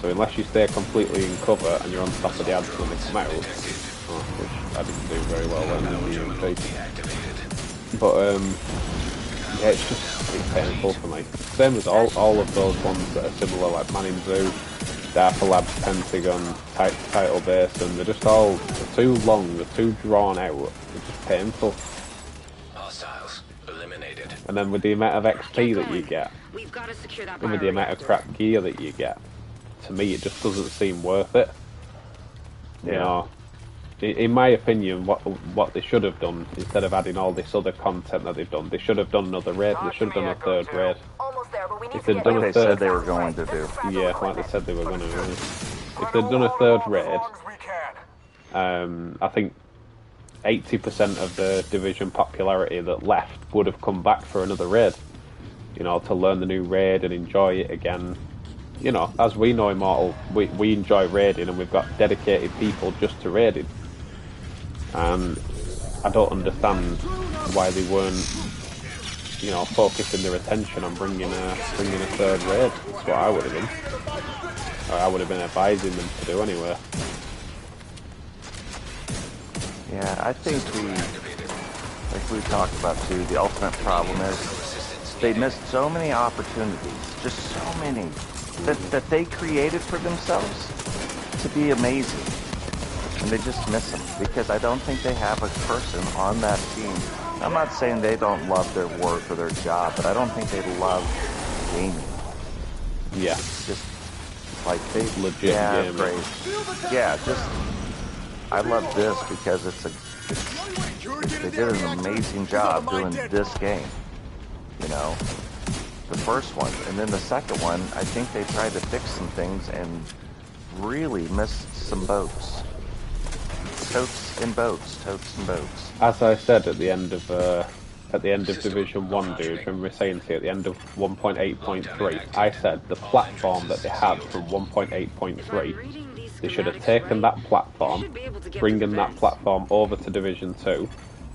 So unless you stay completely in cover and you're on top of the ads when they come out, which I didn't do very well then in the EMP. But yeah, it's painful for me. Same as all of those ones that are similar, like Manning Zoo, Darpa Labs, Pentagon, Title Base, and they're just all too long, they're too drawn out, they're just painful. Hostiles eliminated. And then with the amount of XP that you get, and with the amount of crap gear that you get, to me it just doesn't seem worth it. You know, in my opinion, what they should have done, instead of adding all this other content that they've done, they should have done another raid, they should have done a third raid. If they'd done a third, said they were going to do. Yeah, like they said they were going to do. If they'd done a third raid, I think 80% of the division popularity that left would have come back for another raid. You know, to learn the new raid and enjoy it again. You know, as we know, Immortal, we enjoy raiding and we've got dedicated people just to raiding. And I don't understand why they weren't you know, focusing their attention on bringing a third raid. That's what I would have done. Or I would have been advising them to do anyway. Yeah, I think like we talked about too, the ultimate problem is they missed so many opportunities, just so many, that they created for themselves to be amazing. And they just miss them because I don't think they have a person on that team. I'm not saying they don't love their work or their job, but I don't think they love gaming. Yeah. Just like they legit gaming. Great. Yeah, just I love this because they did an amazing job doing this game. You know, the first one, and then the second one, I think they tried to fix some things and really missed some boats. Totes and boats. As I said at the end of Division 1, dude, when we were saying to you at the end of 1.8.3, I said the platform that they had from 1.8.3, they should have taken that platform, bringing that platform over to Division 2,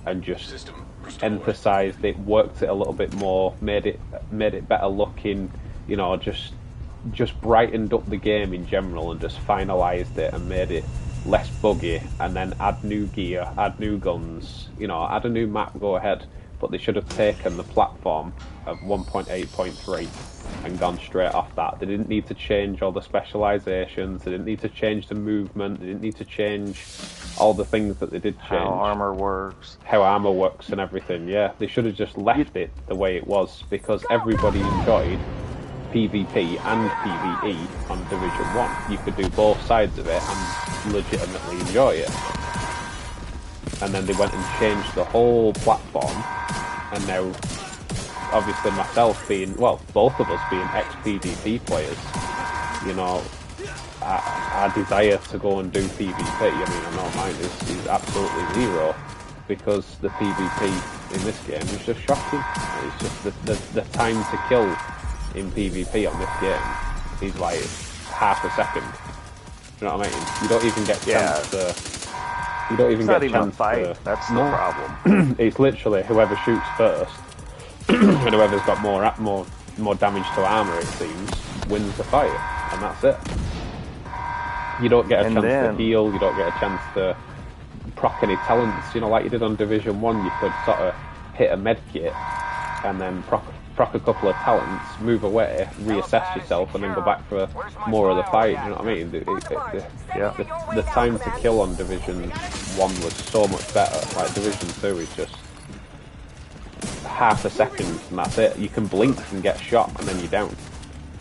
and just emphasised it, worked it a little bit more, made it better looking, you know, just brightened up the game in general, and just finalised it and made it less buggy, and then add new gear, add new guns, you know, add a new map, go ahead. But they should have taken the platform of 1.8.3 and gone straight off that. They didn't need to change all the specializations, they didn't need to change the movement, they didn't need to change all the things that they did change. How armor works and everything, yeah. They should have just left it the way it was, because everybody enjoyed PvP and PvE on Division 1. You could do both sides of it and legitimately enjoy it. And then they went and changed the whole platform, and now, obviously myself being, well, both of us being ex-PvP players, you know, our desire to go and do PvP, I mean, I know mine is absolutely zero, because the PvP in this game is just shocking. It's just the time to kill in PvP on this game is like half a second. You know what I mean? You don't even get a chance to. You don't even get a chance to. That's the problem. It's literally whoever shoots first, and whoever's got more damage to armor, it seems, wins the fight, and that's it. You don't get a chance to heal. You don't get a chance to proc any talents. You know, like you did on Division 1, you could sort of hit a medkit and then proc a couple of talents, move away, reassess yourself, and then go back for more of the fight. You know what I mean? The time to kill on Division 1 was so much better. Like Division 2 is just half a second, and that's it. You can blink and get shot, and then you're down.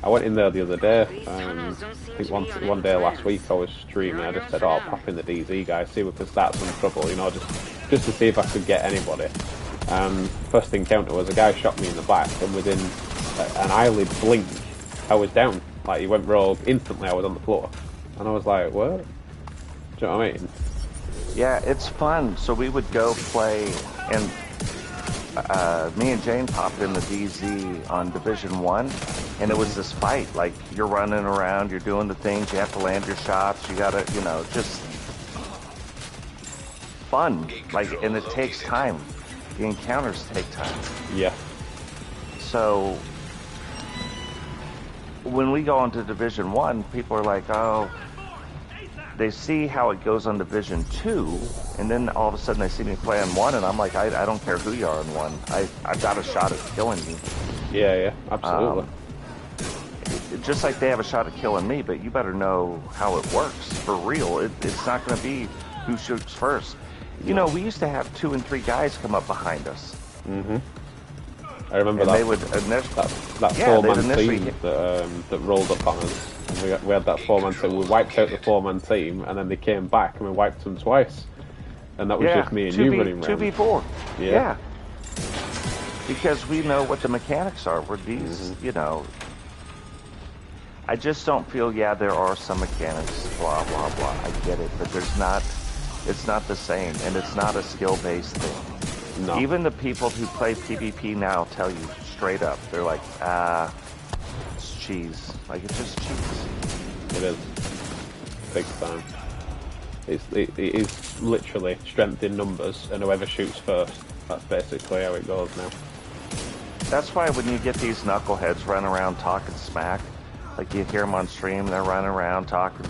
I went in there the other day. I think one day last week I was streaming. I just said, "Oh, I'll pop in the DZ, guys, see if we can start some trouble." You know, just to see if I could get anybody. First encounter was a guy shot me in the back, and within an eyelid blink, I was down. Like, he went rogue, instantly I was on the floor. And I was like, what? Do you know what I mean? Yeah, it's fun. So we would go play, and me and Jane popped in the DZ on Division 1, and it was this fight. Like, you're running around, you're doing the things, you have to land your shots, you gotta, you know, just fun. Like, and it takes time. The encounters take time. Yeah. So when we go into Division 1, people are like, oh, they see how it goes on Division 2, and then all of a sudden they see me play on 1, and I'm like, I don't care who you are in 1. I've got a shot at killing you. Yeah, absolutely. Just like they have a shot at killing me, but you better know how it works for real. It's not going to be who shoots first. You know, we used to have 2 and 3 guys come up behind us. Mm-hmm. I remember and that. They would that four-man team that rolled up on us. And we had that four-man team. We wiped out the four-man team, and then they came back, and we wiped them twice. And that was just me and you running around. 2v4. Yeah. Because we know what the mechanics are. We're these, you know. I just don't feel, there are some mechanics, blah, blah, blah. I get it, but there's not. It's not the same, and it's not a skill-based thing. No. Even the people who play PvP now tell you straight up, they're like, it's cheese. Like, it's just cheese. It is. Big time. It is literally strength in numbers, and whoever shoots first. That's basically how it goes now. That's why when you get these knuckleheads running around talking smack, like you hear them on stream, they're running around talking,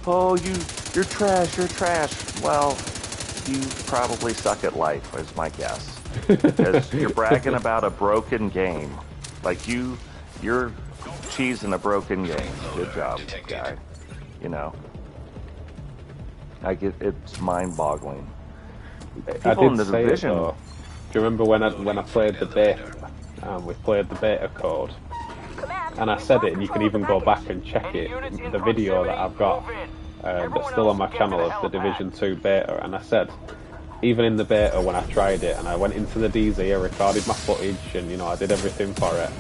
oh, you're trash, you're trash. Well, you probably suck at life, is my guess. Because you're bragging about a broken game. Like you're cheesing a broken game. Good job, guy. You know. It's mind-boggling. I did say it, though. Do you remember when I played the beta? We played the beta code, and I said it, and you can even go back and check it. The video that I've got that's still on my channel of the Division 2 beta, and I said, even in the beta when I tried it, and I went into the DZ, I recorded my footage, and you know I did everything for it.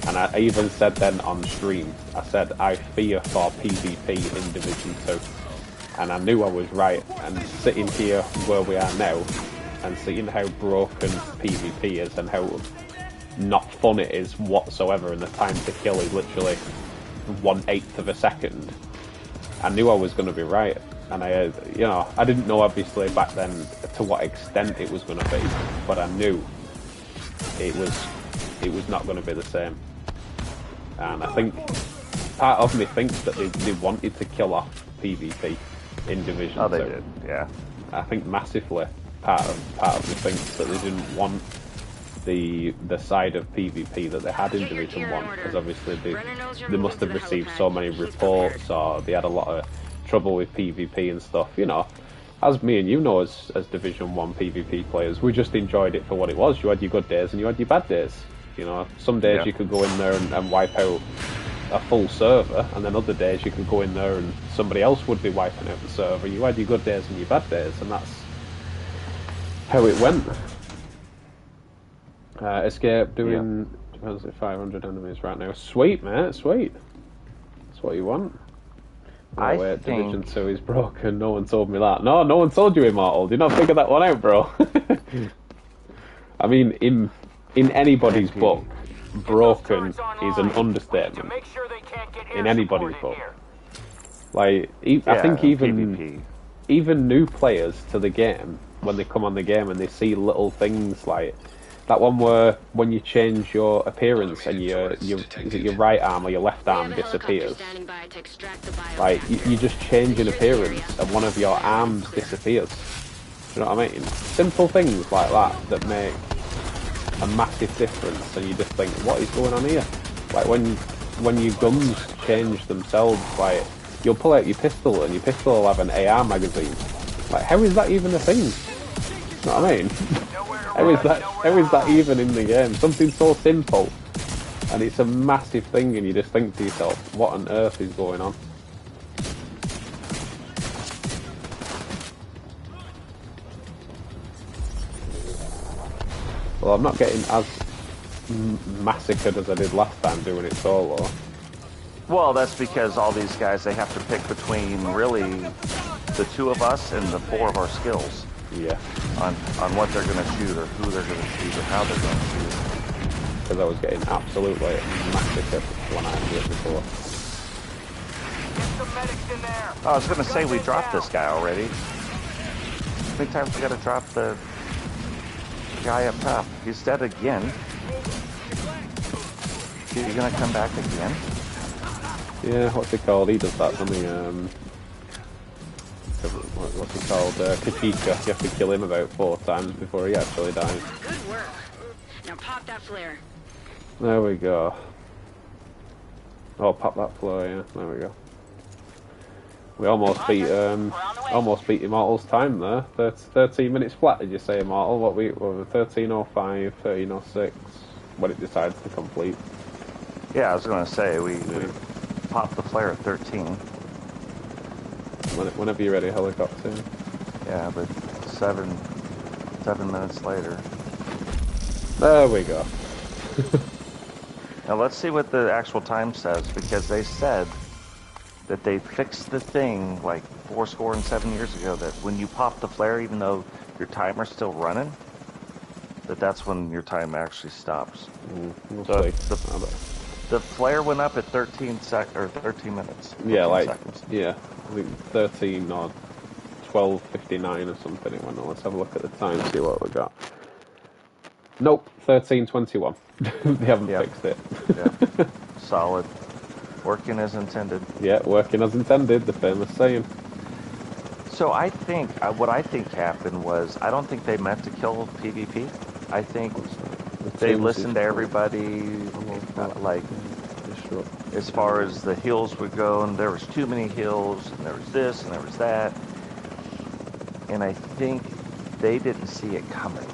And I even said then on stream, I said I fear for PvP in Division 2. And I knew I was right, and sitting here where we are now, and seeing how broken PvP is, and how not fun it is whatsoever, and the time to kill is literally 1/8 of a second, I knew I was going to be right. And I didn't know obviously back then to what extent it was going to be, but I knew it was not going to be the same. And I think part of me thinks that they wanted to kill off PvP in Division 2. Oh, they did, yeah. I think massively part of me thinks that they didn't want the side of PvP that they had in Division 1, because obviously they must have received so many reports, or they had a lot of trouble with PvP and stuff. You know, as me and you know, as Division 1 PvP players, we just enjoyed it for what it was. You had your good days and you had your bad days. You know, some days you could go in there and wipe out a full server, and then other days you could go in there and somebody else would be wiping out the server. You had your good days and your bad days, and that's how it went. Escape doing 500 enemies right now. Sweet, mate, sweet. That's what you want. Oh, wait, Division 2 is broken. No one told me that. No one told you, Immortal. Did not figure that one out, bro. I mean, in anybody's book, broken is an understatement. In anybody's book. Like, I think even new players to the game, when they come on the game and they see little things like that one where when you change your appearance and your right arm or your left arm disappears. Like, you just change an appearance and one of your arms disappears. Do you know what I mean? Simple things like that make a massive difference, and you just think, what is going on here? Like when your guns change themselves, like you'll pull out your pistol and your pistol will have an AR magazine. Like, how is that even a thing? You know what I mean? How is that even in the game? Something so simple, and it's a massive thing, and you just think to yourself, what on earth is going on? Well, I'm not getting as massacred as I did last time doing it solo. Well, that's because all these guys, they have to pick between really the two of us and the four of our skills. Yeah. On what they're going to shoot, or who they're going to shoot, or how they're going to shoot. Because I was getting absolutely massacred when I did it before. I was going to say, we dropped this guy already. How many times we got to drop the guy up top? He's dead again. Is he going to come back again? Yeah, what's it called? He does that, doesn't he? What's it called? Kachika. You have to kill him about 4 times before he actually dies. Good work. Now pop that flare. There we go. Oh, pop that flare, yeah. There we go. We almost beat Immortal's time there. 13 minutes flat, did you say, Immortal? What were 13:05, 13:06 when it decides to complete. Yeah, I was going to say, we popped the flare at 13. Whenever you're ready, helicopter. Yeah, but 7 minutes later. There we go. Now let's see what the actual time says, because they said that they fixed the thing like 7 years ago, that when you pop the flare, even though your timer's still running, that's when your time actually stops. So the flare went up at 13 minutes. Yeah, like seconds. Yeah, I think 13 or 12:59 or something. It went on. Let's have a look at the time, see what we got. Nope, 13:21. They haven't Yep. fixed it. Yeah. Solid. Working as intended. Yeah, working as intended, the famous saying. So I think, what I think happened was, I don't think they meant to kill PvP. I think they listened to everybody, like, as far as the hills would go, and there was too many hills, and there was this, and there was that. And I think they didn't see it coming.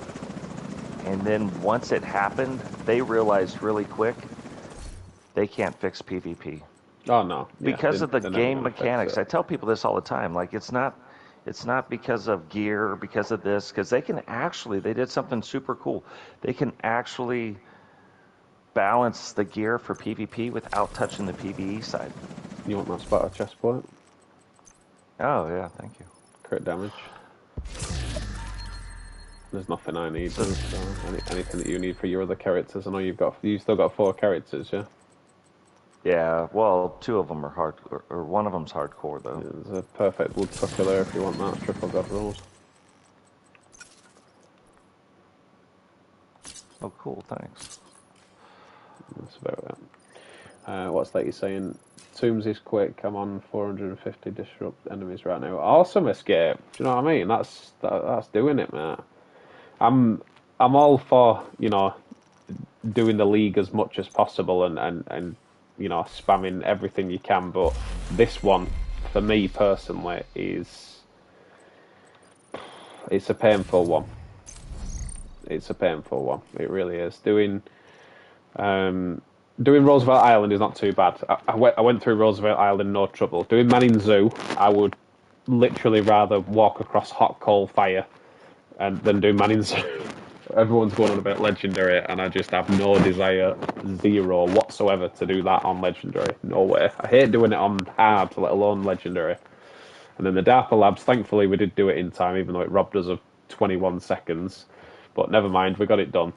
And then once it happened, they realized really quick they can't fix PvP. Oh no! Yeah, Because of the they're never game gonna fix mechanics. it. I tell people this all the time. Like, it's not because of gear or because of this, because they did something super cool. They can actually balance the gear for PvP without touching the PvE side. You want that spotter chest point? Oh yeah, thank you. Crit damage. There's nothing I need. So anything that you need for your other characters? I know you still got 4 characters, yeah. Yeah, well, 2 of them are hardcore, or one of them's hardcore though. Yeah, there's a perfect woodsucker there if you want that. Triple god rolls. Oh, cool, thanks. That's about it. What's that you're saying? Tombs is quick. I'm on 450 disrupt enemies right now. Awesome escape. Do you know what I mean? That's doing it, mate. I'm all for, you know, doing the league as much as possible and you know, spamming everything you can, but this one, for me personally, it's a painful one. It's a painful one. It really is. Doing Roosevelt Island is not too bad. I went through Roosevelt Island no trouble. Doing Manning Zoo, I would literally rather walk across hot coal fire than do Manning Zoo. Everyone's going on about Legendary, and I just have no desire, zero whatsoever, to do that on Legendary. No way. I hate doing it on hard, let alone Legendary. And then the Darpa Labs, thankfully we did do it in time, even though it robbed us of 21 seconds. But never mind, we got it done.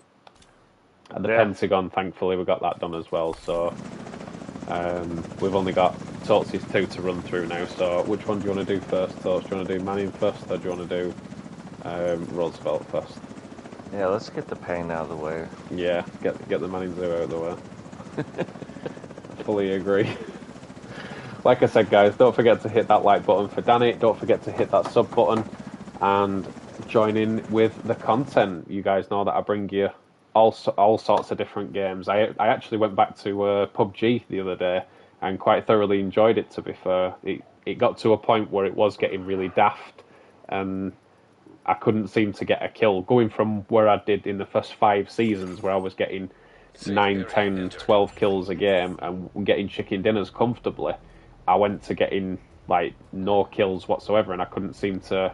And the Pentagon, thankfully, we got that done as well. So we've only got Totsi's 2 to run through now. So which one do you want to do first, Tots? Do you want to do Manning first, or do you want to do Roosevelt first? Yeah, let's get the pain out of the way. Yeah, get the Manning Zoo out of the way. Fully agree. Like I said, guys, don't forget to hit that like button for Danny. Don't forget to hit that sub button and join in with the content. You guys know that I bring you all sorts of different games. I actually went back to PUBG the other day and quite thoroughly enjoyed it, to be fair. It got to a point where it was getting really daft, and I couldn't seem to get a kill. Going from where I did in the first 5 seasons, where I was getting 9, 10, 12 kills a game and getting chicken dinners comfortably, I went to getting like no kills whatsoever, and I couldn't seem to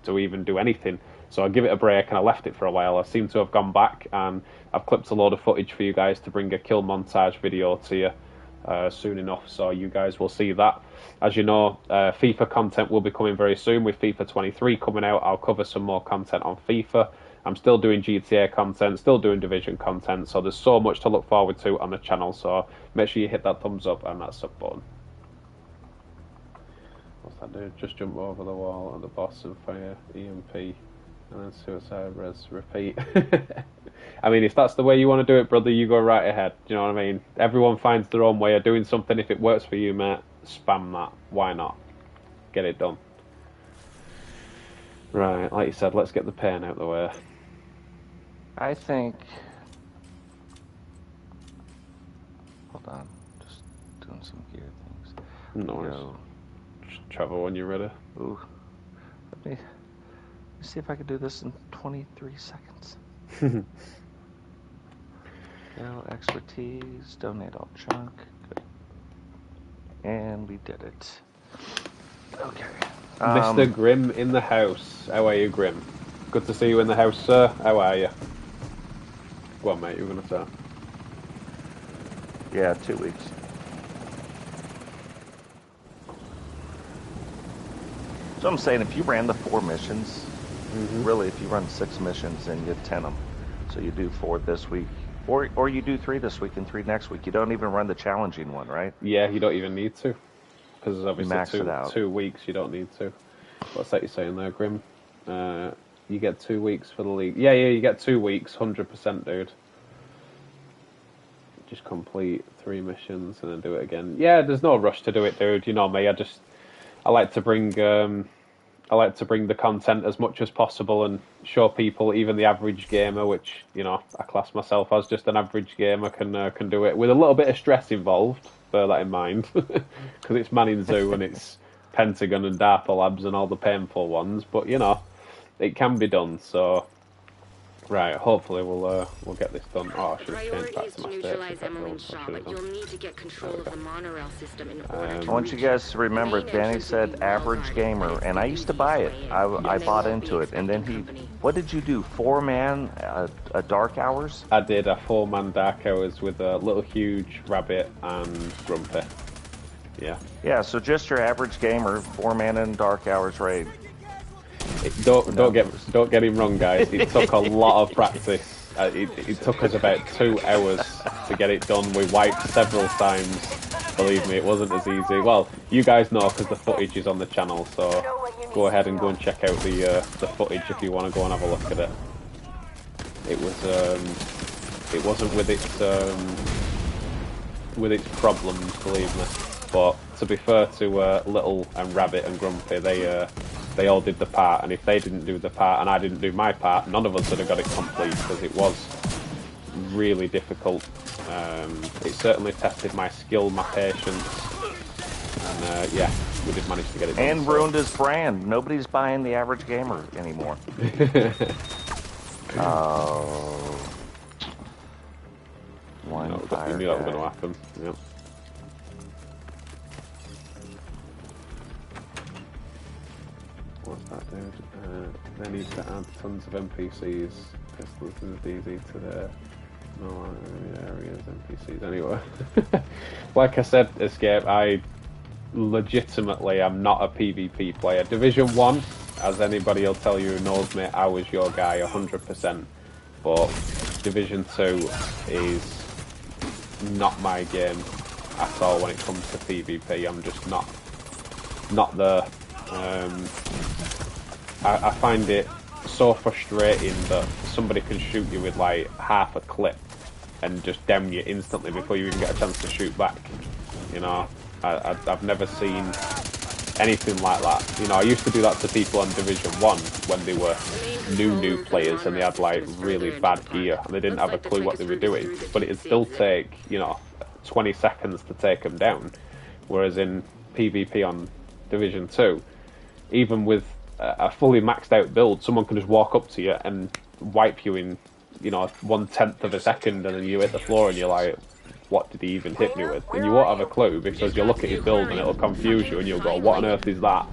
even do anything. So I give it a break and I left it for a while. I seem to have gone back and I've clipped a load of footage for you guys to bring a kill montage video to you soon enough, so you guys will see that. As you know, FIFA content will be coming very soon. With FIFA 23 coming out, I'll cover some more content on FIFA. I'm still doing GTA content, still doing Division content, so there's so much to look forward to on the channel, so make sure you hit that thumbs up and that sub button. What's that do? Just jump over the wall at the boss and fire EMP, and then suicide res repeat. I mean, if that's the way you want to do it, brother, you go right ahead. Do you know what I mean? Everyone finds their own way of doing something. If it works for you, mate, spam that. Why not? Get it done. Right, like you said, let's get the pain out of the way. I think... Hold on. Just doing some gear things. No worries. Just travel when you're ready. Ooh. Let me see if I can do this in 23 seconds. No expertise, donate all junk. Good. And we did it. Okay. Mr. Grimm in the house. How are you, Grimm? Good to see you in the house, sir. How are you? Go on, mate, you were going to say. Yeah, 2 weeks. So I'm saying, if you ran the 4 missions, really, if you run 6 missions and you 10 them, so you do 4 this week, or you do 3 this week and 3 next week, you don't even run the challenging one, right? Yeah, you don't even need to. Because there's obviously max it out. 2 weeks, you don't need to. What's that you're saying there, Grim? You get 2 weeks for the league. Yeah, you get 2 weeks, 100%, dude. just complete 3 missions and then do it again. Yeah, there's no rush to do it, dude. You know me. I like to bring the content as much as possible and show people, even the average gamer, which I class myself as just an average gamer, can do it with a little bit of stress involved. Bear that in mind, because it's Man in Zoo and it's Pentagon and Darpa Labs and all the painful ones. But it can be done. So. Right, hopefully we'll get this done. Oh, I should have changed back to my neutralize Emmeline's shot, but you'll need to get control of the monorail system in order to I want you guys to remember, Danny said average gamer, and I used to buy it. I bought into it, and then what did you do, 4-man Dark Hours? I did a 4-man Dark Hours with a little huge rabbit and Grumpy. Yeah. Yeah, so just your average gamer, 4-man and Dark Hours raid. Don't get him wrong, guys. It took a lot of practice. It took us about 2 hours to get it done. We wiped several times. Believe me, it wasn't as easy. Well, you guys know because the footage is on the channel, so go ahead and go and check out the footage if you want to go and have a look at it. It wasn't with its problems, believe me. But to be fair to Little and Rabbit and Grumpy, they all did the part, and if they didn't do the part and I didn't do my part, none of us would have got it complete, because it was really difficult. It certainly tested my skill, my patience, and yeah, we did manage to get it done. And ruined his brand. Nobody's buying the average gamer anymore. Oh. You knew that was going to happen. Yep. What's that, dude? They need to add tons of NPCs, pistols and DZ to their areas, NPCs anyway. Like I said, Escape, I legitimately am not a PvP player. Division 1, as anybody will tell you who knows me, I was your guy 100%. But Division 2 is not my game at all when it comes to PvP. I'm just not there. I find it so frustrating that somebody can shoot you with like half a clip and just down you instantly before you even get a chance to shoot back. I've never seen anything like that. I used to do that to people on Division 1 when they were new players and they had like really bad gear and they didn't have a clue what they were doing, but it'd still take 20 seconds to take them down, whereas in PvP on Division 2, even with a fully maxed out build, someone can just walk up to you and wipe you in 1/10 of a second, and then you hit the floor and you're like, what did he even hit me with? And you won't have a clue because you'll look at his build and it'll confuse you and you'll go, what on earth is that?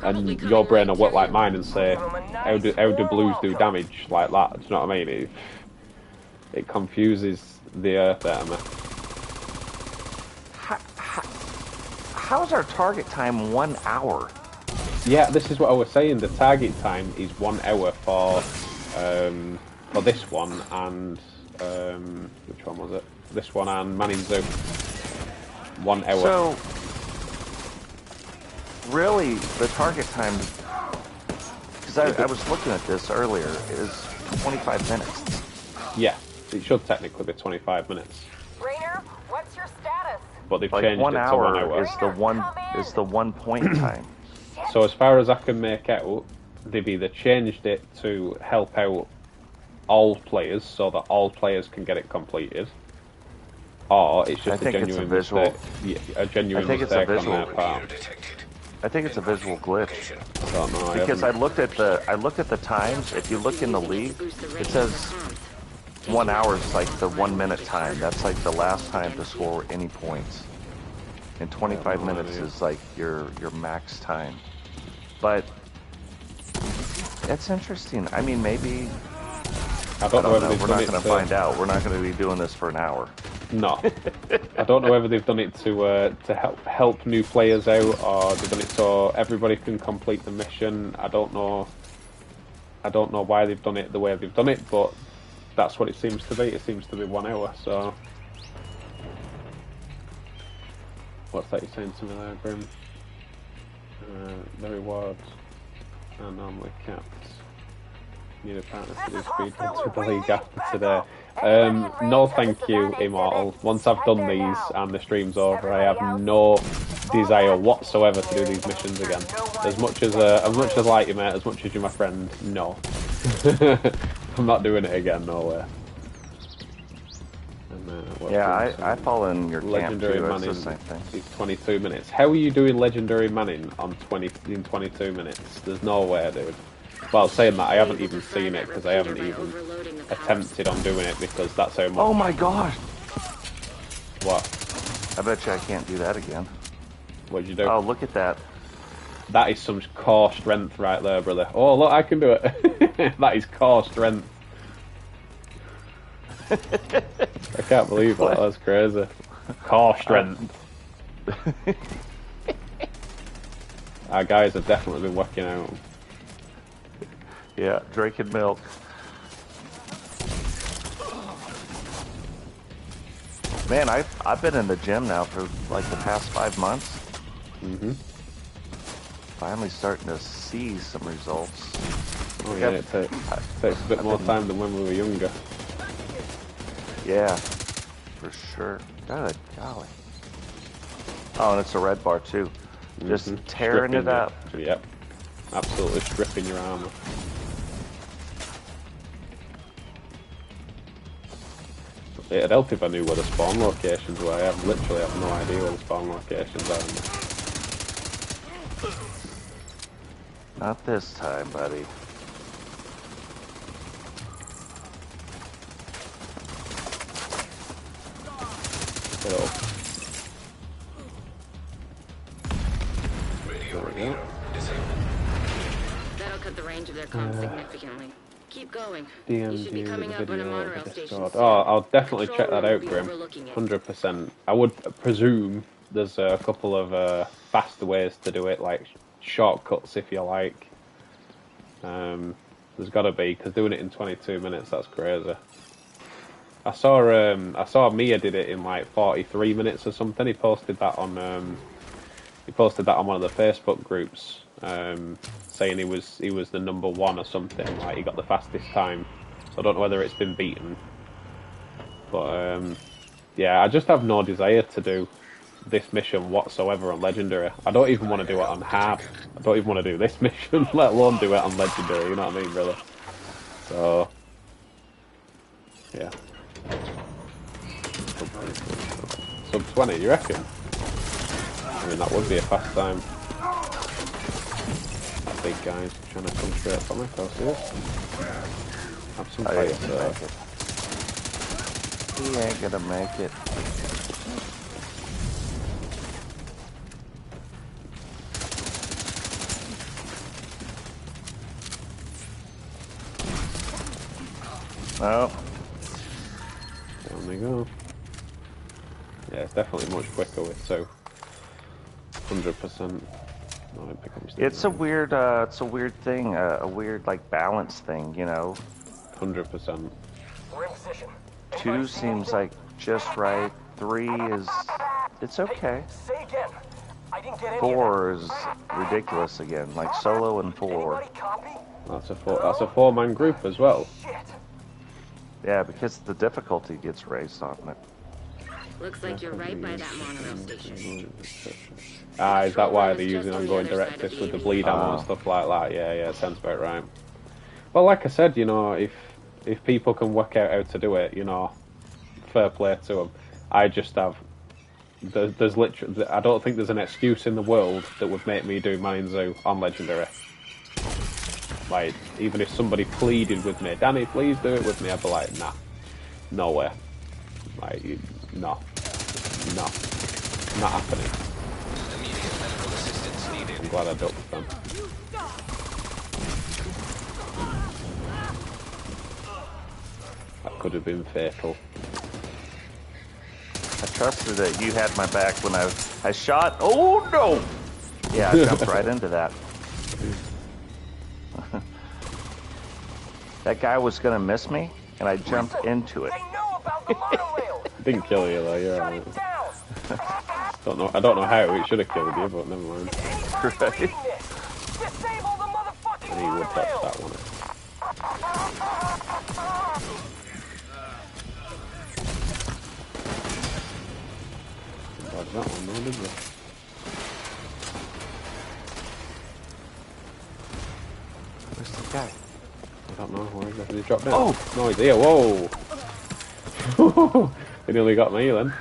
And your brain will work like mine and say, how do blues do damage like that? Do you know what I mean? It confuses the earth out of me. How's our target time 1 hour? Yeah, this is what I was saying. The target time is 1 hour for this one and which one was it? This one and Man in Zoo. 1 hour. So really, the target time, because I was looking at this earlier, is 25 minutes. Yeah, it should technically be 25 minutes. Rainer, what's your status? But they've Like changed 1 it to hour 1 hour. is the 1 point time. So as far as I can make out, they've either changed it to help out all players so that all players can get it completed, or it's just a genuine mistake. Yeah, a genuine mistake on their part. I think it's a visual glitch. I don't know. Because I looked at the times. If you look in the league, it says 1 hour is like the 1 minute time. That's like the last time to score any points. And 25 minutes is like your max time. But it's interesting. I mean, maybe. I don't know. We're not going to find out. We're not going to be doing this for an hour. No, I don't know whether they've done it to help new players out, or they've done it so everybody can complete the mission. I don't know why they've done it the way they've done it, but that's what it seems to be. It seems to be 1 hour. So, what's that you're saying to me there, Grim? The rewards are normally capped. Need a partner to do speed runs with the league after today. No, thank you, Immortal. Once I've done these and the stream's over, I have no desire whatsoever to do these missions again. As much as I like you, mate, as much as you're my friend, no. I'm not doing it again, no way. And, yeah, I fall in your legendary camp too. manning It's the same thing. is 22 minutes. How are you doing legendary manning on 22 minutes? There's no way, dude. Well, saying that, I haven't even seen it because I haven't even attempted on doing it because that's how much. Oh my god! What? I bet you I can't do that again. What'd you do? Oh, look at that. That is some core strength right there, brother. Oh, look, I can do it. That is core strength. I can't believe that. That's crazy. Core strength. Our guys have definitely been working out. Yeah, drinking milk. Man, I've been in the gym now for like the past 5 months. Mm-hmm. Finally starting to see some results. Oh yeah, it takes a bit more time than when we were younger. Yeah, for sure. Good golly. Oh, and it's a red bar too. Just tearing it up. Yep. Absolutely stripping your armor. It'd help if I knew where the spawn locations were. I literally have no idea where the spawn locations are. Not this time, buddy. Hello. That'll cut the range of their comms significantly. Keep going. DMD You should be coming up on a monorail station. Oh, I'll definitely check that out, Grim. 100%. I would presume there's a couple of faster ways to do it, like shortcuts if you like. There's got to be, because doing it in 22 minutes, that's crazy. I saw Mia did it in like 43 minutes or something. He posted that on one of the Facebook groups, saying he was the #1 or something. Like he got the fastest time. So I don't know whether it's been beaten, but yeah, I just have no desire to do this mission whatsoever on Legendary. I don't even want to do it on hard. I don't even want to do this mission, let alone do it on Legendary. You know what I mean, really? So yeah. Sub 20, you reckon? I mean, that would be a fast time. That big guy's trying to come straight for me, of course he is. Have some fire, sir. He ain't gonna make it. No. Down they go. Yeah, it's definitely much quicker with 100%. It's a weird thing, a weird like balance thing, you know. 100%. We're in position. 2 seems like just right. 3 is, it's okay. Say again. I didn't get any 4 is ridiculous again, like solo and 4. That's a 4-man group as well. Yeah, because the difficulty gets raised on it. Looks like you're right by that monorail station. Ah, is that why they're using ongoing directives with the bleed ammo and stuff like that? Yeah, sounds about right. Well, like I said, you know, if people can work out how to do it, you know, fair play to them. I just have... There's literally... I don't think there's an excuse in the world that would make me do Mine Zoo on Legendary. Like, even if somebody pleaded with me, Danny, please do it with me, I'd be like, nah, no way. Like, no, not happening. I'm glad I ducked them. That could have been fatal. I trusted that you had my back when I shot. Oh no! Yeah, I jumped right into that. That guy was gonna miss me, and I jumped into it. Didn't kill you though. You're alright. I don't know how it should have killed you, but never mind. Right. And he would touch that one. get that one though, did we? Where's the guy? I don't know, where is he? Did he drop down? Oh! No, he's here, whoa! He nearly got me then.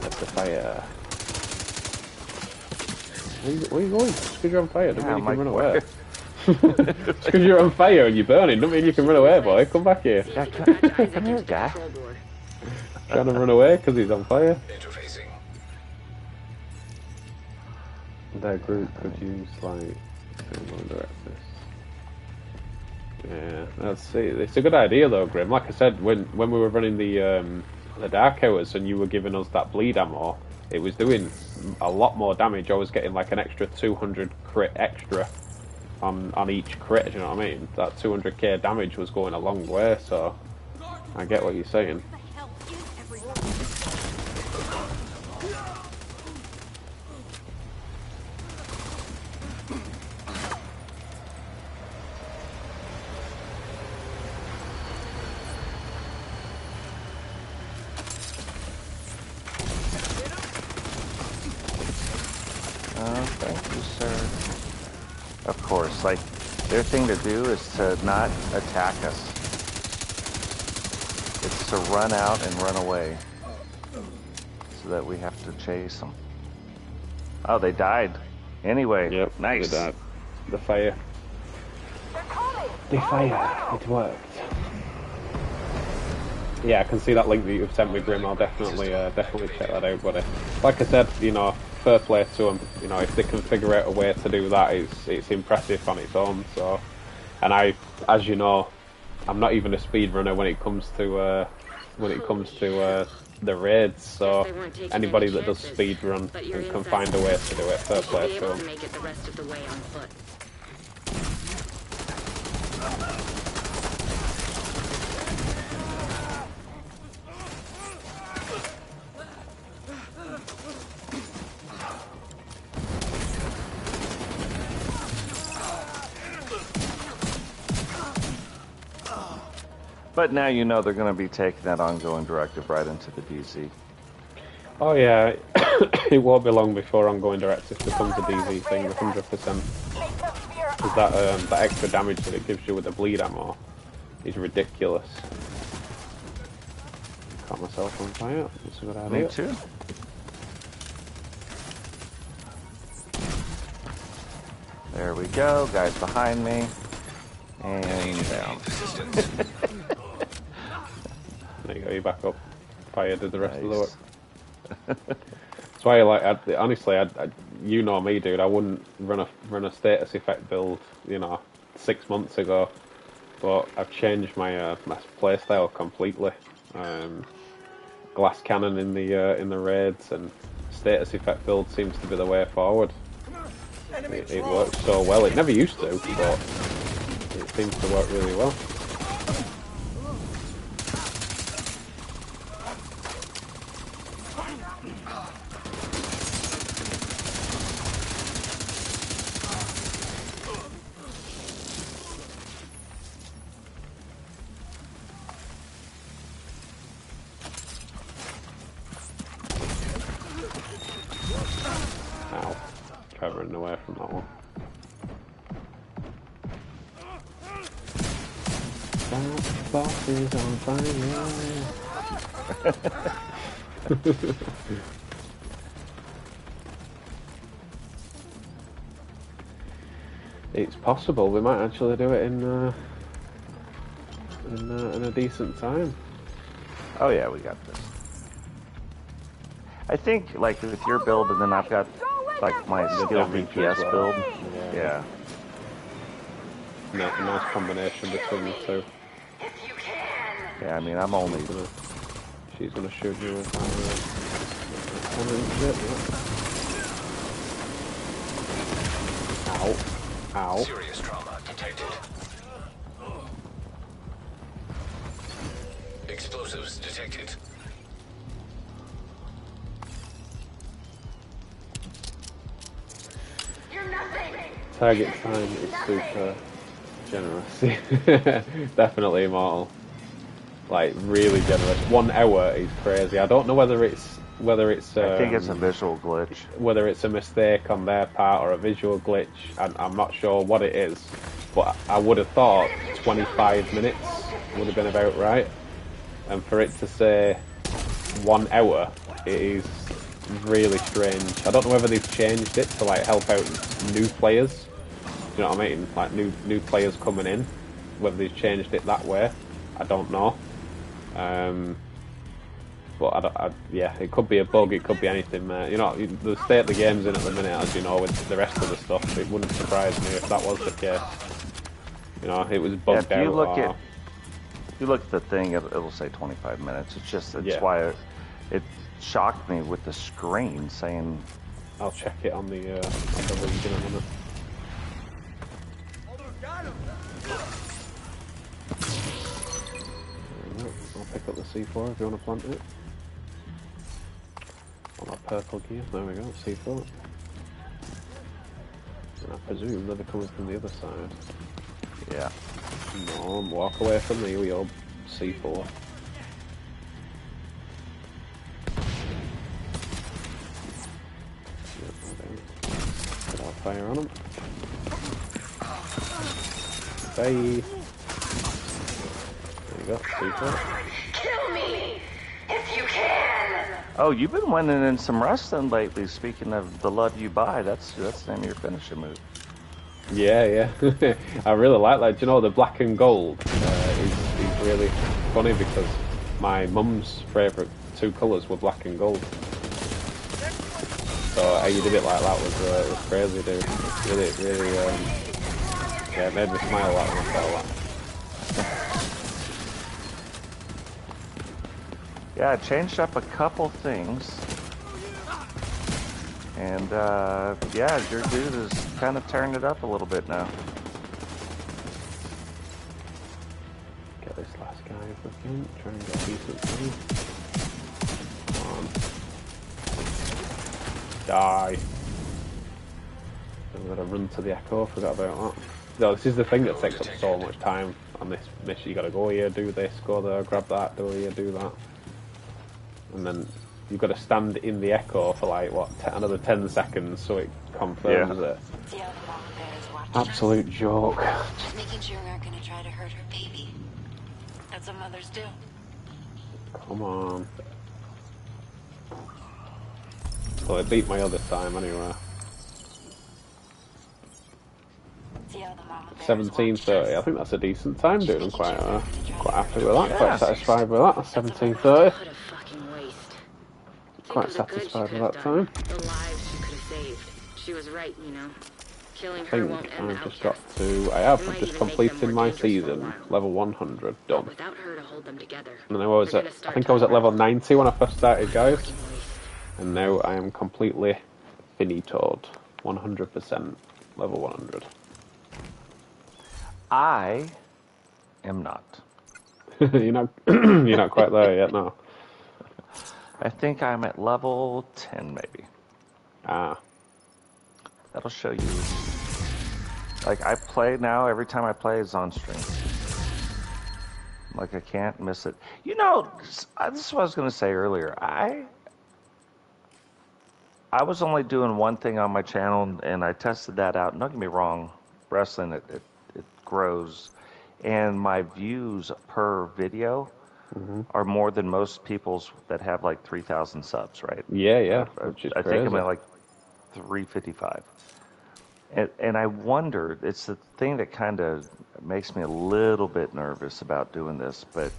That's the fire. Where are you going? Just because you're on fire, don't mean you can run away. Just because you're on fire and you're burning, don't mean you can run away, boy. Come back here. Yeah, come here, guy. Trying to run away because he's on fire. Interfacing. Their group could use, like, directives. Yeah, let's see. It's a good idea though, Grim. Like I said, when we were running the Dark Hours and you were giving us that bleed ammo, it was doing a lot more damage. I was getting like an extra 200 crit extra on each crit, do you know what I mean? That 200k damage was going a long way, so I get what you're saying. Thank you, sir. Of course, like, their thing to do is to not attack us. It's to run out and run away. So that we have to chase them. Oh, they died. Anyway, Yep, nice. they died. The fire. The fire. It worked. Yeah, I can see that link that you've sent me, Grim. I'll definitely check that out, buddy. Like I said, you know, fair play to them. You know, if they can figure out a way to do that, it's impressive on its own. So, and I, as you know, I'm not even a speedrunner when it comes to the raids. So anybody that does speedrun and can find a way to do it, fair play to them. Make it the rest of the way on foot. But now you know they're going to be taking that ongoing directive right into the DZ. Oh yeah, it won't be long before ongoing directive becomes a DZ thing, 100%. Because that extra damage that it gives you with the bleed ammo is ridiculous. Caught myself on fire. That's a good idea. Me too. There we go. Guys behind me. And down. There you go, you're back up. Fire did the rest of the work. That's why, like, honestly, you know me, dude. I wouldn't run a status effect build, you know, 6 months ago. But I've changed my my playstyle completely. Glass cannon in the raids and status effect build seems to be the way forward. It works so well. It never used to, but it seems to work really well. Ow. Try running away from that one. That boss is on fire. It's possible we might actually do it in a decent time. Oh yeah, we got this. I think, like, with your build, and then I've got, like, my skill DPS build. Yeah. Nice combination between the two. Yeah, I mean, I'm only... She's gonna shoot you with her... Ow. Ow. Serious trauma detected. Explosives detected. You're nothing. Target time is super. Generous. Definitely immortal. Like really generous. 1 hour is crazy. I don't know whether it's I think it's a visual glitch. whether it's a mistake on their part or a visual glitch. I'm not sure what it is, but I would have thought 25 minutes would have been about right. And for it to say 1 hour, it is really strange. I don't know whether they've changed it to like help out new players. Do you know what I mean? Like new players coming in. Whether they've changed it that way, I don't know. But yeah, it could be a bug. It could be anything. You know, the state the game's in at the minute, as you know, with the rest of the stuff. It wouldn't surprise me if that was the case. You know, it was bugged out. If you look at the thing, it'll say 25 minutes. It's why it shocked me with the screen saying. I'll check it on the Legion in a minute. I'll pick up the C4 if you want to plant it. On that purple gear. There we go, C4. And I presume that they're coming from the other side. Yeah. No, walk away from me with your C4. Put our fire on them. Bye. There you go, C4. Kill me if you can. Oh, you've been winning in some wrestling lately. Speaking of the love you buy, that's the name of your finisher move. Yeah. I really like that. Do you know the black and gold is really funny because my mum's favourite 2 colours were black and gold. So how you did it like that was crazy, dude. Really, yeah, it made me smile when I saw that. Yeah, I changed up a couple things. And, yeah, your dude is kind of tearing it up a little bit now. Get this last guy if we can. Try and get a decent thing. Come on. Die. I'm gonna run to the echo, forgot about that. No, this is the thing that takes up so much time on this mission. You gotta go here, do this, go there, grab that, go here, do that. And then you've got to stand in the echo for like, what, another 10 seconds so it confirms it. Absolute joke. Just making sure we aren't going to try to hurt her baby. That's what mothers do. Come on. So it beat my other time anyway. 17:30. I think that's a decent time, dude. I'm quite happy with that. Quite satisfied with that. 17:30. Quite satisfied with that time. The lives she could have saved. She was right, you know. Killing I her think won't end the I've just got outcast. to. I have just completed my season. Level 100 done. Without her to hold them together. And I think I was at level 90 when I first started, guys. And now I am completely finitoed. 100% level 100. I am not. you're not quite there yet, no. I think I'm at level 10, maybe. Ah. That'll show you. Like, I play now, every time I play is on stream. Like, I can't miss it. You know, this is what I was going to say earlier. I was only doing one thing on my channel, and I tested that out. Don't get me wrong, wrestling, it grows. And my views per video are more than most people's that have like 3,000 subs, right? Yeah. I think I'm at like 355. And I wonder, it's the thing that kind of makes me a little bit nervous about doing this, but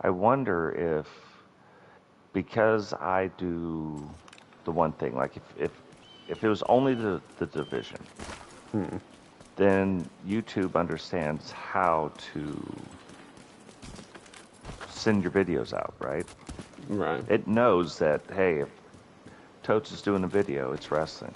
I wonder if, because I do the one thing, like if it was only the division, then YouTube understands how to send your videos out, right? Right. It knows that, hey, if Totes is doing a video, it's wrestling.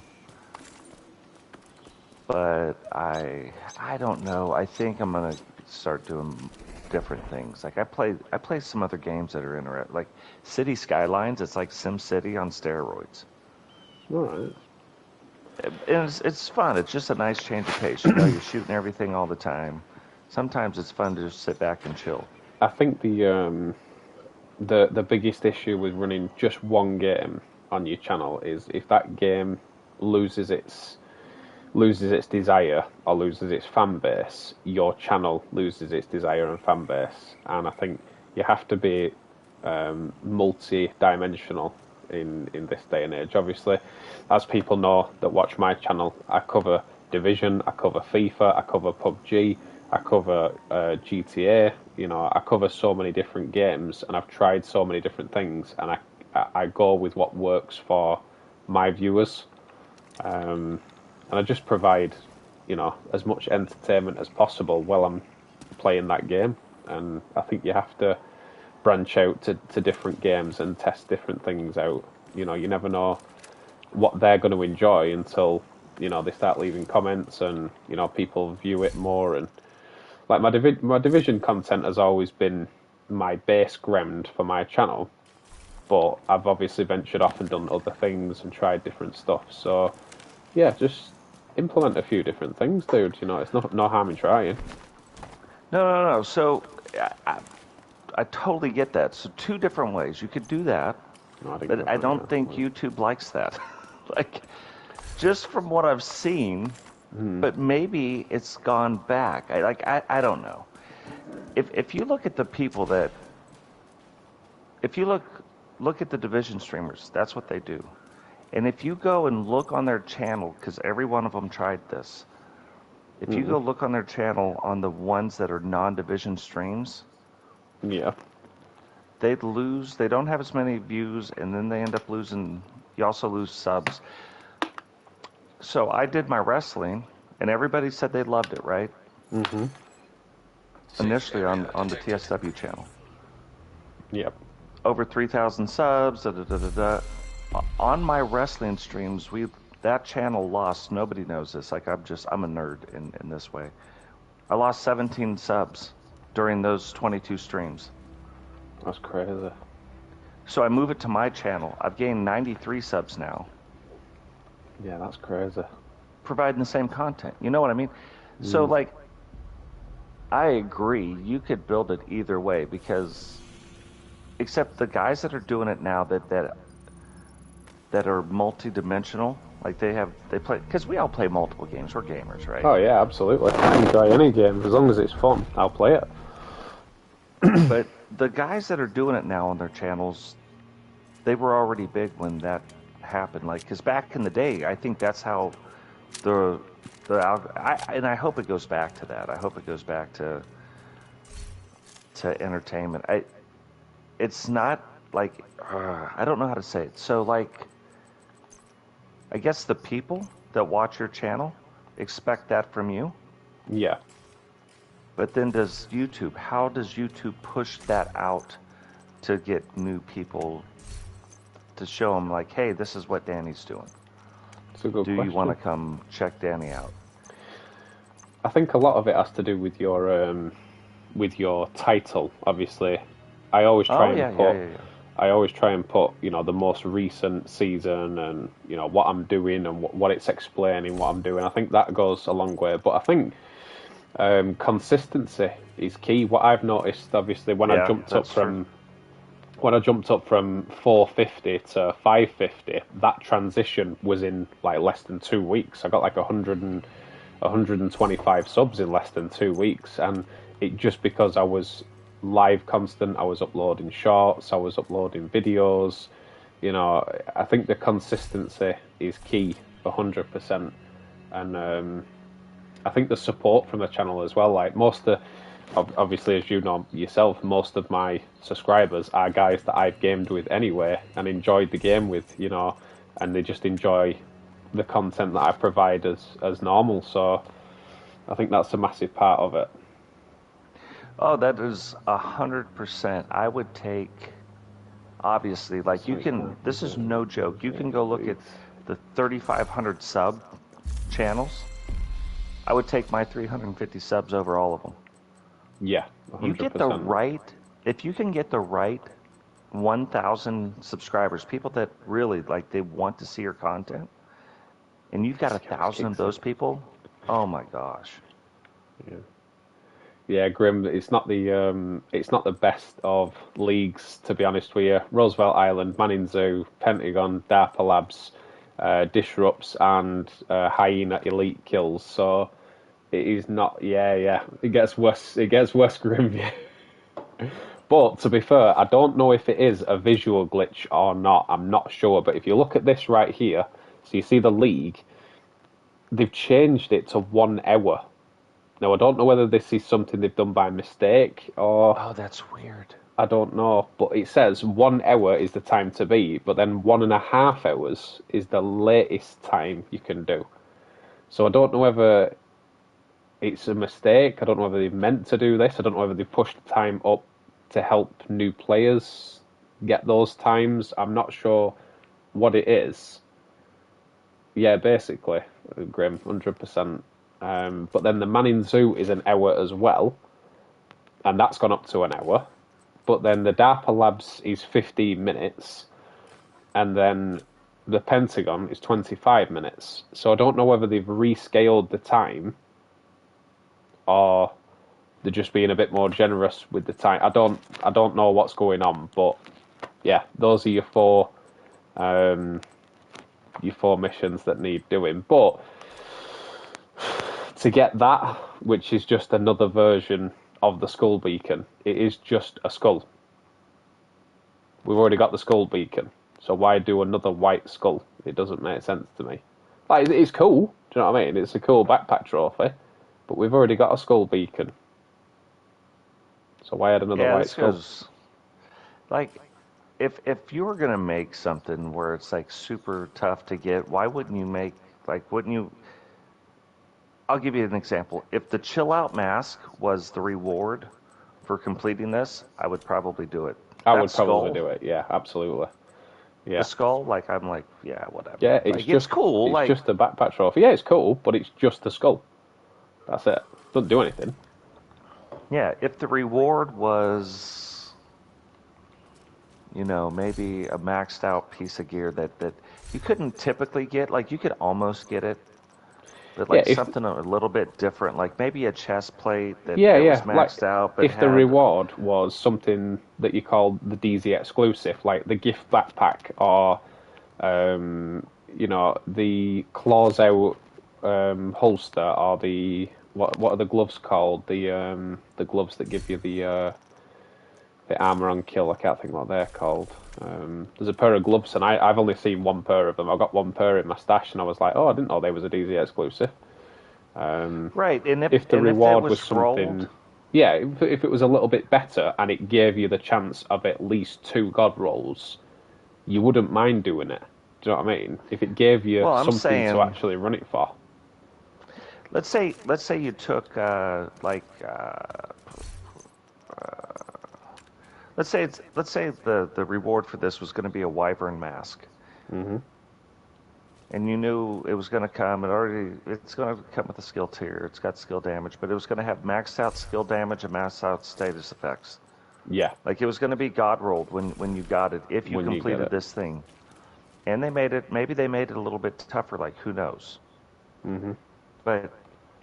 But I don't know. I think I'm gonna start doing different things. Like I play some other games that are interesting, like City Skylines. It's like Sim City on steroids. Right. And it's fun. It's just a nice change of pace. You know, you're shooting everything all the time. Sometimes it's fun to just sit back and chill. I think the biggest issue with running just one game on your channel is if that game loses its desire or loses its fan base, your channel loses its desire and fan base. And I think you have to be multi-dimensional in this day and age. Obviously, as people know that watch my channel, I cover Division, I cover FIFA, I cover PUBG, I cover GTA. You know, I cover so many different games, and I've tried so many different things, and I go with what works for my viewers, and I just provide, you know, as much entertainment as possible while I'm playing that game. And I think you have to branch out to different games and test different things out. You know, you never know what they're going to enjoy until, you know, they start leaving comments and, you know, people view it more. And like my Division content has always been my base ground for my channel, but I've obviously ventured off and done other things and tried different stuff. So yeah, just implement a few different things, dude. You know, it's no harm in trying. No. So I totally get that. So two different ways you could do that, but I don't think YouTube likes that. Like, just from what I've seen, but maybe it's gone back. I don't know. If you look at the people that, if you look at the Division streamers, that's what they do. And if you go and look on their channel, because every one of them tried this, if you go look on their channel on the ones that are non-Division streams, yeah, they'd lose. They don't have as many views, and then they end up losing. You also lose subs. So I did my wrestling, and everybody said they loved it, right? Mm-hmm. Initially on the TSW channel. Yep. Over 3,000 subs. On my wrestling streams, that channel lost. Nobody knows this. Like, I'm a nerd in this way. I lost 17 subs during those 22 streams. That's crazy. So I move it to my channel. I've gained 93 subs now. Yeah, that's crazy. Providing the same content. You know what I mean? So, like, I agree. You could build it either way, because except the guys that are doing it now that are multi-dimensional, like they play, because we all play multiple games. We're gamers, right? Oh yeah, absolutely. I enjoy any game as long as it's fun. I'll play it. But the guys that are doing it now on their channels, they were already big when that happened. Like, because back in the day, I think that's how and I hope it goes back to that. I hope it goes back to entertainment. It's not like I don't know how to say it. So, like, I guess the people that watch your channel expect that from you. Yeah. But then how does YouTube push that out to get new people, to show them, like, hey, this is what Danny's doing? It's a good question. Do you want to come check Danny out? I think a lot of it has to do with your title. Obviously, I always try I always try and put, you know, the most recent season and, you know, what I'm doing and what it's explaining what I'm doing. I think that goes a long way. But I think consistency is key. What I've noticed, obviously, when I jumped up from 450 to 550, that transition was in like less than 2 weeks. I got like 125 subs in less than 2 weeks, and it just because I was live constant, I was uploading shorts, I was uploading videos. You know, I think the consistency is key, 100%, and I think the support from the channel as well. Like, obviously, as you know yourself, most of my subscribers are guys that I've gamed with anyway and enjoyed the game with, you know, and they just enjoy the content that I provide as normal. So I think that's a massive part of it. Oh, that is 100%. I would take, obviously, like, you can, this is no joke, you can go look at the 3,500 sub channels. I would take my 350 subs over all of them. Yeah, 100%. You get the right, if you can get the right 1,000 subscribers, people that really, like, they want to see your content, and you've got 1,000 of those people, oh my gosh. Yeah. Yeah, Grim. It's not the best of leagues, to be honest with you. Roosevelt Island, Manning Zoo, Pentagon, Darpa Labs, Disrupts, and Hyena Elite Kills. So it is not. Yeah. It gets worse. It gets worse, Grim. Yeah. But to be fair, I don't know if it is a visual glitch or not. I'm not sure. But if you look at this right here, so you see the league, they've changed it to 1 hour. Now, I don't know whether this is something they've done by mistake or... Oh, that's weird. I don't know. But it says 1 hour is the time to beat, but then 1.5 hours is the latest time you can do. So I don't know whether it's a mistake. I don't know whether they've meant to do this. I don't know whether they've pushed the time up to help new players get those times. I'm not sure what it is. Yeah, basically, Grim, 100%. But then the Manning Zoo is an hour as well, and that's gone up to an hour. But then the Darpa Labs is 15 minutes, and then the Pentagon is 25 minutes. So I don't know whether they've rescaled the time, or they're just being a bit more generous with the time. I don't know what's going on, but yeah, those are your four missions that need doing. But to get that, which is just another version of the skull beacon, it is just a skull. We've already got the skull beacon, so why do another white skull? It doesn't make sense to me. Like, it's cool, do you know what I mean? It's a cool backpack trophy, but we've already got a skull beacon. So why add another white skull? Like, if you were gonna make something where it's like super tough to get, why wouldn't you make, like, wouldn't you? I'll give you an example. If the chill out mask was the reward for completing this, I would probably do it. I would probably do it. Yeah, absolutely. Yeah. The skull, like, I'm like, yeah, whatever. Yeah, it's cool. It's like, just a backpack trophy. Yeah, it's cool, but it's just a skull. That's it. Doesn't do anything. Yeah, if the reward was, you know, maybe a maxed out piece of gear that you couldn't typically get, like, you could almost get it, but like something a little bit different, like maybe a chest plate that was maxed out. But if the reward was something that you called the DZ exclusive, like the gift backpack, or you know, the claws out holster, or the what are the gloves called? The gloves that give you the armor on kill. I can't think what they're called. There's a pair of gloves, and I've only seen one pair of them. I've got one pair in my stash, and I was like, oh, I didn't know they was a DZ exclusive. Right, and if the reward was something, rolled... yeah, if it was a little bit better, and it gave you the chance of at least 2 god rolls, you wouldn't mind doing it. Do you know what I mean? If it gave you something to actually run it for. Let's say you took let's say the reward for this was going to be a wyvern mask, and you knew it was going to come. It's going to come with a skill tier. It's got skill damage, but it was going to have maxed out skill damage and maxed out status effects. Yeah, like it was going to be god rolled when you got it if you completed this thing. And maybe they made it a little bit tougher. Like, who knows? But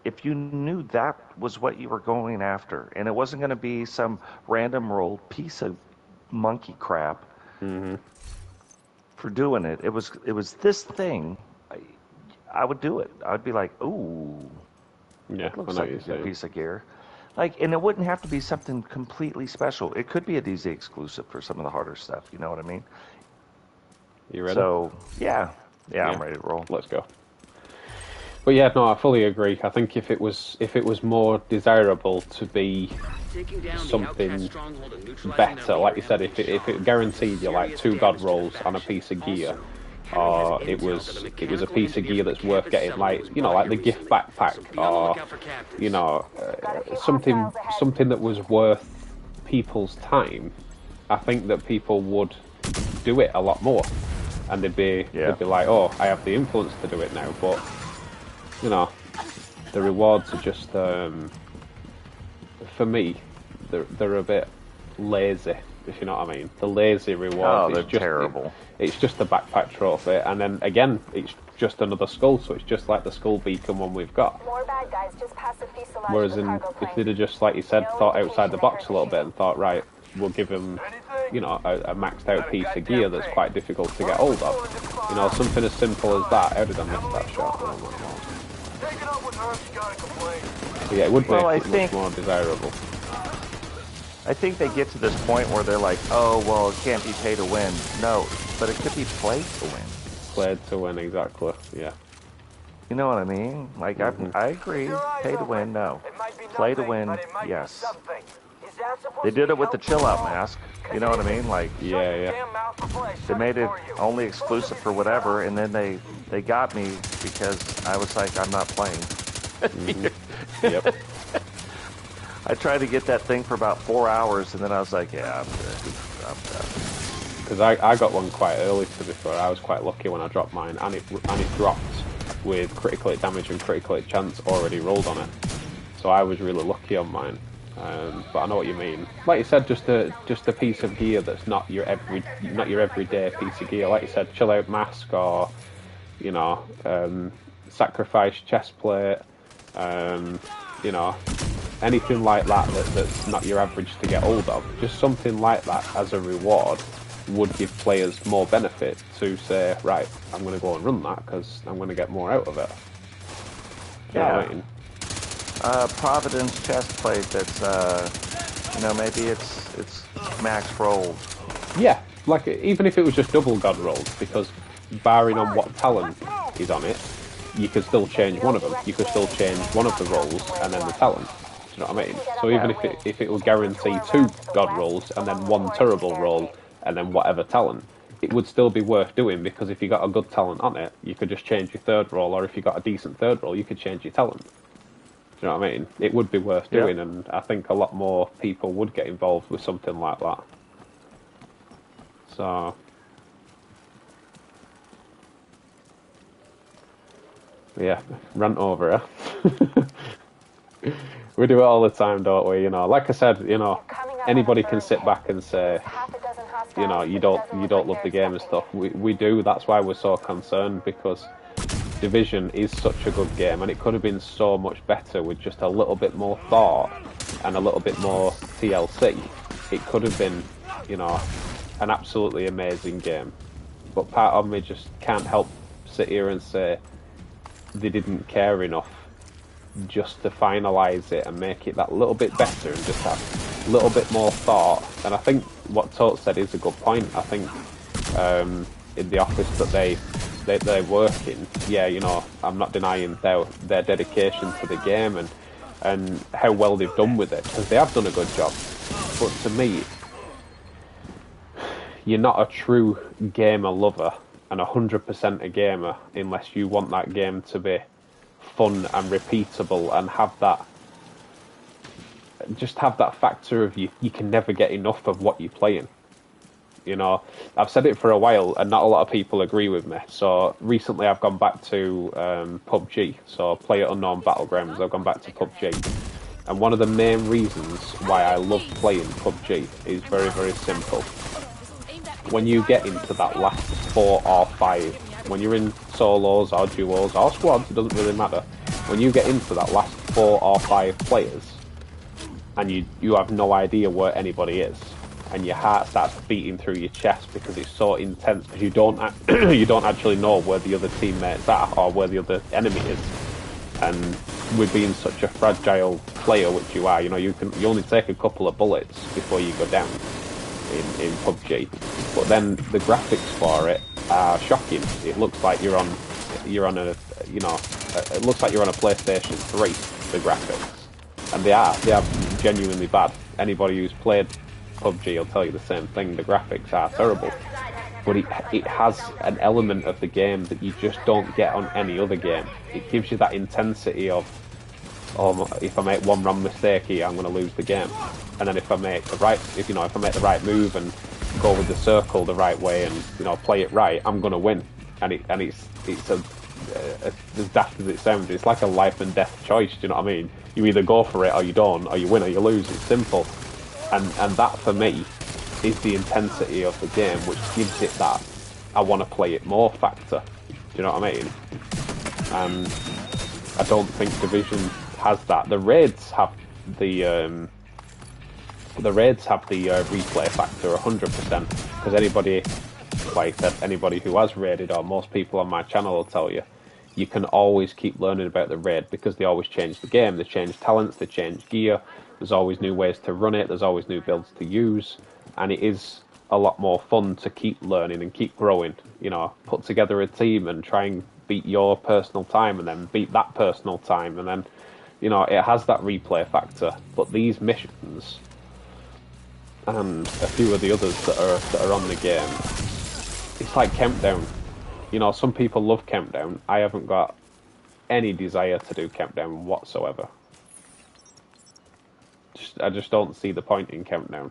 if you knew that was what you were going after, and it wasn't going to be some random rolled piece of monkey crap for doing it, it was this thing, I would do it. I would be like, ooh, yeah, looks like a good piece of gear. Like, and it wouldn't have to be something completely special. It could be a DZ exclusive for some of the harder stuff. You know what I mean? You ready? So yeah, I'm ready to roll. Let's go. But yeah, no, I fully agree. I think if it was more desirable to be something better, like you said, if it guaranteed you like 2 god rolls on a piece of gear, or it was a piece of gear that's worth getting, like, you know, like the gift backpack, or you know, something that was worth people's time, I think that people would do it a lot more, and they'd be like, oh, I have the influence to do it now. But you know, the rewards are just for me, they're a bit lazy, if you know what I mean. The lazy reward. Oh, they're terrible. It's just a backpack trophy, and then again, just another skull, so it's just like the skull beacon one we've got. More bad guys just past the fuselage Whereas of the in, cargo if plane. they'd have just, like you said, thought outside the box a little bit and thought, right, we'll give him, you know, a maxed out piece of gear that's quite difficult to get hold of. You know, something as simple as that. How did I miss that shot? Oh my god. Take it up with her if you gotta complain. So yeah, it would make Well, it much more desirable. I think they get to this point where they're like, oh, well, it can't be pay to win. No, but it could be play to win. Played to win, exactly, yeah. You know what I mean? Like, I agree. Pay to win, no. Play to win, yes. They did it with the chill out mask. You know what I mean? Like, yeah. They made it only exclusive for whatever, and then they got me because I was like, I'm not playing. Yep. I tried to get that thing for about 4 hours, and then I was like, yeah, I'm done. Because I got one quite early, to be fair. I was quite lucky when I dropped mine, and it dropped with critical hit damage and critical hit chance already rolled on it. So I was really lucky on mine. But I know what you mean. Like you said, just a piece of gear that's not your everyday piece of gear. Like you said, chill out mask, or you know, sacrifice chest plate. You know, anything like that's not your average to get hold of. Just something like that as a reward would give players more benefit to say, right, I'm going to go and run that because I'm going to get more out of it. You know what I mean? Providence chest plate that's, you know, maybe it's max rolled. Yeah, like even if it was just double god rolled, because barring on what talent is on it, you could still change one of them. You could still change one of the rolls and then the talent. Do you know what I mean? So even if it would guarantee 2 god rolls and then 1 terrible roll and then whatever talent, it would still be worth doing, because if you got a good talent on it, you could just change your 3rd roll, or if you got a decent 3rd roll, you could change your talent. Do you know what I mean? It would be worth doing, and I think a lot more people would get involved with something like that. So yeah, rant over it. We do it all the time, don't we? You know, like I said, you know, anybody can sit back and say, you know, you don't love the game and stuff. We do. That's why we're so concerned, because Division is such a good game, and it could have been so much better with just a little bit more thought and a little bit more TLC. It could have been, you know, an absolutely amazing game. But part of me just can't help sit here and say they didn't care enough just to finalise it and make it that little bit better and just have a little bit more thought. And I think what Tote said is a good point. I think in the office that they work in, yeah, you know, I'm not denying their dedication to the game and how well they've done with it, because they have done a good job. But to me, you're not a true gamer lover and 100% a gamer unless you want that game to be fun and repeatable and have that factor of you can never get enough of what you're playing. You know, I've said it for a while and not a lot of people agree with me. So recently I've gone back to PUBG, so PlayerUnknown Battlegrounds. I've gone back to PUBG. And one of the main reasons why I love playing PUBG is very, very simple. When you get into that last 4 or 5, when you're in solos or duos or squads, it doesn't really matter. When you get into that last 4 or 5 players and you have no idea where anybody is, and your heart starts beating through your chest because it's so intense, because you don't actually know where the other teammates are or where the other enemy is. And with being such a fragile player, which you are, you know, you only take a couple of bullets before you go down in PUBG. But then the graphics for it are shocking. It looks like you're on a, you know, it looks like you're on a PlayStation 3. The graphics, and they are genuinely bad. Anybody who's played PUBG will tell you the same thing. The graphics are terrible, but it has an element of the game that you just don't get on any other game. It gives you that intensity of, oh, if I make one wrong mistake here, I'm going to lose the game. And then if I make the right move and go with the circle the right way and, you know, play it right, I'm going to win. And it's as daft as it sounds, it's like a life and death choice. Do you know what I mean? You either go for it or you don't, or you win or you lose. It's simple. And that for me is the intensity of the game, which gives it that I want to play it more factor. Do you know what I mean? And I don't think Division has that. The raids have the replay factor 100%, because anybody, like I said, anybody who has raided, or most people on my channel will tell you, you can always keep learning about the raid, because they always change the game, they change talents, they change gear, there's always new ways to run it, there's always new builds to use, and it is a lot more fun to keep learning and keep growing, you know, put together a team and try and beat your personal time and then beat that personal time, and then, you know, it has that replay factor. But these missions and a few of the others that are on the game, it's like Countdown. You know, some people love Countdown. I haven't got any desire to do Countdown whatsoever. I just don't see the point in Countdown.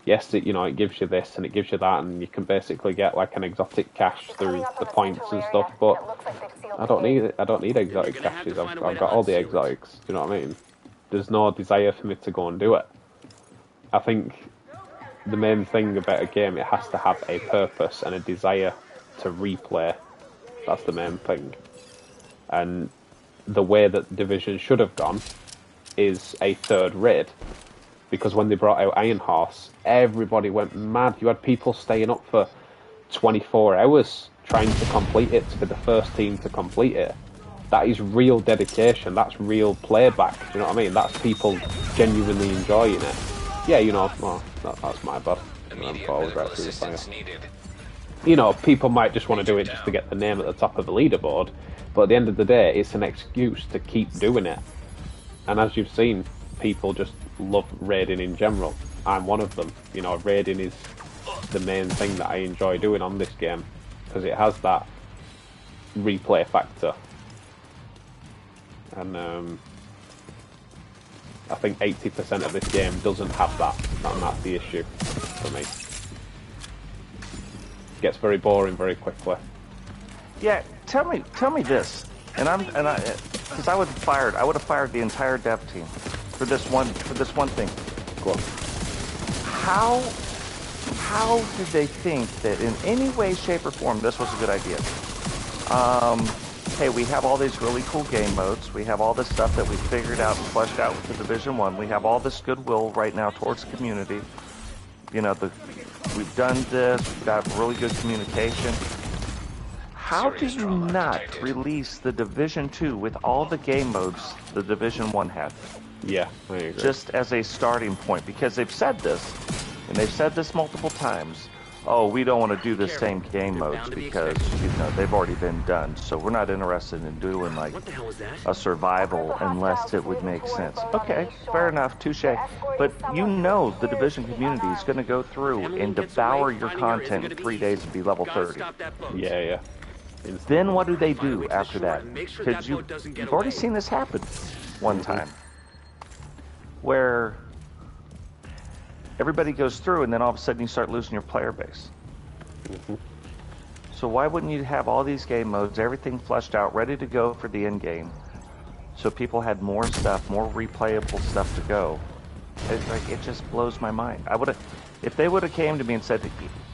Yes, it gives you this and it gives you that, and you can basically get like an exotic cache through the points and stuff. But I don't need exotic caches. I've got all the exotics. Do you know what I mean? There's no desire for me to go and do it. I think the main thing about a game, it has to have a purpose and a desire to replay. That's the main thing. And the way that Division should have gone is a third raid. Because when they brought out Iron Horse, everybody went mad. You had people staying up for 24 hours trying to complete it, to be the first team to complete it. That is real dedication. That's real playback. Do you know what I mean? That's people genuinely enjoying it. Yeah, you know, well, that's my bad. You know, people might just want to do it just to get the name at the top of the leaderboard, but at the end of the day, it's an excuse to keep doing it. And as you've seen, people just love raiding in general. I'm one of them. You know, raiding is the main thing that I enjoy doing on this game, because it has that replay factor. And I think 80% of this game doesn't have that, and that's the issue for me. It gets very boring very quickly. Yeah, tell me this, because I would have fired the entire dev team for this one thing. Go on. How did they think that in any way, shape, or form this was a good idea? Hey, we have all these really cool game modes. We have all this stuff that we figured out and fleshed out with the Division 1. We have all this goodwill right now towards the community. You know, we've done this. We've got really good communication. How do you not release the Division 2 with all the game modes the Division 1 had? Yeah, I agree. Just as a starting point, because they've said this, and they've said this multiple times. Oh, we don't want to do the same game modes because, you know, they've already been done. So we're not interested in doing like a survival unless it would make sense. Okay, fair enough, touche. But you know the Division community is going to go through and devour your content in 3 days and be level 30. Yeah. Then what do they do after that? Because you've already seen this happen one time, where everybody goes through, and then all of a sudden you start losing your player base. So why wouldn't you have all these game modes, everything fleshed out, ready to go for the end game, so people had more stuff, more replayable stuff to go? It just blows my mind. If they would have came to me and said,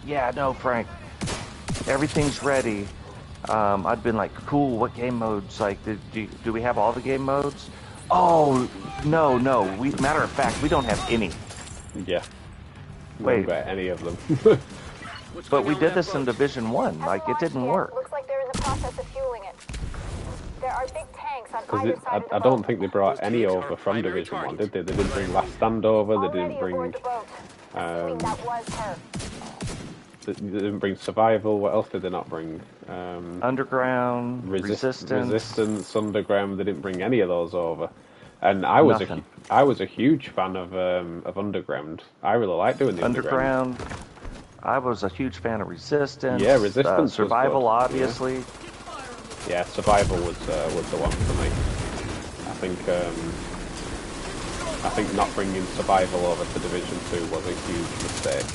"Yeah, no, Frank, everything's ready," I'd been like, "Cool, what game modes? Like, do we have all the game modes?" Oh, no. Matter of fact, we don't have any. Yeah. Wait. About any of them. But we did this in Division 1. Like, it didn't work. Looks like they're in the process of fueling it. There are big tanks on either side of the I don't think they brought any over from Division 1, did they? They didn't bring Last Stand over, they didn't bring... They didn't bring Survival. What else did they not bring? Underground, Resistance, Underground. They didn't bring any of those over. And I was a huge fan of Underground. I really like doing the Underground. I was a huge fan of Resistance. Yeah, Resistance. Survival, obviously. Yeah, Survival was the one for me. I think not bringing Survival over to Division 2 was a huge mistake.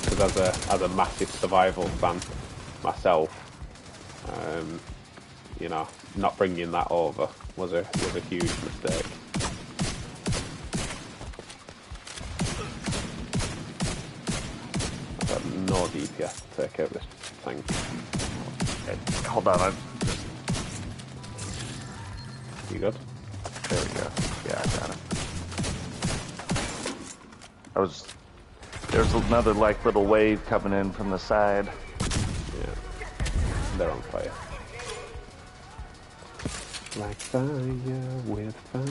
Because as a massive Survival fan myself, you know, not bringing that over was a huge mistake. I've got no DPS to take out this thing. Hold on. You good? There we go. Yeah, I got it. There's another like little wave coming in from the side. Yeah. They're on fire. Like fire with fire.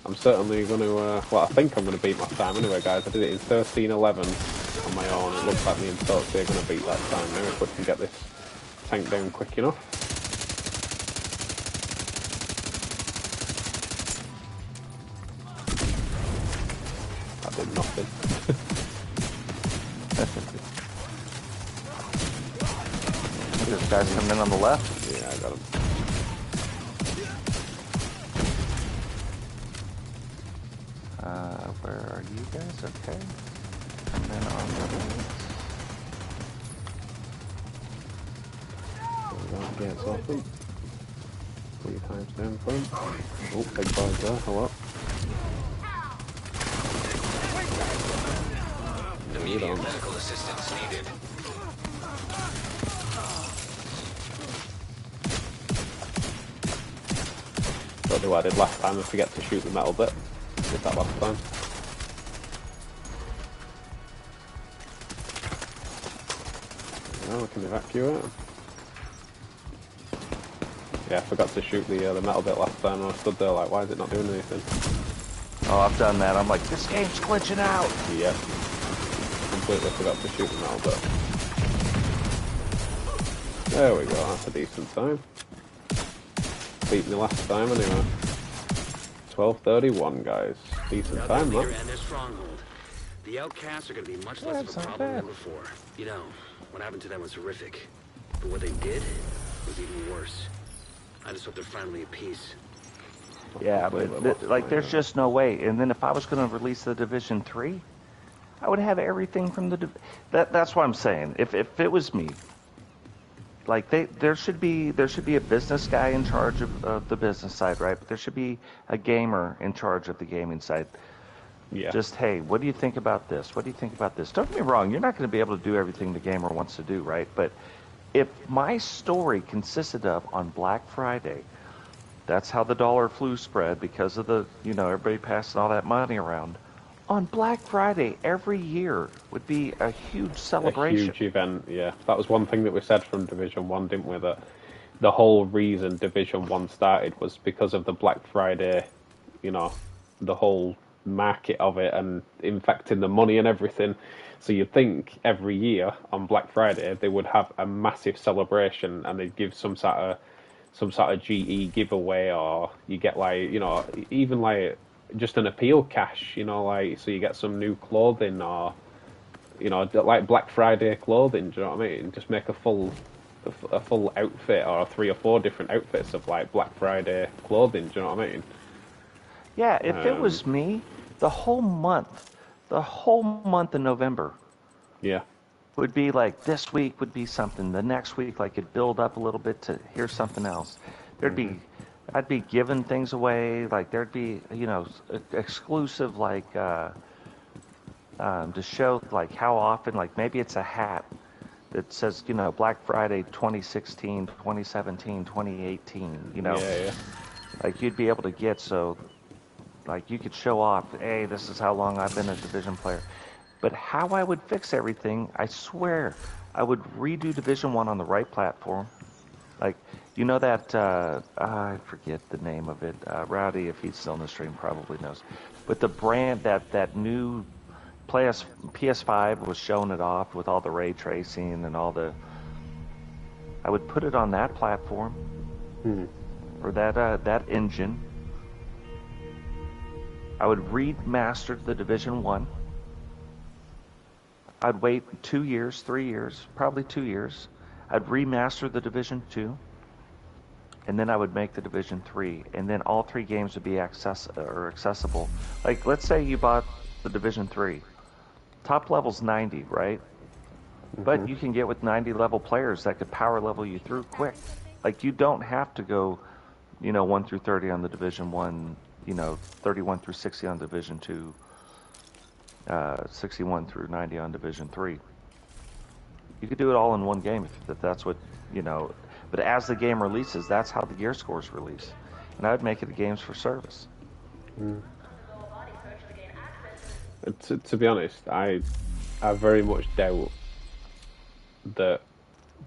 I'm certainly going to, well, I think I'm going to beat my time anyway, guys. I did it in 13:11 on my own. It looks like me and Totsy are going to beat that time now if we can get this tank down quick enough. That did nothing. This guy's coming in on the left. Yeah, I got him. Where are you guys? Okay. And then on the right. Gates open. 3 times down for him. Oh, big boy's there. Hello. Immediate medical assistance needed. Don't do what I did last time. I forget to shoot the metal bit. Did that last time. Now we can evacuate. Yeah, I forgot to shoot the metal bit last time. I stood there like, why is it not doing anything? Oh, I've done that. I'm like, this game's glitching out. Yep. Completely forgot to shoot the metal bit. There we go. That's a decent time. Beat me last time anyway. 12:31, guys. Decent time, man. And their stronghold. The outcasts are going to be much less of a problem than before. You know, what happened to them was horrific. But what they did was even worse. I just hope they're finally at peace. Yeah, but like, there's just no way. And then if I was going to release the Division 3, I would have everything from the... That's what I'm saying. If it was me, like, there should be a business guy in charge of the business side, right? But there should be a gamer in charge of the gaming side. Yeah. Just, hey, what do you think about this? What do you think about this? Don't get me wrong, you're not going to be able to do everything the gamer wants to do, right? But if my story consisted of, on Black Friday, that's how the dollar flu spread because of the, everybody passing all that money around. On Black Friday, every year would be a huge celebration. A huge event, yeah. That was one thing that we said from Division 1, didn't we? That the whole reason Division 1 started was because of the Black Friday, the whole market of it and infecting the money and everything. So you'd think every year on Black Friday they would have a massive celebration and they'd give some sort of GE giveaway, or you get even just an appeal cash, so you get some new clothing or like Black Friday clothing. Do you know what I mean? Just make a full outfit or 3 or 4 different outfits of like Black Friday clothing. Do you know what I mean? Yeah, if it was me, the whole month of November, yeah, would be like, this week would be something, the next week like it'd build up a little bit to here's something else. I'd be giving things away, like there'd be exclusive like to show like how often, like maybe it's a hat that says Black Friday 2016, 2017, 2018, yeah. Like you'd be able to get, so like you could show off, hey, this is how long I've been a Division player. But how I would fix everything, I swear, I would redo Division 1 on the right platform. Like, that, I forget the name of it. Rowdy, if he's still in the stream, probably knows. But the brand, that new PS5 was showing it off with all the ray tracing and all the... I would put it on that platform. Or that engine. I would remaster the Division 1. I'd wait 2 years, 3 years, probably 2 years. I'd remaster the Division 2. And then I would make the Division 3. And then all 3 games would be accessible. Like, let's say you bought the Division 3. Top level's 90, right? But you can get with 90 level players that could power level you through quick. Like, you don't have to go, 1 through 30 on the Division 1, 31 through 60 on Division 2, 61 through 90 on Division 3. You could do it all in one game if that's what, But as the game releases, that's how the gear scores release. And I would make it a games for service. To be honest, I very much doubt that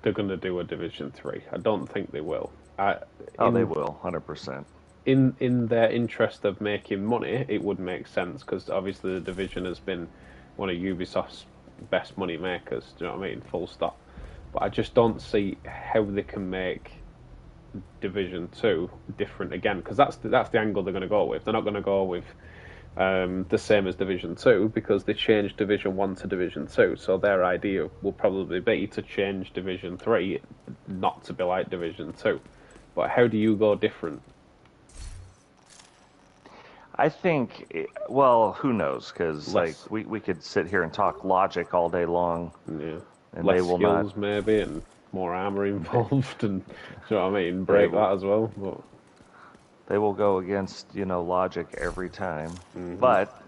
they're going to do a Division 3. I don't think they will. They will, 100%. In their interest of making money, it would make sense, because obviously the Division has been one of Ubisoft's best money makers, do you know what I mean? Full stop. But I just don't see how they can make Division 2 different again, because that's the angle they're going to go with. They're not going to go with the same as Division 2, because they changed Division 1 to Division 2, so their idea will probably be to change Division 3 not to be like Division 2. But how do you go different? I think, well, who knows? Because we could sit here and talk logic all day long. Yeah. And less they will skills not. Maybe, and more armor involved, and do you know what I mean? Break that as well. But they will go against logic every time. But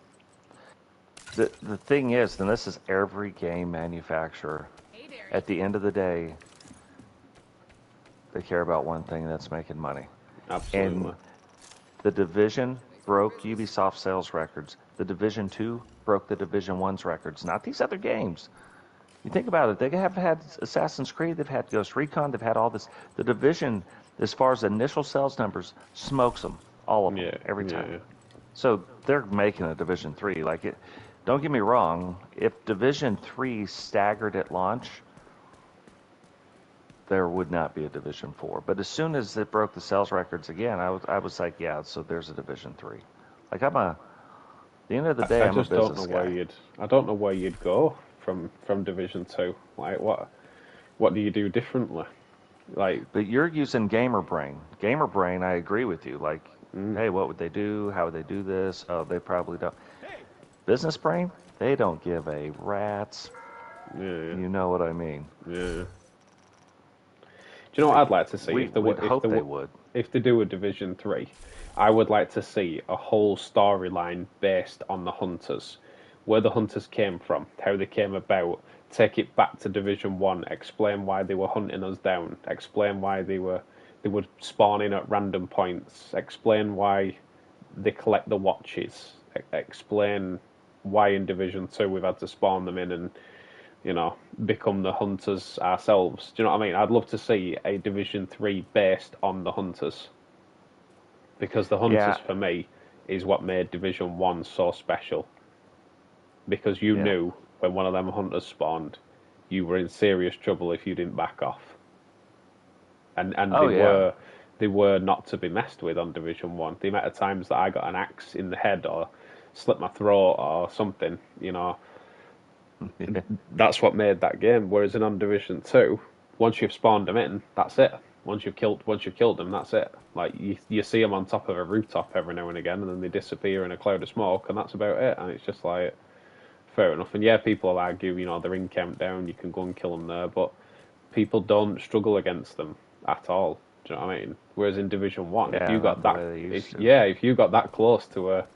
the thing is, and this is every game manufacturer. At the end of the day, they care about one thing, that's making money. Absolutely. And the Division broke Ubisoft sales records. The Division 2 broke the Division 1's records, not these other games. You think about it, they have had Assassin's Creed, they've had Ghost Recon, they've had all this. The Division, as far as initial sales numbers, smokes them, all of them, every time. Yeah. So they're making a Division 3. Don't get me wrong, if Division 3 staggered at launch, there would not be a Division 4. But as soon as it broke the sales records again, I was like, yeah, so there's a Division 3. At the end of the day, I'm a business guy. I don't know where you'd go from Division 2. Like, what do you do differently? But you're using gamer brain. Gamer brain, I agree with you. Hey, what would they do? How would they do this? Oh, they probably don't. Business brain, they don't give a rat's. Yeah. You know what I mean? Yeah. Do you know what I'd like to see? If they do a Division 3, I would like to see a whole storyline based on the Hunters. Where the Hunters came from, how they came about, take it back to Division 1, explain why they were hunting us down, explain why they were spawning at random points, explain why they collect the watches, explain why in Division 2 we've had to spawn them in and become the Hunters ourselves. Do you know what I mean? I'd love to see a Division 3 based on the Hunters. Because the Hunters, for me, is what made Division 1 so special. Because you knew when one of them Hunters spawned, you were in serious trouble if you didn't back off. And they were not to be messed with on Division 1. The amount of times that I got an axe in the head or slit my throat or something, that's what made that game. Whereas on Division 2, once you've spawned them in, that's it. Once you've killed them, that's it. Like you see them on top of a rooftop every now and again, and then they disappear in a cloud of smoke, and that's about it. And it's just like, fair enough. And people will argue, they're in Countdown, you can go and kill them there, but people don't struggle against them at all. Do you know what I mean? Whereas in Division 1, if you got that close to a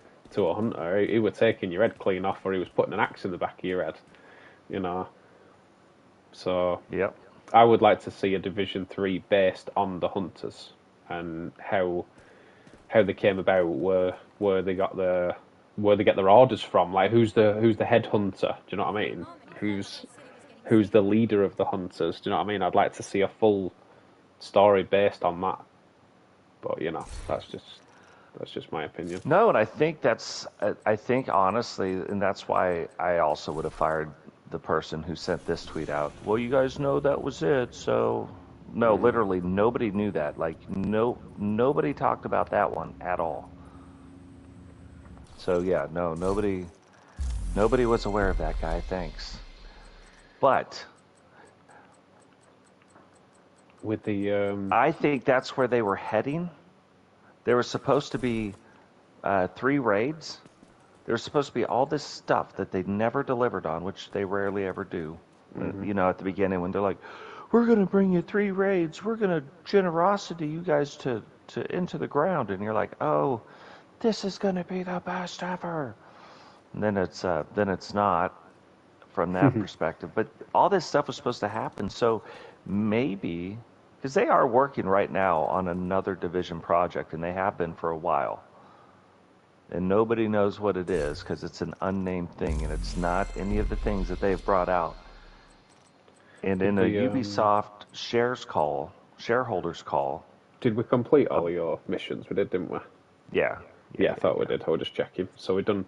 hunter, he was taking your head clean off, or he was putting an axe in the back of your head. So I would like to see a Division 3 based on the Hunters and how they came about, where they get their orders from. Like, who's the head hunter? Do you know what I mean? Who's the leader of the Hunters? Do you know what I mean? I'd like to see a full story based on that. But that's just my opinion. No, and I think honestly, and that's why I also would have fired the person who sent this tweet out. Well, you guys know that was it, so no, literally nobody knew that. Nobody talked about that one at all. So nobody was aware of that guy. Thanks. But with the I think that's where they were heading. There was supposed to be 3 raids. There was supposed to be all this stuff that they never delivered on, which they rarely ever do. At the beginning when they're like, we're going to bring you 3 raids. We're going to generosity you guys to into the ground. And you're like, oh, this is going to be the best ever. And then it's not from that perspective. But all this stuff was supposed to happen, so maybe because they are working right now on another Division project, and they have been for a while, and nobody knows what it is because it's an unnamed thing, and it's not any of the things that they've brought out. And in a Ubisoft shareholders call. Did we complete all your missions? We did, didn't we? Yeah. Yeah, I thought we did. I was just checking. So we've done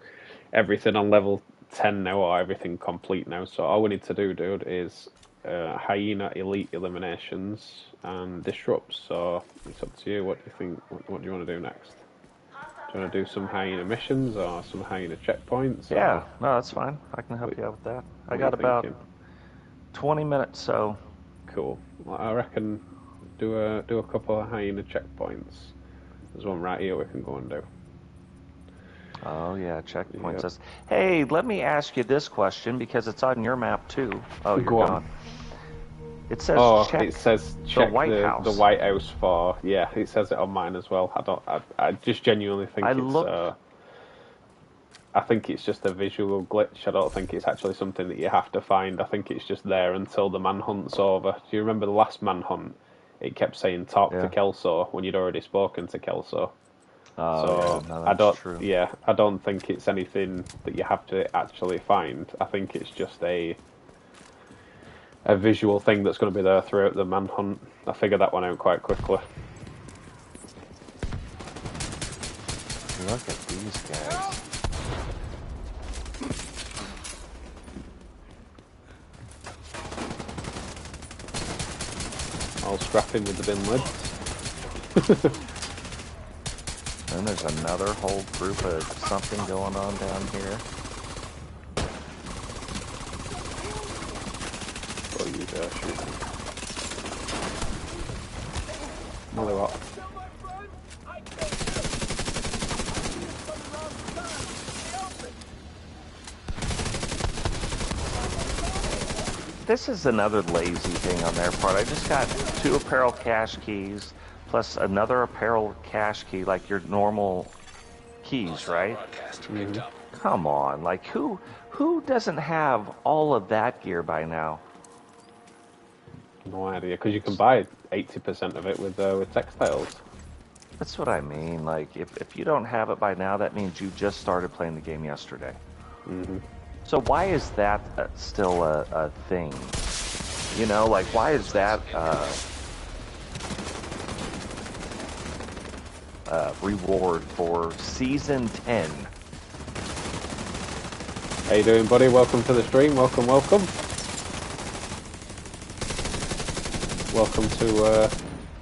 everything on level 10 now, or everything complete now. So all we need to do, dude, is hyena elite eliminations and disrupts. So it's up to you. What do you think? What do you want to do next? Do you want to do some hyena missions or some hyena checkpoints? Yeah, no, that's fine. I can help you out with that. I got about 20 minutes, so. Cool. Well, I reckon do a couple of hyena checkpoints. There's one right here we can go and do. Oh yeah, checkpoints. Yep. Hey, let me ask you this question because it's on your map too. Oh, you're gone. It says it says check the White House. The White House for it says it on mine as well. I just genuinely think I think it's just a visual glitch. I don't think it's actually something that you have to find. I think it's just there until the manhunt's over. Do you remember the last manhunt? It kept saying talk to Kelso when you'd already spoken to Kelso. So yeah, no, that's true. Yeah, I don't think it's anything that you have to actually find. I think it's just a visual thing that's going to be there throughout the manhunt. I figured that one out quite quickly. Look at these guys. All scrapping with the bin lids. Then there's another whole group of something going on down here. Oh, you dare shoot me. Molly what? This is another lazy thing on their part. I just got 2 apparel cache keys plus another apparel cache key, like your normal keys, right? Mm-hmm. Come on, like who doesn't have all of that gear by now? No idea, because you can buy 80% of it with textiles. That's what I mean. Like if you don't have it by now, that means you just started playing the game yesterday. Mm-hmm. So why is that still a thing? You know, like why is that reward for season 10? How you doing, buddy? Welcome to the stream. Welcome. Welcome to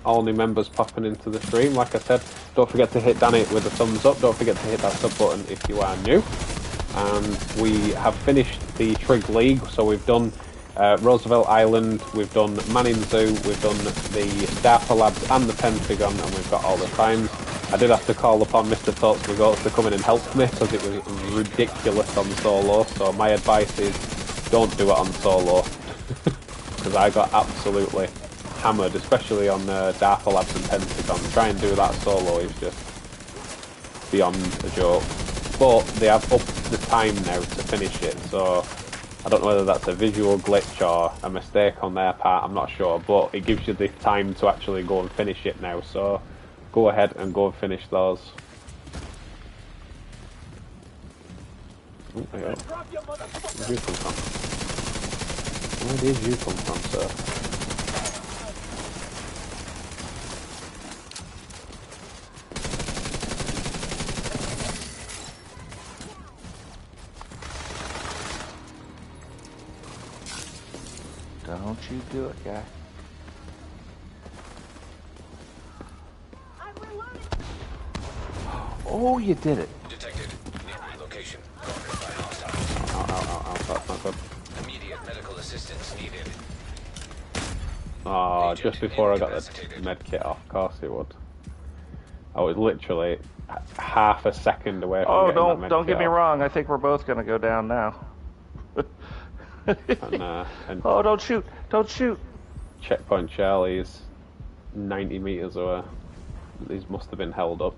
all new members popping into the stream. Like I said, don't forget to hit Danny with a thumbs up. Don't forget to hit that sub button if you are new. And we have finished the Trig League, so we've done Roosevelt Island, we've done Manning Zoo, we've done the Darpa Labs and the Pentagon, and we've got all the times. I did have to call upon Mr. Totsmigots to come in and help me because it was ridiculous on solo, so my advice is don't do it on solo because I got absolutely hammered, especially on Darpa Labs and Pentagon. Try and do that solo is just beyond a joke. But they have upped the time now to finish it, so I don't know whether that's a visual glitch or a mistake on their part, I'm not sure, but it gives you the time to actually go and finish it now, so go ahead and go and finish those. Oh, there you go. Where did you come from? Where did you come from, sir? Don't you do it, guy. Oh, you did it. Detected. Nearby location. Cornered by hostile. Ow, that's not good. Immediate medical assistance needed. Oh, just before I got the med kit off, of course it would. I was literally half a second away from getting that med don't kit get me off. wrong. I think we're both going to go down now. and oh, don't shoot. Don't shoot. Checkpoint Charlie is 90 meters away. These must have been held up.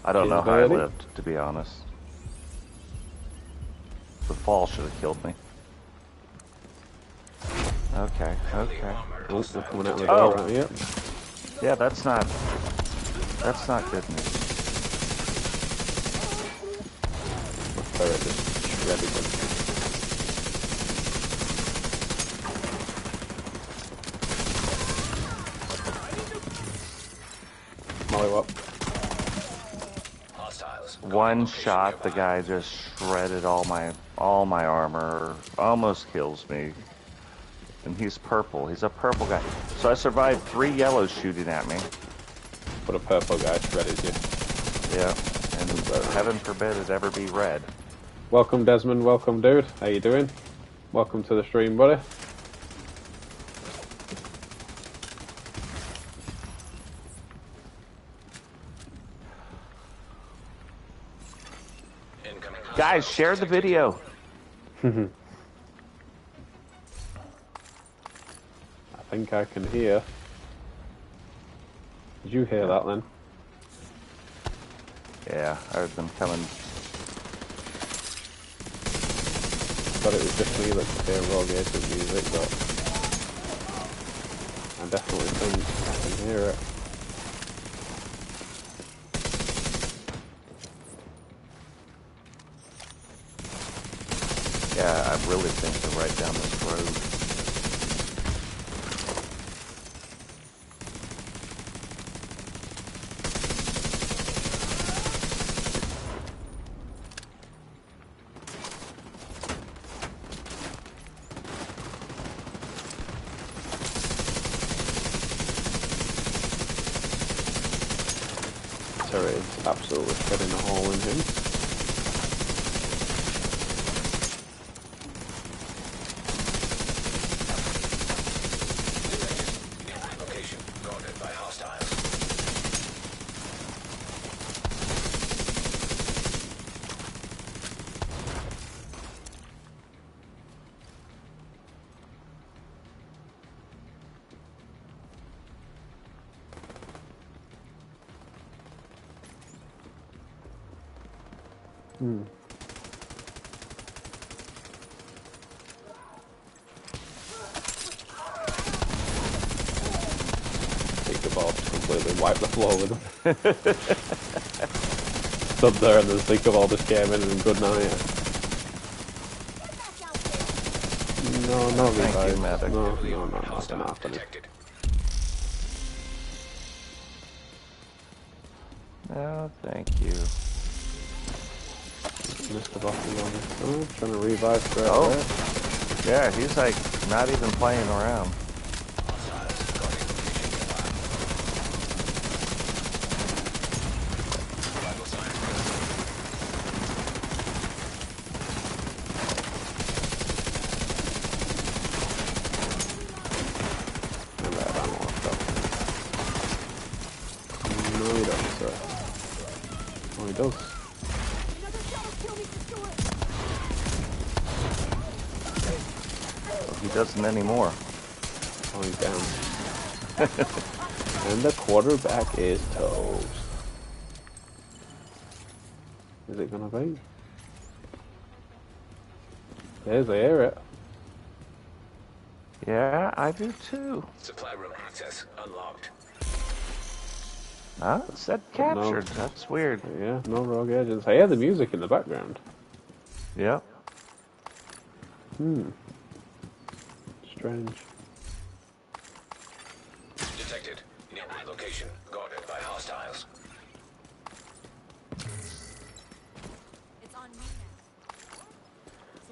I don't know how I lived, to be honest. The fall should have killed me. Okay, okay. Oh, they're coming out of the door right here. Yeah, that's not good news. Patriot just shredded them. Molly up. One shot, the guy just shredded all my armor, almost kills me. And he's purple. He's a purple guy. So I survived 3 yellows shooting at me. But a purple guy shredded you. Yeah. And heaven forbid it ever be red. Welcome, Desmond. Welcome, dude. How you doing? Welcome to the stream, buddy. Guys, share the video. I think I can hear. Did you hear that then? Yeah, I heard them coming. Thought it was just me that could hear Rogue Age's music, but I definitely think I can hear it. Yeah, I really think they're right down this road. Terry is absolutely shredding a hole in him. Think about completely wipe the floor with them. Stood there and the Seekaball just came in and good night. No, no revive. medic. No, nothing happening. No, thank you. Mr. Buffy on this. Oh, trying to revive straight away. Yeah, he's like not even playing around. No, he doesn't, sir. Oh, he does. He doesn't anymore. Oh, he's down. And the quarterback is toast. Is it gonna be? There's, I hear it. Yeah, I do too. Supply room access unlocked. Huh? It said captured. No. That's weird. Yeah, no rogue agents. I hear the music in the background. Yep. Strange. Detected. Nearby location guarded by hostiles.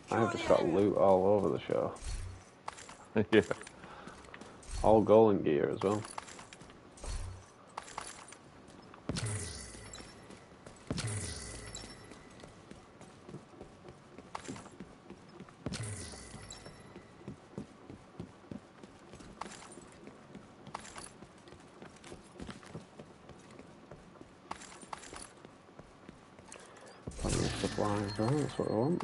I have just got loot all over the show. Yeah. All golden gear as well. Plenty of supplies, right? That's what I want.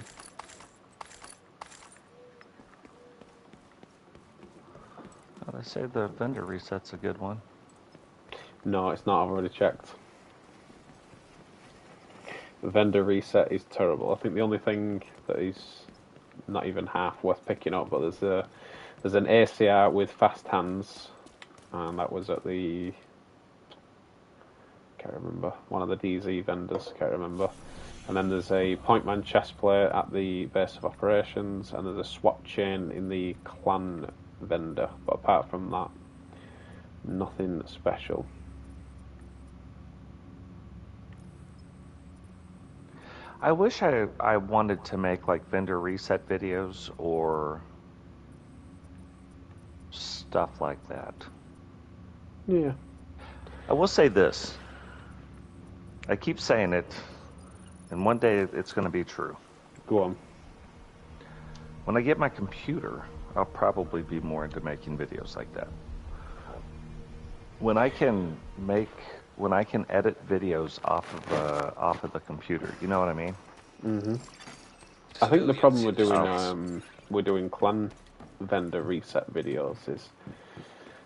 Oh, they say the vendor reset's a good one. No, it's not. I've already checked. vendor reset is terrible. I think the only thing that is not even half worth picking up, but there's an ACR with fast hands, and that was at the, can't remember, one of the DZ vendors, can't remember. And then there's a Pointman chest plate at the base of operations, and there's a swap chain in the clan vendor. But apart from that, nothing special. I wish I wanted to make like vendor reset videos or stuff like that. Yeah. I will say this. I keep saying it, and one day it's going to be true. Go on. When I get my computer, I'll probably be more into making videos like that. When I can edit videos off of the computer, you know what I mean? Mhm. I think the problem we're doing clan vendor reset videos is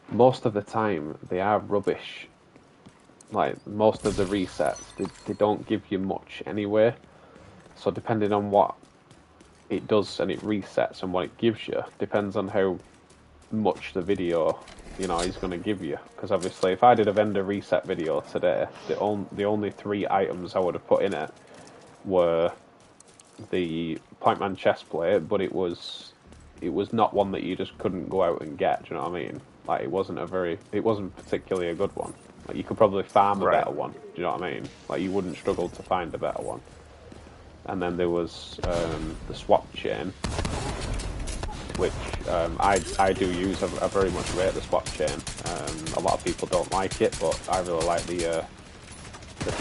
most of the time they are rubbish. Like most of the resets, they don't give you much anyway. So depending on what it does and it resets and what it gives you, depends on how much the video, you know, is going to give you. Because obviously, if I did a vendor reset video today, the only 3 items I would have put in it were the Pointman chest plate, but it was not one that you just couldn't go out and get. Do you know what I mean? Like it wasn't particularly a good one. Like you could probably farm a better one. Do you know what I mean? Like you wouldn't struggle to find a better one. And then there was the swap chain, which I do use. I very much rate the swap chain. A lot of people don't like it, but I really like the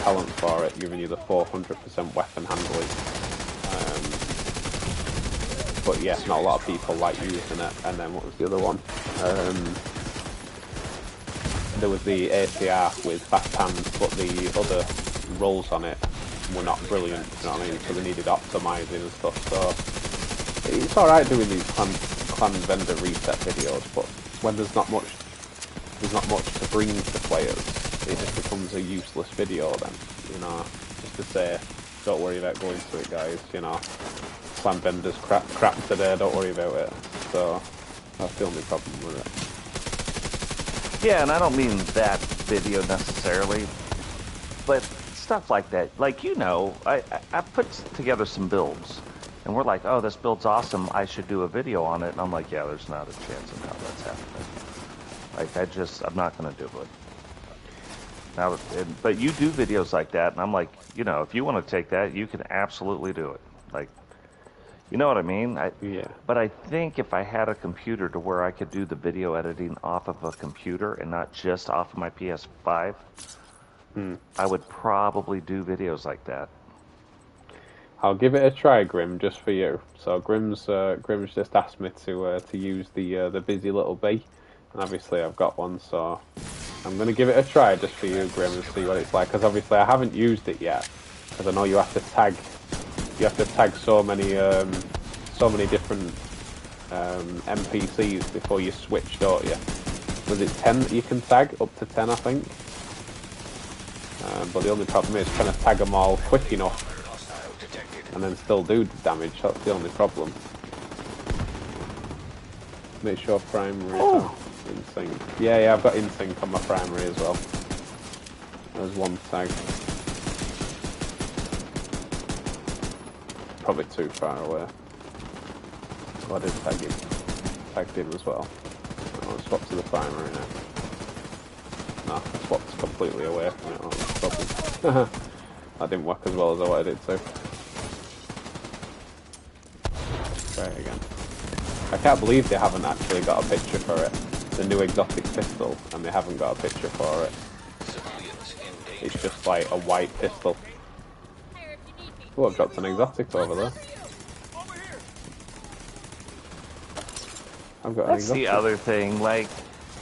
talent for it, giving you the 400% weapon handling. But yes, not a lot of people like using it. And then what was the other one? There was the ACR with fast hands, but the other rolls on it were not brilliant, you know what I mean? So they needed optimizing and stuff. So it's alright doing these clan vendor reset videos, but when there's not much to bring to players, it just becomes a useless video then, you know, just to say, don't worry about going to it guys, you know, clan vendors crap today, don't worry about it. So that's the only problem with it. Yeah, and I don't mean that video necessarily, but stuff like that. Like, you know, I put together some builds, and we're like, oh, this build's awesome, I should do a video on it. And I'm like, yeah, there's not a chance in hell that's happening. Like, I'm not going to do it. Now, but you do videos like that, and I'm like, you know, if you want to take that, you can absolutely do it. Like, you know what I mean? Yeah. But I think if I had a computer to where I could do the video editing off of a computer and not just off of my PS5, I would probably do videos like that. I'll give it a try, Grim, just for you. So Grim's just asked me to use the busy little bee, and obviously I've got one, so I'm going to give it a try just for you, Grim, and see what it's like. Because obviously I haven't used it yet, because I know you have to tag so many different NPCs before you switch, don't you? Was it 10 that you can tag? Up to 10, I think. But the only problem is trying to tag them all quick enough and then still do the damage. That's the only problem. Make sure primary in sync. Yeah, I've got in sync on my primary as well. There's one tag. Probably too far away. So I did tagged him as well. I'll swap to the primary now. No, I swapped completely away from it. Oh, that's a problem. That didn't work as well as I wanted it to. Try it again. I can't believe they haven't actually got a picture for it. The new exotic pistol, and they haven't got a picture for it. It's just like a white pistol. Oh, I've dropped an exotic over there. I've got an That's exotic. the other thing, like,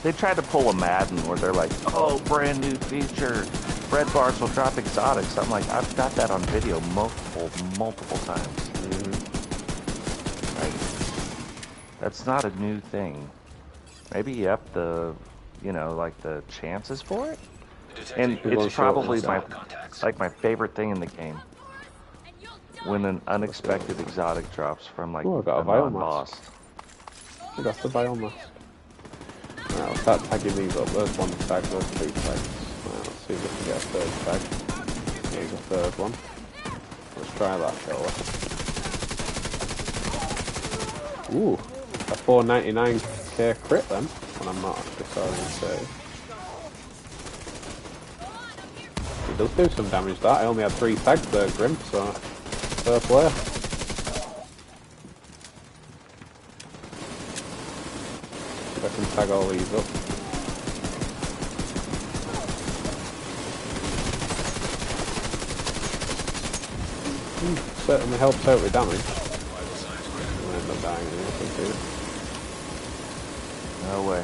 they tried to pull a Madden where they're like, oh, brand new feature, red bars will drop exotics. I'm like, I've got that on video multiple times. Like, that's not a new thing. Maybe you up the, you know, like the chances for it? And it's probably my favorite thing in the game. when an unexpected exotic drops from like Oh, I got a a biomask. non-boss. I got the biomask. Right, I'll start tagging these up. There's one tag, there's two tags. Right, let's see if we can get a third tag. Here's a third one. Let's try that, shall we? Ooh, a 499k crit then, when I'm not actually sorry to say. It does do some damage that. I only had 3 tags there, Grim, so fair play. See if I can tag all these up. Certainly helps out with damage. I'll end up dying anyway, I can see it. No way.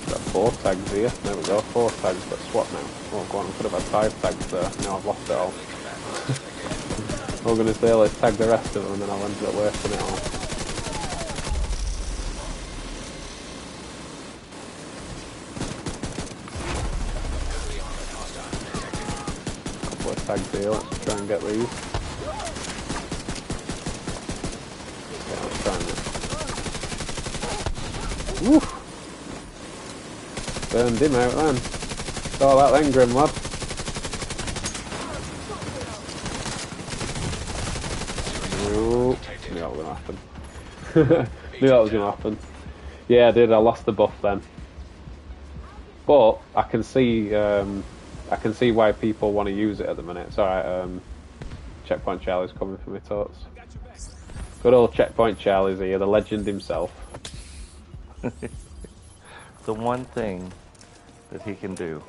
Got 4 tags here. There we go, 4 tags, but swap now. Oh, go on, I could have had 5 tags there. Now I've lost it all. I'm going to say let's tag the rest of them and then I'll end up wasting it all. Couple of tags here, let's try and get these. Yeah, let's try and... Woo! Burned him out then. Saw that then, Grim lad. Knew that was going to happen. Knew that was going to happen. Yeah, I did. I lost the buff then. But I can see why people want to use it at the minute. It's alright. Checkpoint Charlie's coming for me, tots. Good old Checkpoint Charlie's here, the legend himself. The one thing that he can do.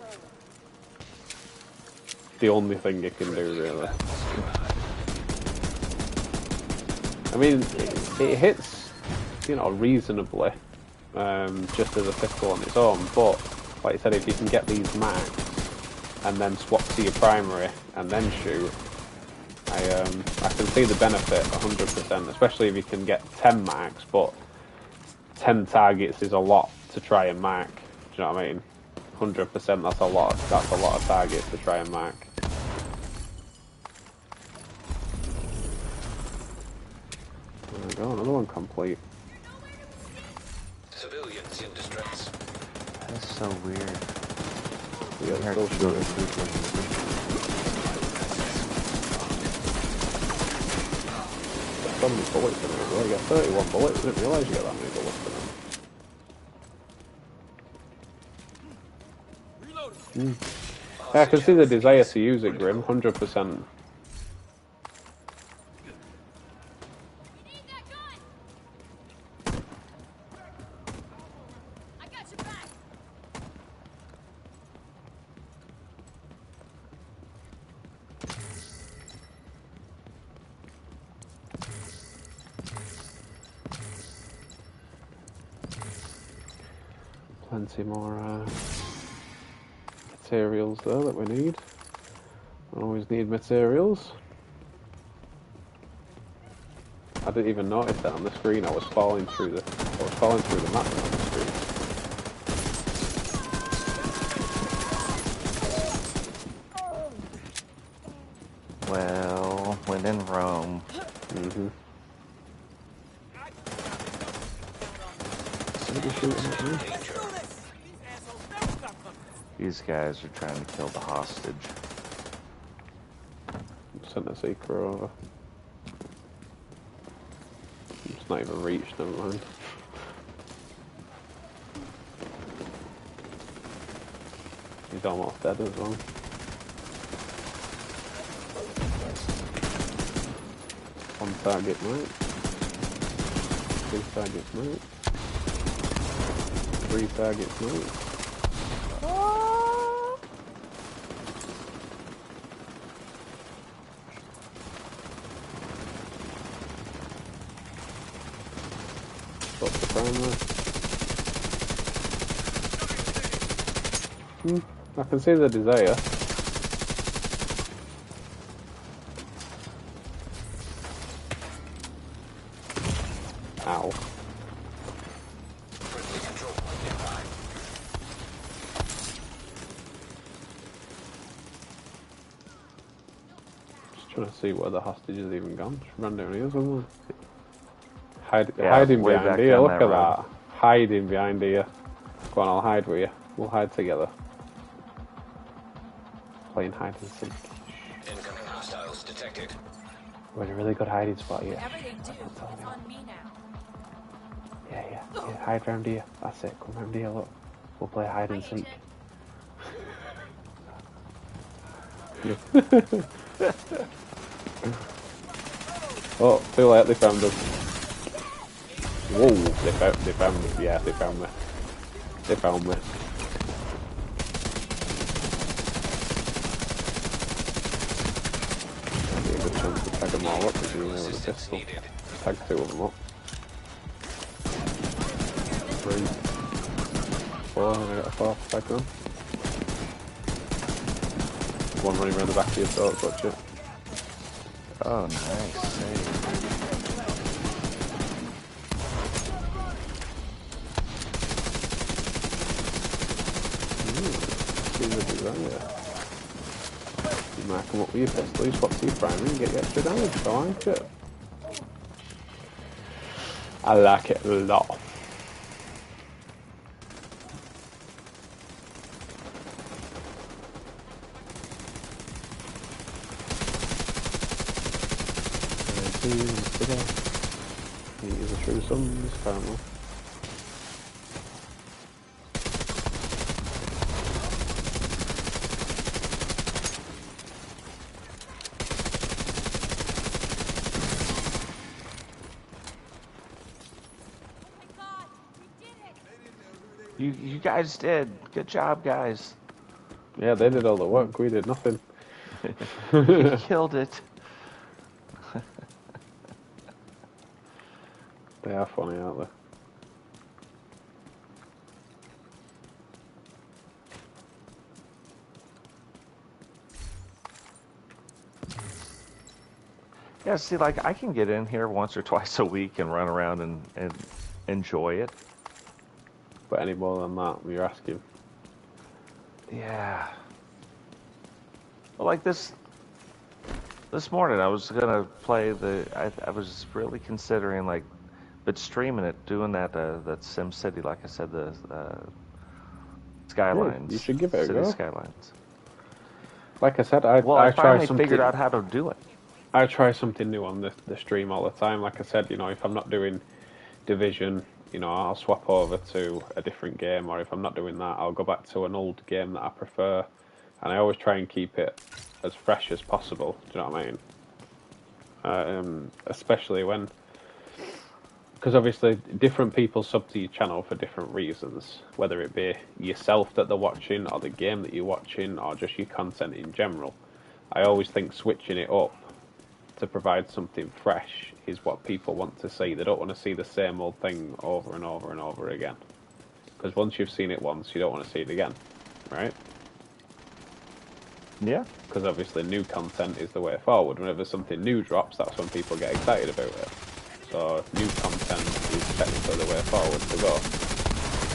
The only thing he can do, really. I mean, it hits, you know, reasonably, just as a pistol on its own, but, like I said, if you can get these max, and then swap to your primary, and then shoot, I can see the benefit 100%, especially if you can get 10 max, but 10 targets is a lot to try and mark, do you know what I mean? 100%, that's a lot of targets to try and mark. There we go, another one complete. Civilians in distress. That's so weird. Yeah, still shooting. So many bullets in it as well. You got 31 bullets, I didn't realise you got that many bullets in it. Yeah, I can see the desire to use it, Grim, 100%. Plenty more materials there that we need. Always need materials. I didn't even notice that on the screen. I was falling through the map on the screen. Well, when in Rome. Mm-hmm. Somebody shooting at me. These guys are trying to kill the hostage. Sent a seeker over. It's not even reached, never mind. He's almost dead as well. One target, mate. 2 targets, mate. 3 targets, mate. Stop the primary. I can see the desire. Ow. trying to see where the hostage has even gone. Just ran down here somewhere. Hiding way behind back here. down Look that at road. that. Hiding behind here. Go on, I'll hide with you. We'll hide together. Playing hide and seek. Incoming hostiles detected. We're in a really good hiding spot here. Whatever they do, it's on me now. Yeah. Hide round here. That's it. Come round here, look. We'll play hide and seek. Oh, too late, they found us. Whoa, they found me. Yeah, they found me. They found me. That'd be a good chance to tag them all up with a pistol. Tag 2 of them up. 3, 4, and I got a 4th tag them. One running around the back of your throat, watch it. Oh, nice save. See what you run there. You mark them up with your pistol, you swap to your primary and get your extra damage, so I like it. I like it a lot. He is a true son, this apparently. You guys did. Good job, guys. Yeah, they did all the work, we did nothing. You killed it. They are funny, aren't they? Yeah, see, like, I can get in here once or twice a week and run around and enjoy it. But any more than that, you're asking. Yeah. Well, like this morning, I was gonna play I was really considering, like, but streaming it, doing that Sim City, like I said, the Skylines. Yeah, you should give it a City go. Skylines. Like I said, I finally try something. figured out how to do it. I try something new on the stream all the time. Like I said, you know, if I'm not doing Division, you know, I'll swap over to a different game, or if I'm not doing that, I'll go back to an old game that I prefer, and I always try and keep it as fresh as possible. Do you know what I mean? Especially when, because obviously different people sub to your channel for different reasons, whether it be yourself that they're watching, or the game that you're watching, or just your content in general. I always think switching it up to provide something fresh is what people want to see. They don't want to see the same old thing over and over and over again. Because once you've seen it once, you don't want to see it again, right? Yeah. Because obviously new content is the way forward. Whenever something new drops, that's when people get excited about it. So new content is technically the way forward to go.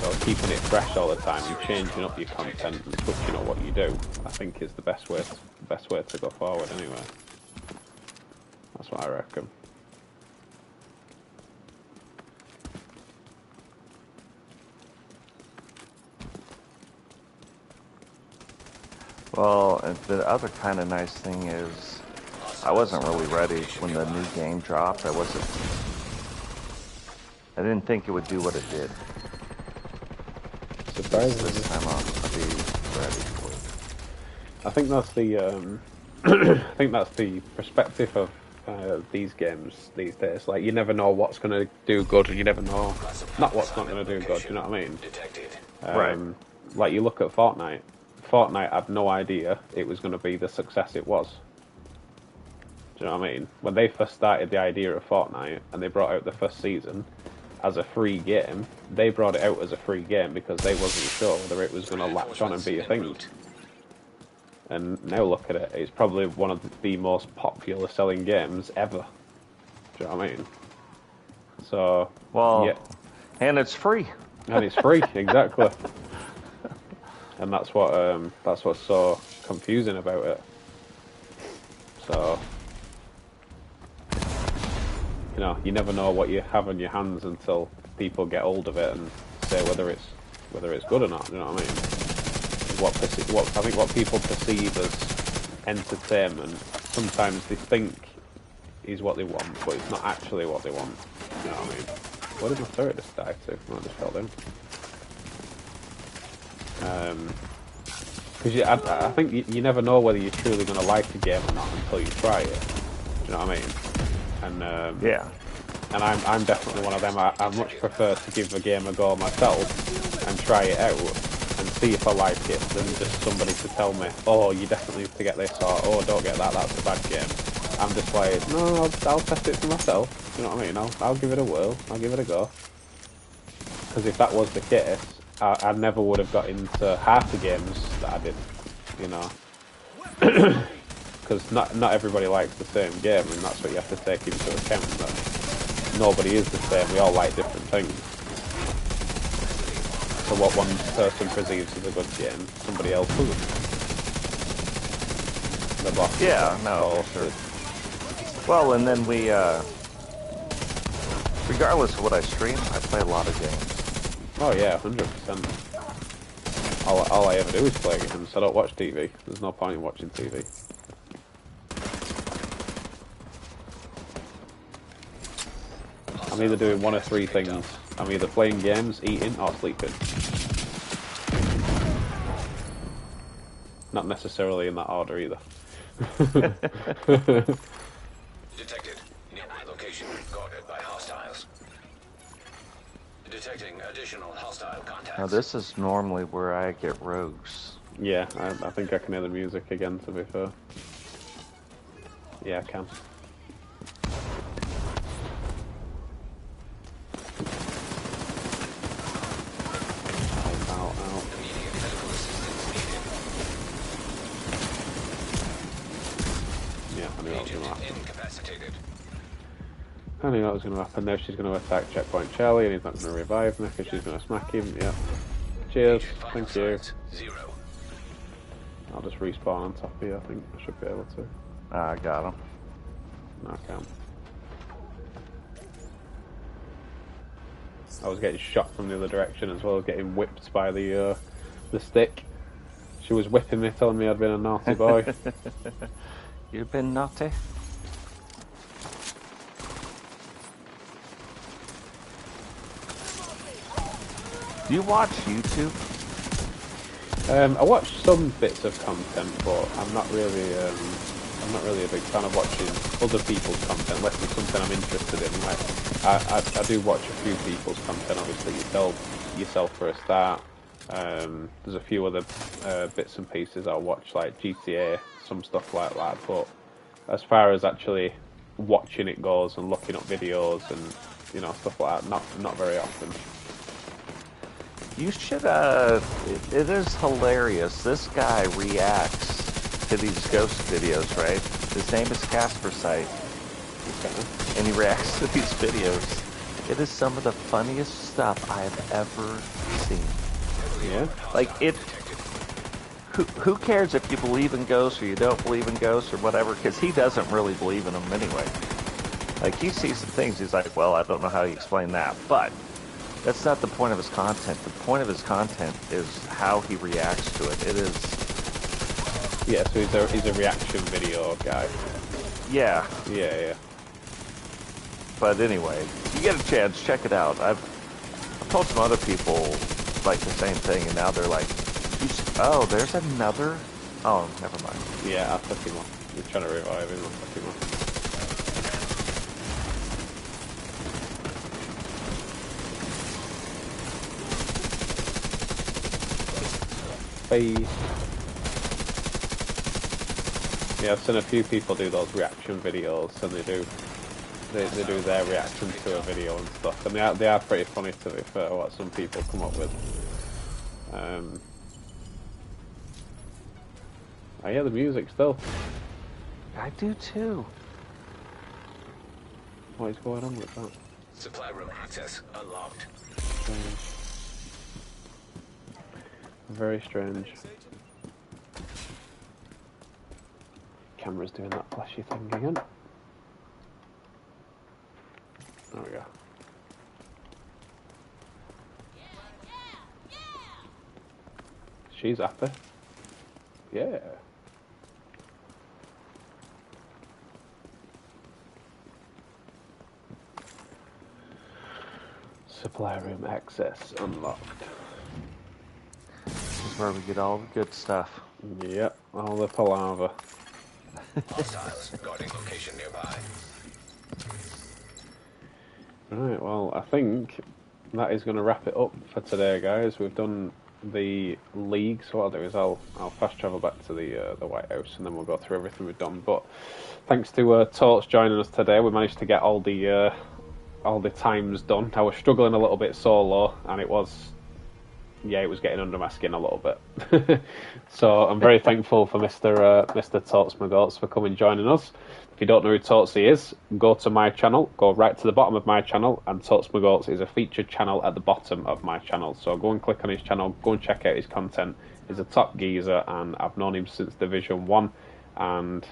So keeping it fresh all the time and changing up your content and switching up what you do, I think is the best way to go forward anyway. That's what I reckon. Well, and the other kind of nice thing is, I wasn't really ready when the new game dropped. I didn't think it would do what it did. Surprisingly. This time I'll be ready for it. I think that's the I think that's the perspective of these games these days. Like, you never know what's going to do good, and you never know not what's not going to do good. You know what I mean? Right. Like, you look at Fortnite. Fortnite had no idea it was going to be the success it was. Do you know what I mean? When they first started the idea of Fortnite and they brought out the first season as a free game, they brought it out as a free game because they wasn't sure whether it was going to latch on and be a thing. And now look at it, it's probably one of the most popular selling games ever. Do you know what I mean? So, well, yeah. And it's free. And it's free, exactly. And that's what's so confusing about it. So, you know, you never know what you have on your hands until people get hold of it and say whether it's good or not. You know what I mean? I think what people perceive as entertainment, sometimes they think is what they want, but it's not actually what they want. You know what I mean? Where did my turret just die to? Oh, I just fell down. Because I think you never know whether you're truly going to like a game or not until you try it. Do you know what I mean? And yeah. And I'm definitely one of them. I much prefer to give a game a go myself and try it out and see if I like it than just somebody to tell me, oh, you definitely need to get this, or oh, don't get that, that's a bad game. I'm just like, no, I'll test it for myself. You know what I mean? I'll give it a whirl. I'll give it a go. Because if that was the case, I never would have got into half the games that I did. You know, because not everybody likes the same game, and that's what you have to take into account. That nobody is the same. We all like different things. So what one person perceives as a good game, somebody else doesn't. The boss. Yeah, no, sure. Well, and then we, regardless of what I stream, I play a lot of games. Oh yeah, 100%. All I ever do is play games. I don't watch TV. There's no point in watching TV. I'm either doing one of three things. I'm either playing games, eating, or sleeping. Not necessarily in that order either. Detected. Nearby location guarded by hostiles. Detecting additional hostile contacts. Now this is normally where I get rogues. Yeah, I think I can hear the music again, to be fair. Yeah, I can. Ow. Yeah, I knew that was going to happen. I knew that was going to happen. Now she's going to attack Checkpoint Charlie, and he's not going to revive me because she's going to smack him. Yeah. Cheers. Thank you. I'll just respawn on top of you, I think. I should be able to. I got him. No, I can't. I was getting shot from the other direction as well, getting whipped by the stick. She was whipping me, telling me I'd been a naughty boy. You've been naughty? Do you watch YouTube? I watch some bits of content, but I'm not really a big fan of watching other people's content unless it's something I'm interested in. Like I do watch a few people's content, obviously yourself for a start. There's a few other bits and pieces I'll watch, like GTA, some stuff like that. But as far as actually watching it goes and looking up videos and stuff like that, not very often. You should, it is hilarious. This guy reacts to these ghost videos, right? His name is Casper Sight. Okay. And he reacts to these videos. It is some of the funniest stuff I have ever seen. Yeah? Like, who cares if you believe in ghosts or you don't believe in ghosts or whatever, because he doesn't really believe in them anyway. Like, he sees some things, he's like, well, I don't know how you explain that, but that's not the point of his content. The point of his content is how he reacts to it. It is... Yeah, so he's a reaction video guy. Yeah. Yeah. But anyway, you get a chance, check it out. I've told some other people like the same thing, and now they're like, oh, there's another... Oh, never mind. Yeah, I took him off. You're trying to revive him, I took him off. Yeah, I've seen a few people do those reaction videos, and they do their reaction to a video and stuff, and they are pretty funny, to be fair, what some people come up with. I hear the music still. I do too. What is going on with that? Supply room access unlocked. Strange. Very strange. Camera's doing that flashy thing again. She's happy. Yeah. Supply room access unlocked. This is where we get all the good stuff. Yep, all the palaver. Hostiles guarding location nearby. Right, well, I think that is going to wrap it up for today, guys. We've done the league, so what I'll do is I'll fast travel back to the White House, and then we'll go through everything we've done. But thanks to Torch joining us today, we managed to get all the times done. I was struggling a little bit solo, and it was getting under my skin a little bit. So I'm very thankful for Mr. Torts McGoats for coming joining us. If you don't know who Tortsy is, go to my channel, go right to the bottom of my channel, and Torts McGoats is a featured channel at the bottom of my channel. So go and click on his channel, go and check out his content. He's a top geezer, and I've known him since Division 1, and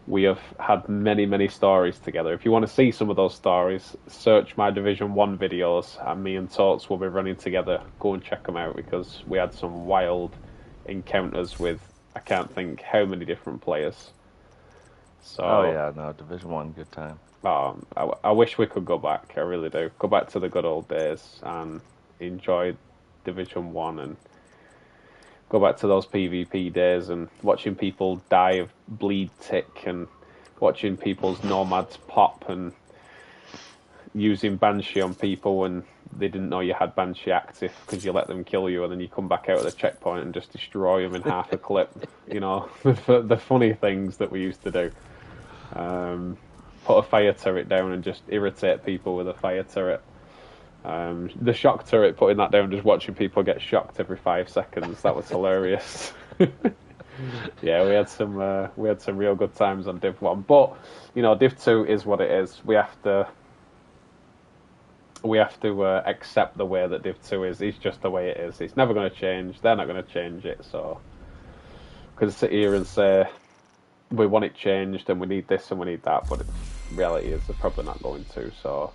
we have had many, many stories together. If you want to see some of those stories, search my Division 1 videos, and me and Torts will be running together. Go and check them out, because we had some wild encounters with, I can't think how many different players. So, oh yeah, no, Division 1, good time. I wish we could go back, I really do. Go back to the good old days and enjoy Division 1 and go back to those PvP days and watching people die of bleed tick and watching people's nomads pop and using Banshee on people when they didn't know you had Banshee active because you let them kill you and then you come back out of the checkpoint and just destroy them in half a clip. You know, the funny things that we used to do. Put a fire turret down and just irritate people with a fire turret. The shock turret, putting that down, just watching people get shocked every 5 seconds. That was hilarious. Yeah, we had some real good times on Div 1, but you know, Div 2 is what it is. We have to accept the way that Div 2 is. It's just the way it is. It's never going to change. They're not going to change it. So, because sit here and say we want it changed and we need this and we need that, but reality is they're probably not going to. So,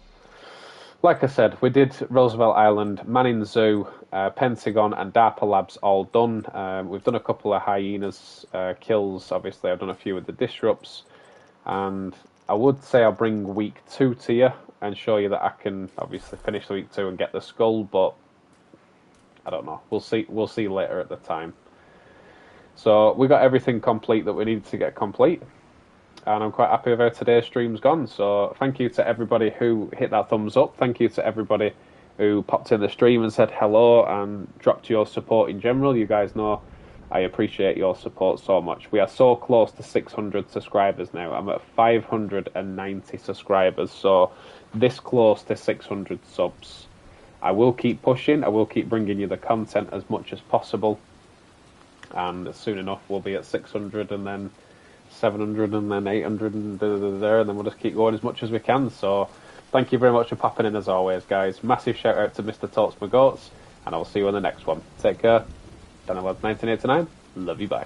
like I said, we did Roosevelt Island, Manning Zoo, Pentagon, and Darpa Labs all done. We've done a couple of hyenas kills. Obviously, I've done a few with the disrupts, and I would say I'll bring week 2 to you and show you that I can obviously finish the week 2 and get the skull, but I don't know. We'll see. We'll see later at the time. So we got everything complete that we needed to get complete, and I'm quite happy with how today's stream's gone. So thank you to everybody who hit that thumbs up. Thank you to everybody who popped in the stream and said hello and dropped your support in general. You guys know I appreciate your support so much. We are so close to 600 subscribers now. I'm at 590 subscribers, so this close to 600 subs. I will keep pushing. I will keep bringing you the content as much as possible. And soon enough, we'll be at 600 and then 700 and then 800 and and then we'll just keep going as much as we can. So thank you very much for popping in as always, guys. Massive shout out to Mr. Torts McGoats, and I'll see you on the next one. Take care. Daniel 1989. Love you, bye.